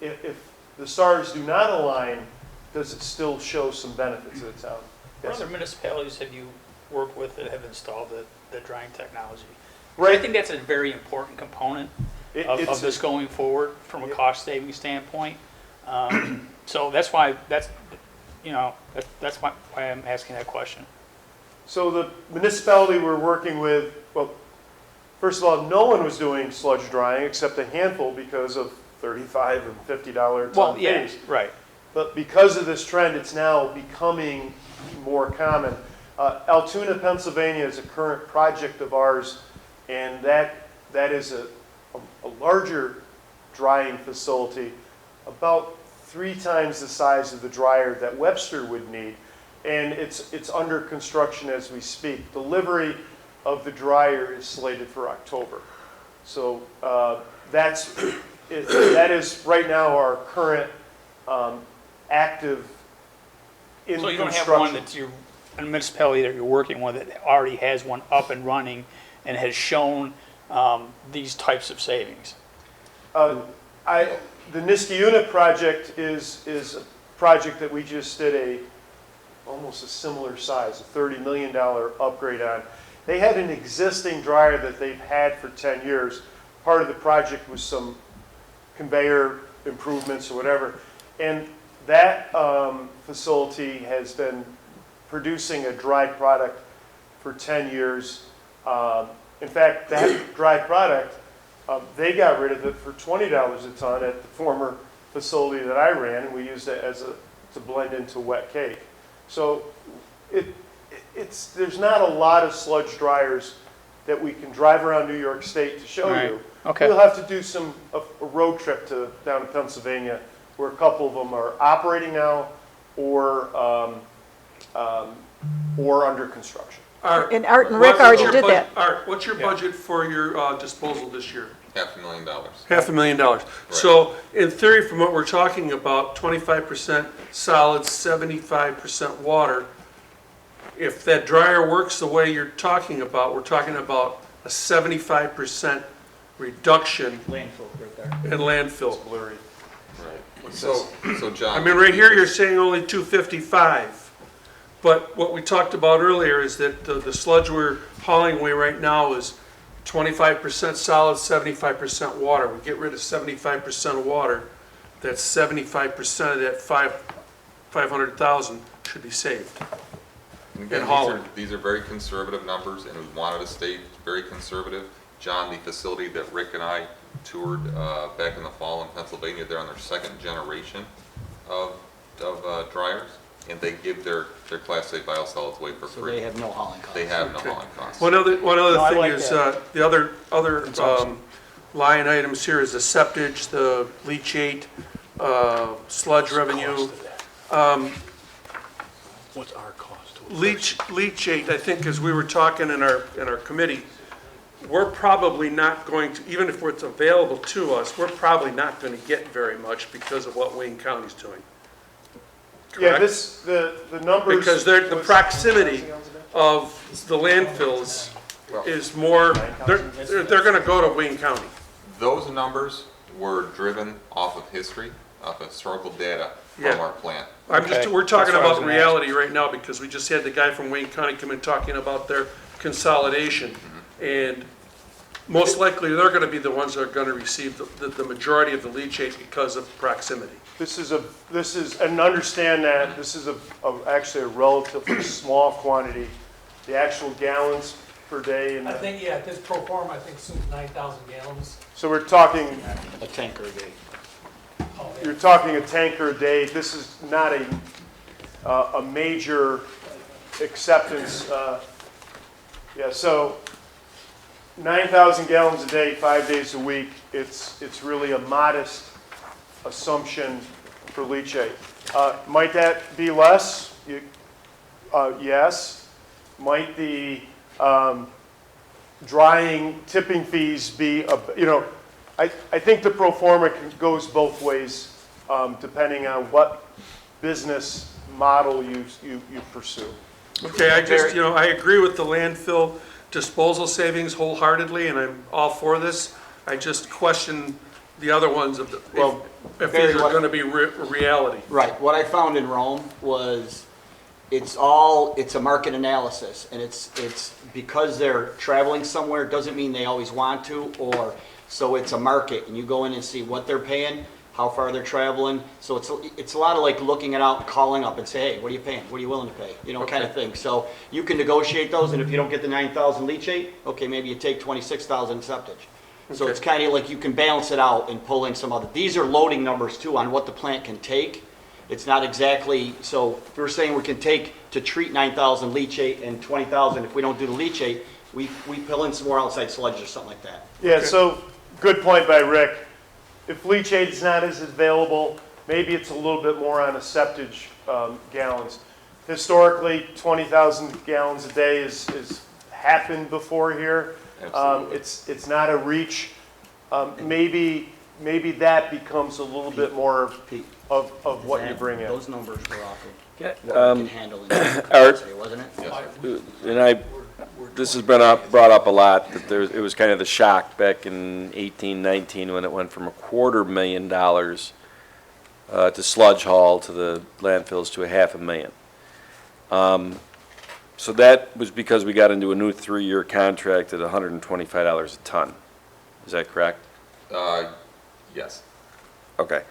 if the stars do not align, does it still show some benefits to the town? What other municipalities have you worked with that have installed the drying technology? Right. I think that's a very important component of this going forward from a cost-saving standpoint. So that's why I'm asking that question. So the municipality we're working with, well, first of all, no one was doing sludge drying except a handful because of $35 and $50 ton fees. Right. But because of this trend, it's now becoming more common. Altoona, Pennsylvania is a current project of ours, and that is a larger drying facility, about 3 times the size of the dryer that Webster would need. And it's under construction as we speak. Delivery of the dryer is slated for October. So that is right now our current active in construction. So you don't have one that's a municipality that you're working with that already has one up and running and has shown these types of savings? The Niskayuna project is a project that we just did almost a similar size, a $30 million upgrade on. They had an existing dryer that they've had for 10 years. Part of the project was some conveyor improvements or whatever. And that facility has been producing a dried product for 10 years. In fact, that dried product, they got rid of it for $20 a ton at the former facility that I ran, and we used it to blend into wet cake. So there's not a lot of sludge dryers that we can drive around New York State to show you. Okay. We'll have to do a road trip down to Pennsylvania, where a couple of them are operating now or under construction. And Art and Rick already did that. Art, what's your budget for your disposal this year? $500,000. $500,000. So in theory, from what we're talking about, 25% solids, 75% water. If that dryer works the way you're talking about, we're talking about a 75% reduction Landfill right there. in landfill. Blurry. Right. So John. I mean, right here, you're saying only 255. But what we talked about earlier is that the sludge we're hauling away right now is 25% solid, 75% water. We get rid of 75% of water, that's 75% of that 500,000 should be saved. Again, Holland. these are very conservative numbers, and we wanted to stay very conservative. John, the facility that Rick and I toured back in the fall in Pennsylvania, they're on their second generation of dryers, and they give their Class A biosolids away for So free. they have no hauling costs. They have no Okay. hauling costs. One other No, I thing like is, that. the other line items here is the septage, the leachate, sludge revenue. What's our cost? Leachate, I think, as we were talking in our committee, we're probably not going to, even if it's available to us, we're probably not going to get very much because of what Wayne County's doing. Yeah, Correct? the numbers. Because the proximity of the landfills is more, they're going to go to Wayne County. Those numbers were driven off of history, off of historical data from Yeah. our plant. We're talking That's what I was about gonna reality right now because we just had the guy from Wayne County come in talking about their consolidation. And most likely, they're going to be the ones that are going to receive the majority of the leachate because of proximity. This is, and understand that this is actually a relatively small quantity. The actual gallons per day, and I think, yeah, this pro forma, I think, assumes 9,000 gallons. so we're talking, A tanker a day. you're talking a tanker a day. This is not a major acceptance. Yeah, so 9,000 gallons a day, 5 days a week. It's really a modest assumption for leachate. Might that be less? Yes. Might the drying tipping fees be, I think the pro forma goes both ways, depending on what business model you pursue. Okay, I agree with the landfill disposal savings wholeheartedly, and I'm all for this. I just question the other ones if Barry, these are going to be reality. Right, what I found in Rome was, it's a market analysis, and it's because they're traveling somewhere, doesn't mean they always want to, so it's a market, and you go in and see what they're paying, how far they're traveling, so it's a lot of like looking it out, calling up and say, hey, what are you paying, what are you willing to pay, kind of thing. So you can negotiate those, and if you don't get the 9,000 leachate, okay, maybe you take 26,000 septage. So it's kind of like you can balance it out and pull in some other, these are loading numbers too on what the plant can take. It's not exactly, so if we're saying we can take to treat 9,000 leachate and 20,000, if we don't do the leachate, we pull in some more outside sludge or something like that. Yeah, so good point by Rick. If leachate is not as available, maybe it's a little bit more on a septage gallons. Historically, 20,000 gallons a day is happened before here. Absolutely. It's not a reach. Maybe that becomes a little bit more of what you bring in. Those numbers were offered. Yeah, What we can handle in Art, capacity, wasn't it? Yes, sir. and this has been brought up a lot, that it was kind of the shock back in 18, 19, when it went from $250,000 to sludge haul to the landfills to $500,000. So that was because we got into a new 3-year contract at $125 a ton. Is that correct? Yes. Okay.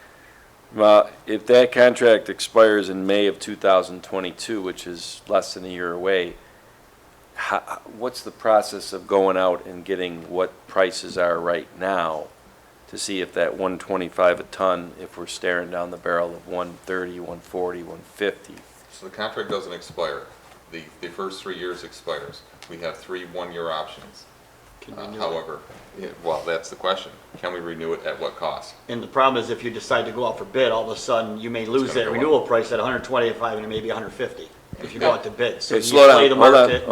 Well, if that contract expires in May of 2022, which is less than a year away, what's the process of going out and getting what prices are right now to see if that 125 a ton, if we're staring down the barrel of 130, 140, 150? So the contract doesn't expire. The first 3 years expires. We have 3 one-year options. Can renew it. However, well, that's the question. Can we renew it at what cost? And the problem is if you decide to go out for bid, all of a sudden you may lose gonna that go renewal price at 125 and it may be 150 if you go out to bid. So Okay, you slow play down, the hold on. market.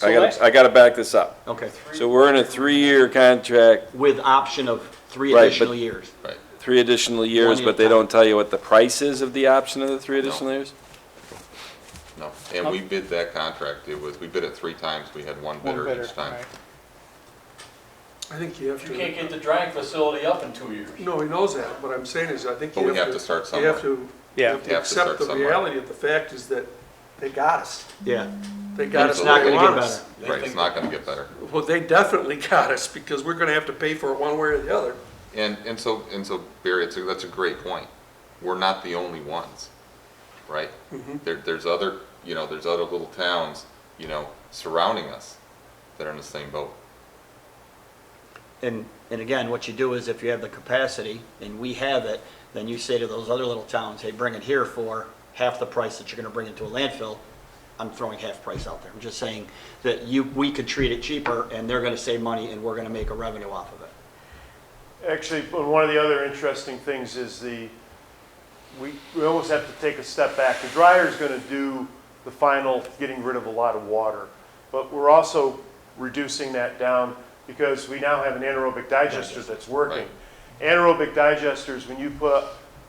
Oh, I gotta back this up. Okay. So we're in a 3-year contract, With option of 3 Right, additional but- years. Right. 3 additional years, One but at a they time. don't tell you what the price is of the option of the 3 additional years? No. And we bid that contract. We bid it 3 times. We had one bidder each time. right. I think you have You can't to, get the drying facility up in 2 years. no, he knows that. What I'm saying is, I think But you we have to start You have somewhere. to Yeah. you have to You have to start accept the somewhere. reality of the fact is that They got us. Yeah. They got us It's not where they gonna get want us. better. Right, it's not gonna get better. Well, they definitely got us because we're gonna have to pay for it one way or the other. And so Barry, that's a great point. We're not the only ones, right? There's other, there's other little towns, surrounding us that are in the same boat. And again, what you do is if you have the capacity and we have it, then you say to those other little towns, hey, bring it here for half the price that you're gonna bring it to a landfill. I'm throwing half price out there. I'm just saying that we could treat it cheaper and they're gonna save money and we're gonna make a revenue off of it. Actually, one of the other interesting things is we almost have to take a step back. The dryer is going to do the final getting rid of a lot of water, but we're also reducing that down because we now have an anaerobic digester that's working. Right. Anaerobic digesters, when you put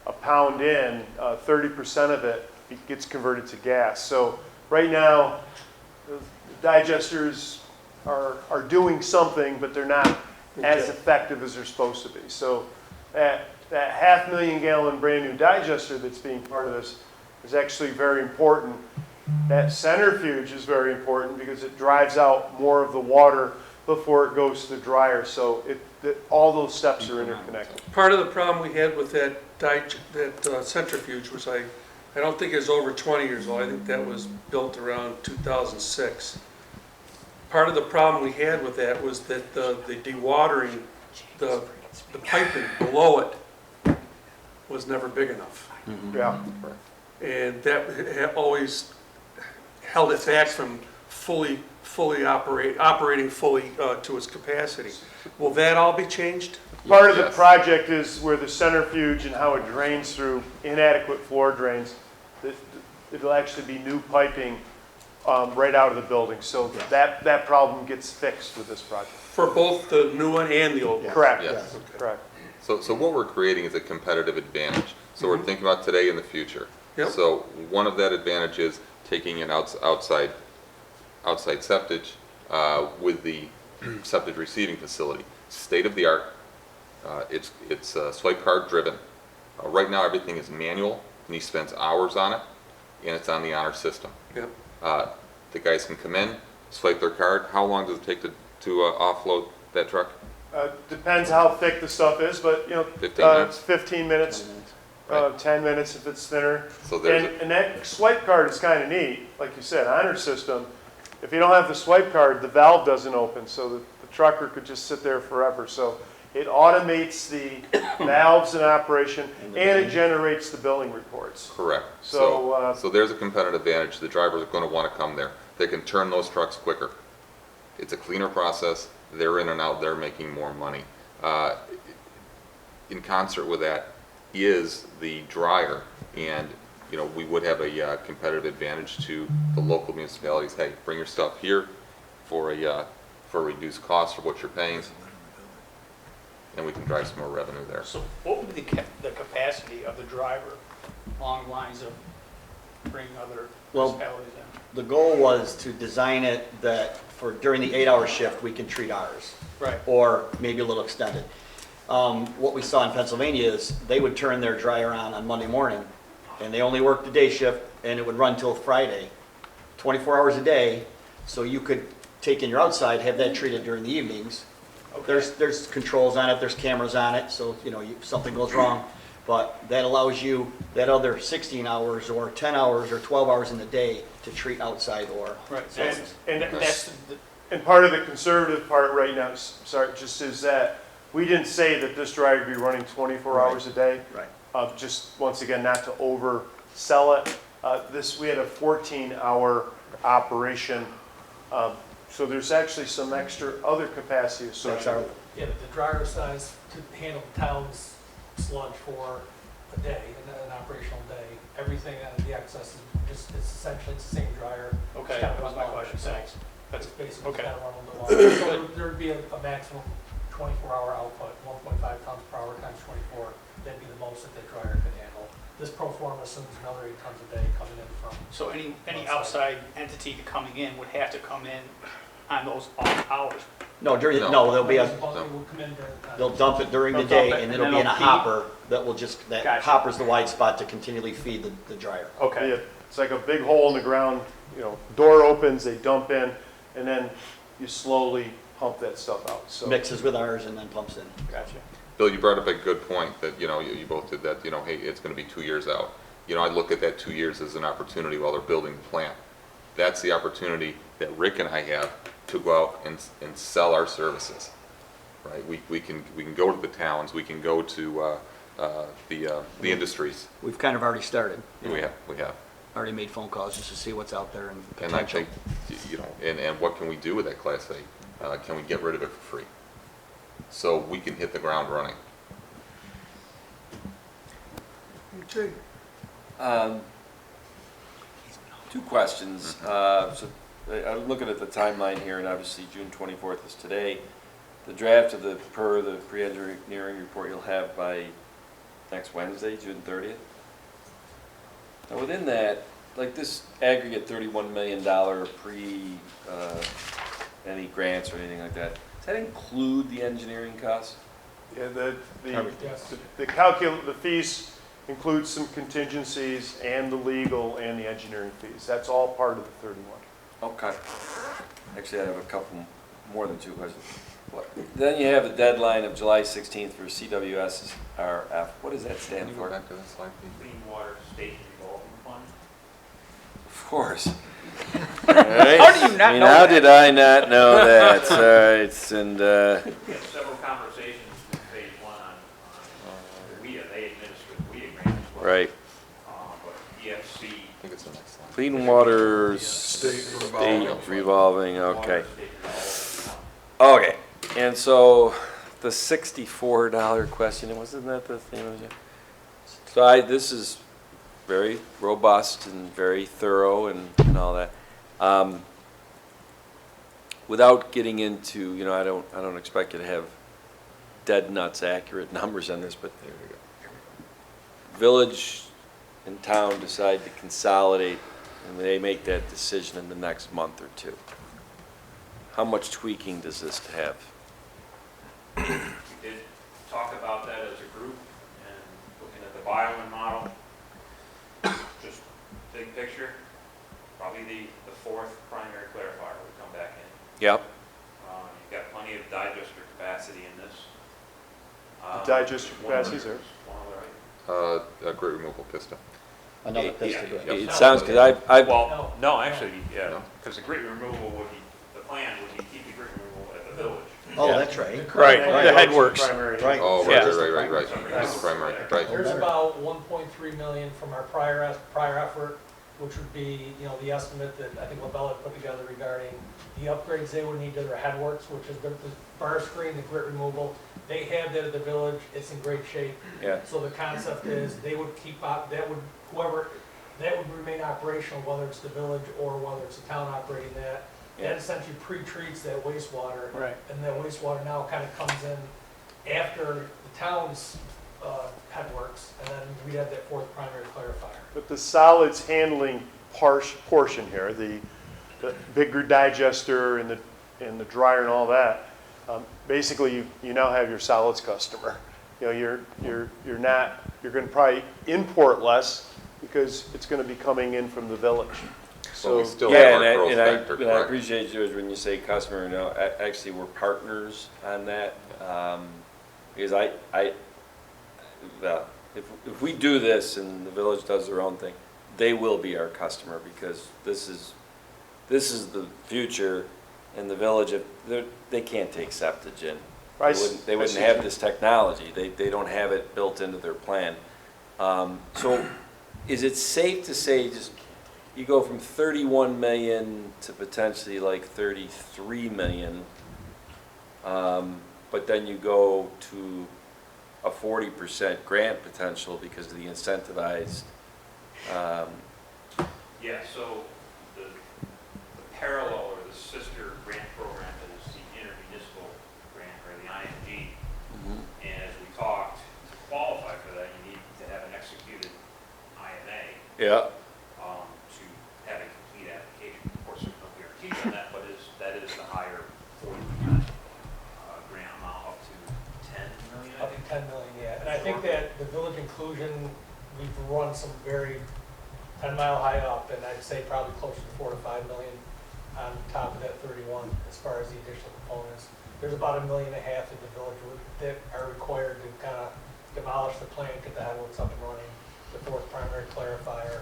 a pound in, 30% of it gets converted to gas. So right now, the digesters are doing something, but they're not as effective as they're supposed to be. So that 500,000 gallon brand new digester that's being part of this is actually very important. That centrifuge is very important because it drives out more of the water before it goes to the dryer. So all those steps are interconnected. Part of the problem we had with that centrifuge was I don't think it's over 20 years old. I think that was built around 2006. Part of the problem we had with that was that the dewatering, the piping below it was never big enough. Yeah. And that always held it back from operating fully to its capacity. Will that all be changed? Part of the project is where the centrifuge and how it drains through inadequate floor drains. It'll actually be new piping right out of the building. So that problem gets fixed with this project. For both the new one and the old one? Correct. Yes. Okay. Correct. So what we're creating is a competitive advantage. So we're thinking about today and the future. Yep. So one of that advantage is taking an outside septage with the septage receiving facility. State of the art. It's swipe card driven. Right now everything is manual and he spends hours on it and it's on the honor system. Yep. The guys can come in, swipe their card. How long does it take to offload that truck? Depends how thick the stuff is, but 15 minutes. 15 minutes, 10 minutes if it's thinner. So and that swipe card is kind of neat, like you said, honor system. If you don't have the swipe card, the valve doesn't open, so the trucker could just sit there forever. So it automates the valves in operation and it generates the billing reports. Correct. So there's a competitive advantage. The drivers are going to want to come there. They can turn those trucks quicker. It's a cleaner process. They're in and out. They're making more money. In concert with that is the dryer, and we would have a competitive advantage to the local municipalities. Hey, bring your stuff here for a reduced cost for what you're paying, and we can drive some more revenue there. So what would be the capacity of the driver along the lines of bringing other municipalities in? The goal was to design it that for during the 8-hour shift, we can treat ours. Right. Or maybe a little extended. What we saw in Pennsylvania is they would turn their dryer on Monday morning and they only worked the day shift and it would run till Friday, 24 hours a day. So you could take in your outside, have that treated during the evenings. Okay. There's controls on it, there's cameras on it, so if something goes wrong. But that allows you that other 16 hours or 10 hours or 12 hours in the day to treat outside or. Right. And part of the conservative part right now, just is that we didn't say that this dryer would be running 24 hours a day. Right. Just once again, not to oversell it. We had a 14-hour operation. So there's actually some extra other capacity associated. Yeah, the dryer size to handle the town's sludge for a day, an operational day. Everything out of the excess is it's essentially the same dryer. Okay, that was my question. Thanks. That's basically okay. kind of run a little longer. So there would be a maximum 24-hour output, 1.5 tons per hour times 24. That'd be the most that the dryer could handle. This pro forma assumes another 8 tons a day coming in from. So any outside entity coming in would have to come in on those off hours. No, there'll be they'll dump it during the day and it'll be in a hopper that will hopper's the wide spot to continually feed the dryer. Okay. It's like a big hole in the ground, you know, door opens, they dump in, and then you slowly pump that stuff out, so. Mixes with ours and then pumps in. Gotcha. Bill, you brought up a good point that, you know, you both did that, you know, hey, it's gonna be 2 years out. You know, I look at that 2 years as an opportunity while they're building the plant. That's the opportunity that Rick and I have to go out and sell our services, right? We can go to the towns, we can go to the industries. We've kind of already started. We have. Already made phone calls just to see what's out there and And I potential. think, you know, and what can we do with that Class A? Can we get rid of it for free? So we can hit the ground running. Okay. Two questions. So I'm looking at the timeline here, and obviously June 24th is today. The draft of the pre-engineering report you'll have by next Wednesday, June 30th. Now within that, like this aggregate $31 million any grants or anything like that, does that include the engineering costs? Yeah, the Yes. the fees include some contingencies and the legal and the engineering fees. That's all part of the 31. Okay. Actually, I have a couple more than two questions. Then you have a deadline of July 16th for CWSRF. What does that stand for? Back to that slide, please. Clean Water State Revolving Fund. Of course. How do you not know how that? did I not know that? All right, and We had several conversations with phase one on WIA. They administer the WIA grant as well. right, But EFC. I think it's the next slide. Clean Water State Revolving, okay. Water State Revolving Fund. Okay, and so the $64 question, wasn't that the thing? So this is very robust and very thorough and all that. Without getting into, you know, I don't expect you to have dead nuts accurate numbers on this, but village and town decide to consolidate and they make that decision in the next month or two. How much tweaking does this have? We did talk about that as a group and looking at the Bioman model. Just big picture, probably the fourth primary clarifier would come back in. Yep. You've got plenty of digester capacity in this. The digester capacity is there. One other item. Grit removal pista. Another pistol. It sounds, because I've, Well, no, actually, yeah, because the grit removal would be, the plan would be keep the grit removal at the village. Oh, that's right. Right, the head works. Right. Oh, Yeah. right. That's the primary, right. There's about 1.3 million from our prior effort, which would be, you know, the estimate that I think LaBella put together regarding the upgrades they would need to their headworks, which is the bar screen, the grit removal. They have that at the village, it's in great shape. yeah, So the concept is they would keep up, that would remain operational, whether it's the village or whether it's the town operating that. Yeah. That essentially pre-treats that wastewater. Right. And that wastewater now kind of comes in after the town's headworks, and then we have that fourth primary clarifier. But the solids handling portion here, the bigger digester and the dryer and all that, basically you now have your solids customer. You know, you're going to probably import less because it's going to be coming in from the village. Well, we So still yeah, have our growth factor, and I correct? appreciate you when you say customer, you know, actually, we're partners on that. Because well, if we do this and the village does their own thing, they will be our customer because this is the future, and the village, they can't take septage in. They wouldn't have this technology. They don't have it built into their plan. So is it safe to say just you go from 31 million to potentially like 33 million, but then you go to a 40% grant potential because of the incentivized, Yeah, so the parallel or the sister grant program is the intermunicipal grant or the IMG. And as we talked, to qualify for that, you need to have an executed IMA yeah, to have a complete application. Of course, there's no guarantee on that, but that is the higher 40% grant amount up to 10 million, I Up think. to 10 million, yeah. And I think that the village inclusion, we've run some very 10 Mile High up, and I'd say probably closer to 4 to 5 million on top of that 31 as far as the additional components. There's about $1.5 million in the village that are required to kind of demolish the plant, get the headworks up and running, the fourth primary clarifier.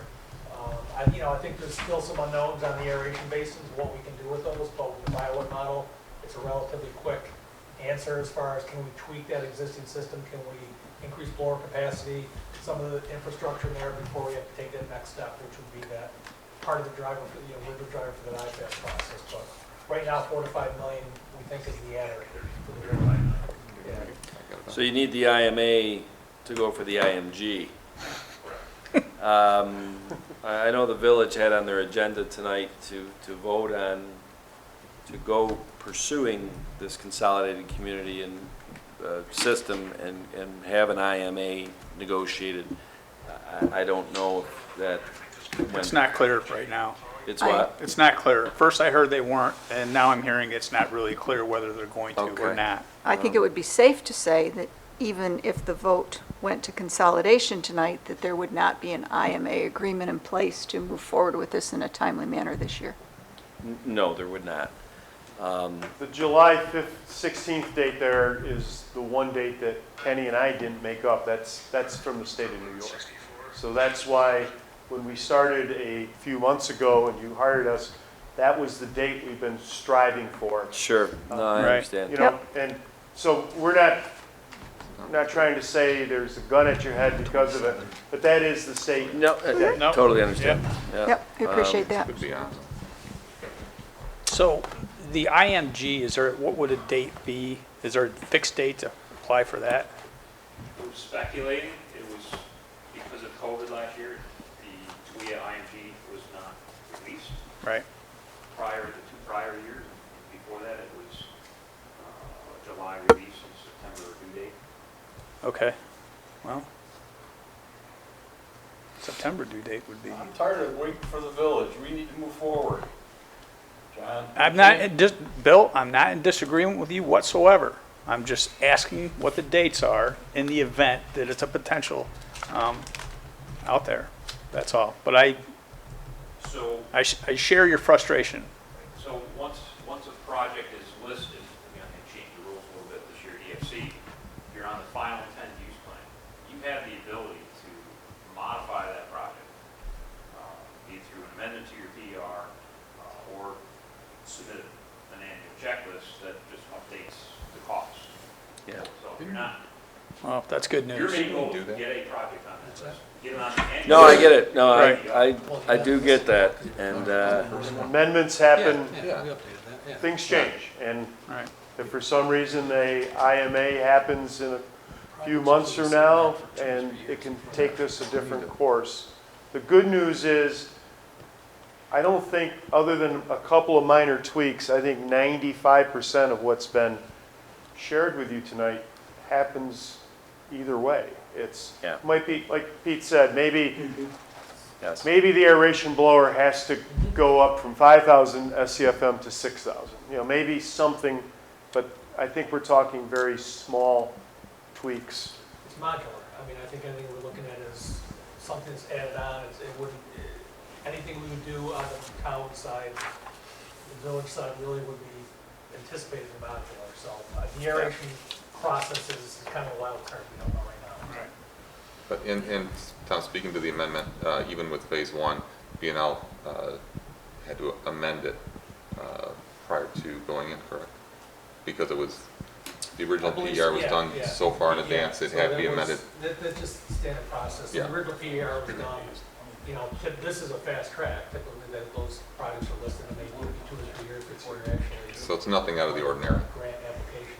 I think there's still some unknowns on the aeration basins, what we can do with those, but with the BioWood model, it's a relatively quick answer as far as can we tweak that existing system, can we increase blower capacity, some of the infrastructure there before we have to take that next step, which would be that part of the driver for we're the driver for the IFAS process. But right now, 4 to 5 million, we think is the adder for the driver. Yeah. So you need the IMA to go for the IMG. I know the village had on their agenda tonight to vote on, to go pursuing this consolidated community and system and have an IMA negotiated. I don't know if that. It's not clear right now. It's what? It's not clear. First I heard they weren't, and now I'm hearing it's not really clear whether they're going to or not. I think it would be safe to say that even if the vote went to consolidation tonight, that there would not be an IMA agreement in place to move forward with this in a timely manner this year. No, there would not. The July 5th, 16th date there is the one date that Kenny and I didn't make up. That's from the state of New York. So that's why when we started a few months ago and you hired us, that was the date we've been striving for. Sure, no, I understand. You know, and so we're not trying to say there's a gun at your head because of it, but that is the state. No, totally understand. Yep, we appreciate that. Would be awesome. So the IMG, what would a date be? Is there a fixed date to apply for that? We're speculating. It was because of COVID last year, the TWIA IMG was not released. Right. Prior to 2 prior years. Before that, it was July release and September due date. Okay. Well, September due date would be. I'm tired of waiting for the village. We need to move forward. John? I'm not, Bill, I'm not in disagreement with you whatsoever. I'm just asking what the dates are in the event that it's a potential out there. That's all. But I share your frustration. So once a project is listed, I think change the rules a little bit this year, EFC, you're on the final intent use plan. You have the ability to modify that project, be it through an amendment to your PR or submit an annual checklist that just updates the cost. Yeah. So if you're not, Well, that's good news. your main goal is to get a project on that list. Get it on the annual. No, I get it. No, Right. I do get that. And Amendments happen, Yeah, we updated that, yeah. things change. And Right. if for some reason a IMA happens in a few months from now, and it can take this a different course. The good news is, I don't think, other than a couple of minor tweaks, I think 95% of what's been shared with you tonight happens either way. Might be, like Pete said, maybe the aeration blower has to go up from 5,000 SCFM to 6,000. Maybe something, but I think we're talking very small tweaks. It's modular. I mean, I think anything we're looking at is something that's added on. Anything we would do on the town side, the village side really would be anticipated in modular. So the aeration process is kind of a wild card we don't know right now. Right. But in Tom, speaking to the amendment, even with phase 1, B&L had to amend it prior to going in, correct? Because it was, the original PR was done so far in advance, it had to be amended. That's just standard process. The original PR was done, this is a fast track. Typically, those projects are listed and they will be 2 or 3 years before you're actually. So it's nothing out of the ordinary. Grant application.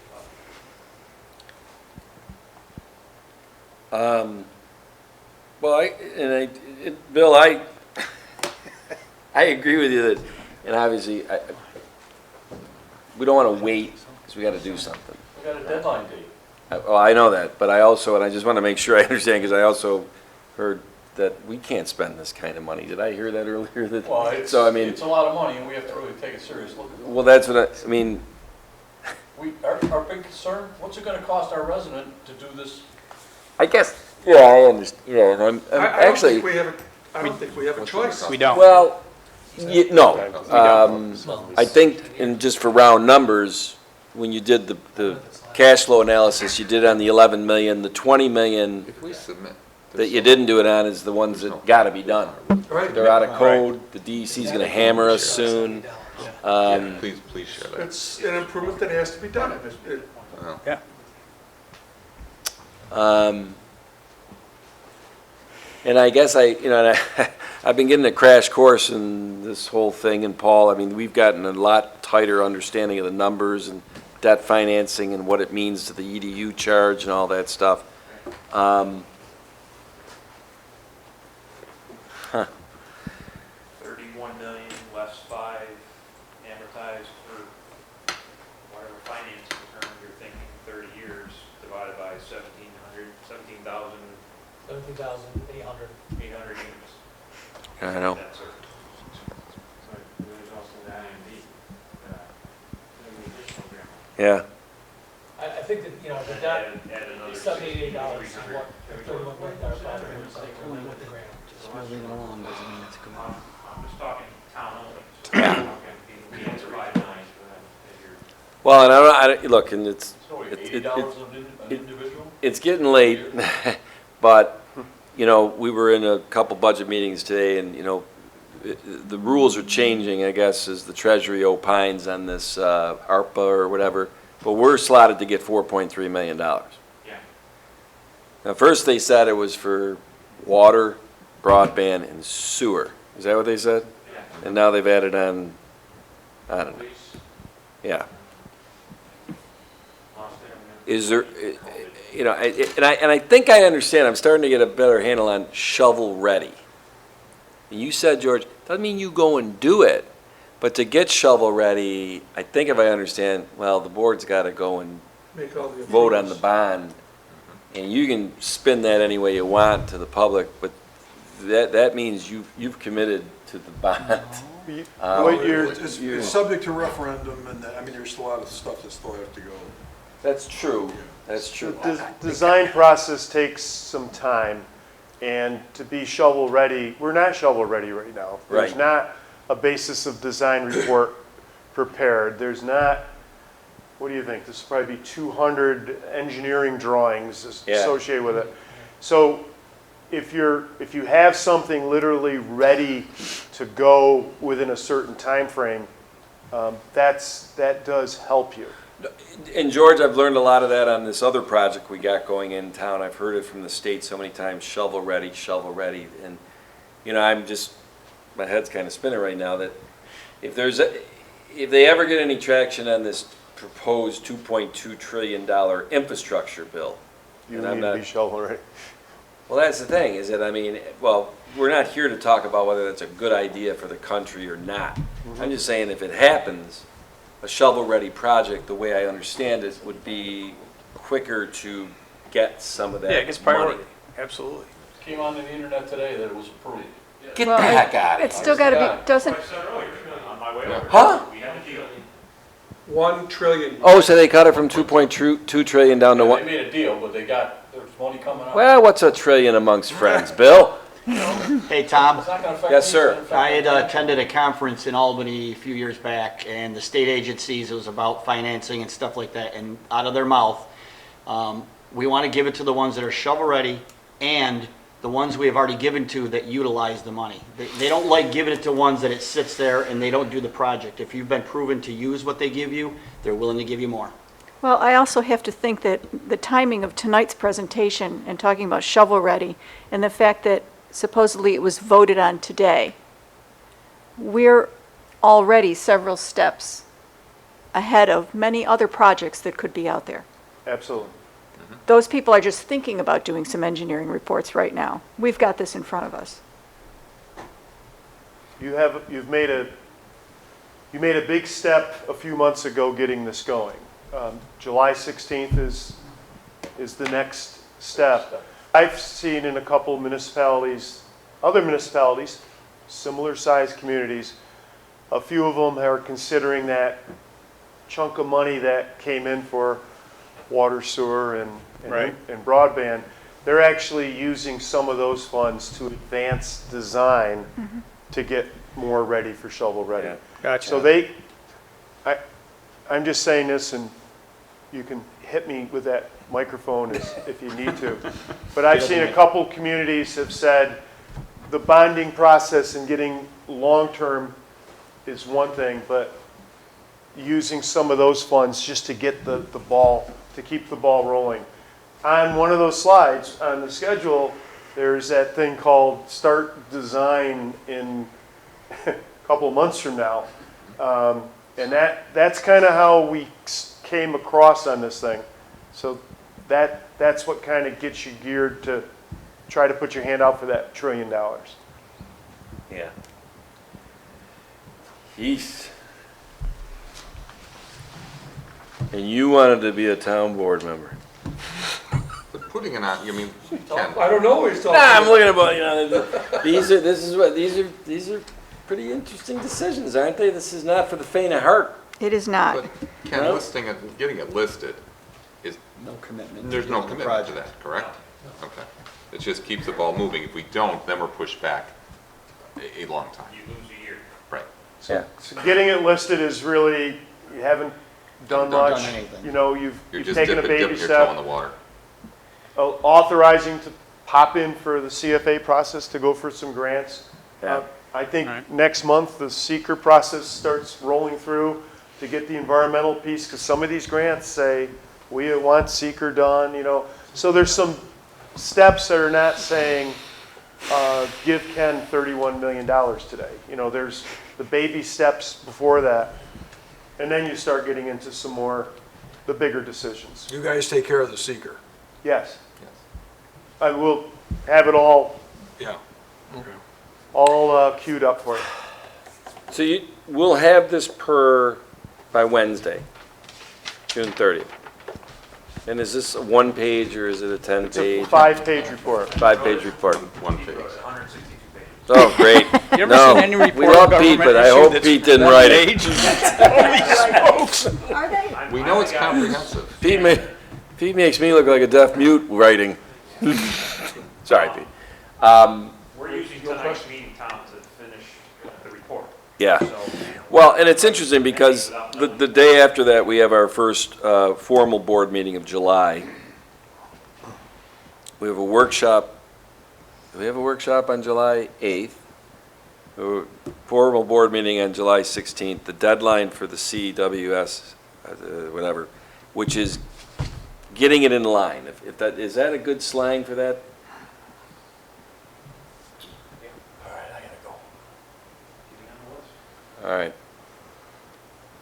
well, Bill, I agree with you that, and obviously, we don't want to wait because we got to do something. We got a deadline date. I know that, but and I just want to make sure I understand because I also heard that we can't spend this kind of money. Did I hear that earlier? Well, it's a lot of money, and we have to really take a serious look at it. Well, that's what I mean. Our big concern, what's it gonna cost our resident to do this? I guess, yeah, I understand. Yeah, and I'm I don't actually. think we have I don't think we have a choice. We don't. Well, no. I think, and just for round numbers, when you did the cash flow analysis, you did on the 11 million, the 20 million If we submit. that you didn't do it on is the ones that gotta be done. Right. They're out of code, the DEC's gonna hammer us soon. Please share that. It's an improvement that has to be done. Yeah. And I guess I've been getting a crash course in this whole thing, and Paul, I mean, we've gotten a lot tighter understanding of the numbers and debt financing and what it means to the EDU charge and all that stuff. 31 million less 5 amortized for whatever financing term you're thinking, 30 years divided by 17,800 units. I know. That's a- There's also the IMD, the additional grant. Yeah. I think that, you know, the debt, $78 is what, $31 million project was like, only with the grant. Moving along doesn't mean it's a commitment. I'm just talking town only. So we're talking, we have to provide lines for that as your Well, and I don't, look, and it's, $80 an individual? it's getting late, but, you know, we were in a couple budget meetings today, and, you know, the rules are changing, I guess, as the Treasury opines on this ARPA or whatever, but we're slotted to get $4.3 million. Yeah. Now, first they said it was for water, broadband, and sewer. Is that what they said? Yeah. And now they've added on, I don't know, yeah. Is there, you know, and I think I understand, I'm starting to get a better handle on shovel-ready. And you said, George, doesn't mean you go and do it, but to get shovel-ready, I think if I understand, well, the board's got to go and Make all the vote on the approvals. bond, and you can spin that any way you want to the public, but that means you've committed to the bond. What you're, It's subject to referendum, and, I mean, there's a lot of stuff that still have to go. That's true, that's true. the design process takes some time, and to be shovel-ready, we're not shovel-ready right now. There's Right. not a basis of design report prepared. There's not, what do you think? This will probably be 200 engineering drawings Yeah. associated with it. So if you have something literally ready to go within a certain time frame, that does help you. And George, I've learned a lot of that on this other project we got going in town. I've heard it from the state so many times, shovel-ready, shovel-ready. And, you know, my head's kind of spinning right now that if they ever get any traction on this proposed $2.2 trillion infrastructure bill. You and I'm need to not- be shovel-ready. Well, that's the thing, is that, I mean, well, we're not here to talk about whether that's a good idea for the country or not. I'm just saying if it happens, a shovel-ready project, the way I understand it, would be quicker to get some of that Yeah, it gets money. priority. Absolutely. Came on the internet today that it was approved. Get Well, the heck out of here. It's still got to be, doesn't, I said earlier, on my way over. Huh? We have a deal. 1 trillion. Oh, so they cut it from 2.2 trillion down to They one? made a deal, but there's money coming out. Well, what's a trillion amongst friends, Bill? Hey, Tom. It's not gonna affect Yes, me, sir. it's gonna I affect had my- attended a conference in Albany a few years back, and the state agencies, it was about financing and stuff like that, and out of their mouth, we want to give it to the ones that are shovel-ready and the ones we have already given to that utilize the money. They don't like giving it to ones that it sits there and they don't do the project. If you've been proven to use what they give you, they're willing to give you more. well, I also have to think that the timing of tonight's presentation and talking about shovel-ready and the fact that supposedly it was voted on today, we're already several steps ahead of many other projects that could be out there. Absolutely. Those people are just thinking about doing some engineering reports right now. We've got this in front of us. You made a big step a few months ago getting this going. July 16th is the next step. I've seen in a couple municipalities, other municipalities, similar sized communities, a few of them are considering that chunk of money that came in for water, sewer, and Right. and broadband, they're actually using some of those funds to advance design to get more ready for shovel ready. Gotcha. So I'm just saying this, and you can hit me with that microphone if you need to. But I've seen a couple communities have said the bonding process and getting long-term is one thing, but using some of those funds just to get the ball, to keep the ball rolling. On one of those slides on the schedule, there's that thing called Start Design in a couple of months from now. And that's kind of how we came across on this thing. So that's what kind of gets you geared to try to put your hand out for that $1 trillion. Yeah. Yeesh. And you wanted to be a town board member. But putting it on, I mean, Ken, I don't know what he's talking Nah, I'm about. looking about, these are pretty interesting decisions, aren't they? This is not for the faint of heart. It is not. but Ken, No? listing it, getting it listed is, No commitment. there's no to the commitment to project. that, correct? Okay. It just keeps the ball moving. If we don't, then we're pushed back a long time. You lose a year. Right. Yeah. So getting it listed is really, you haven't done Haven't much. done anything. You know, You're you've just taken a dipping baby your toe in step. the water. Authorizing to pop in for the CFA process to go for some grants. Yeah. I think Right. next month, the seeker process starts rolling through to get the environmental piece, because some of these grants say, we want seeker done, you know. So there's some steps that are not saying, give Ken $31 million today. You know, there's the baby steps before that. And then you start getting into some more, the bigger decisions. You guys take care of the seeker. Yes. I will have it all Yeah. Okay. queued up for you. So we'll have this by Wednesday, June 30th. And is this a 1-page or is it a It's a 10-page? 5-page report. 5-page report. One page. 162 pages. Oh, great. You ever No, seen any we report love of Pete, government but I issue hope that's Pete didn't one write it. page? Holy smokes. Are they? We know it's comprehensive. Pete makes me look like a deaf mute writing. Sorry, Pete. We're using tonight's meeting, Tom, to finish the report. Yeah. So, Well, and it's interesting because the day after that, we have our first formal board meeting of July. We have a workshop. Do we have a workshop on July 8th? A formal board meeting on July 16th. The deadline for the CWS, whatever, which is getting it in line. If that, is that a good slang for that? All right.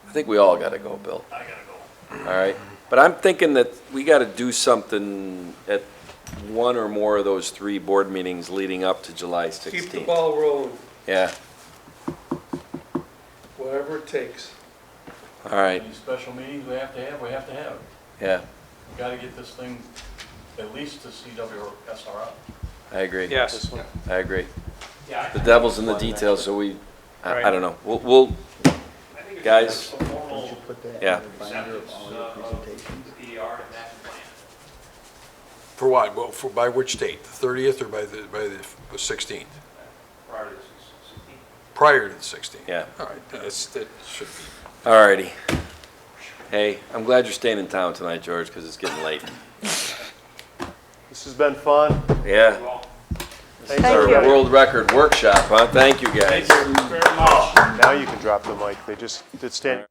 I think we all gotta go, Bill. I gotta go. All right. But I'm thinking that we gotta do something at one or more of those 3 board meetings leading up to July 16th. Keep the ball rolling, Yeah, whatever it takes. all right, Any special meetings we have to have. yeah, We gotta get this thing at least to CWSRI. I agree. Yes. I agree. Yeah, The devil's in the details, so I Right. don't know. We'll, I think it's guys, a formal Put that Yeah. in the binder of acceptance all your of presentations. the PER and master plan. For what? Well, by which date? The 30th or by the 16th? Prior to the 16th. Prior to the 16th? Yeah. All right, that should be. all righty. Hey, I'm glad you're staying in town tonight, George, because it's getting late. This has been fun. Yeah. Well, Thanks, Thank you. everybody. World record workshop, huh? Thank you, guys. Very much. Now you can drop the mic. They just did stand.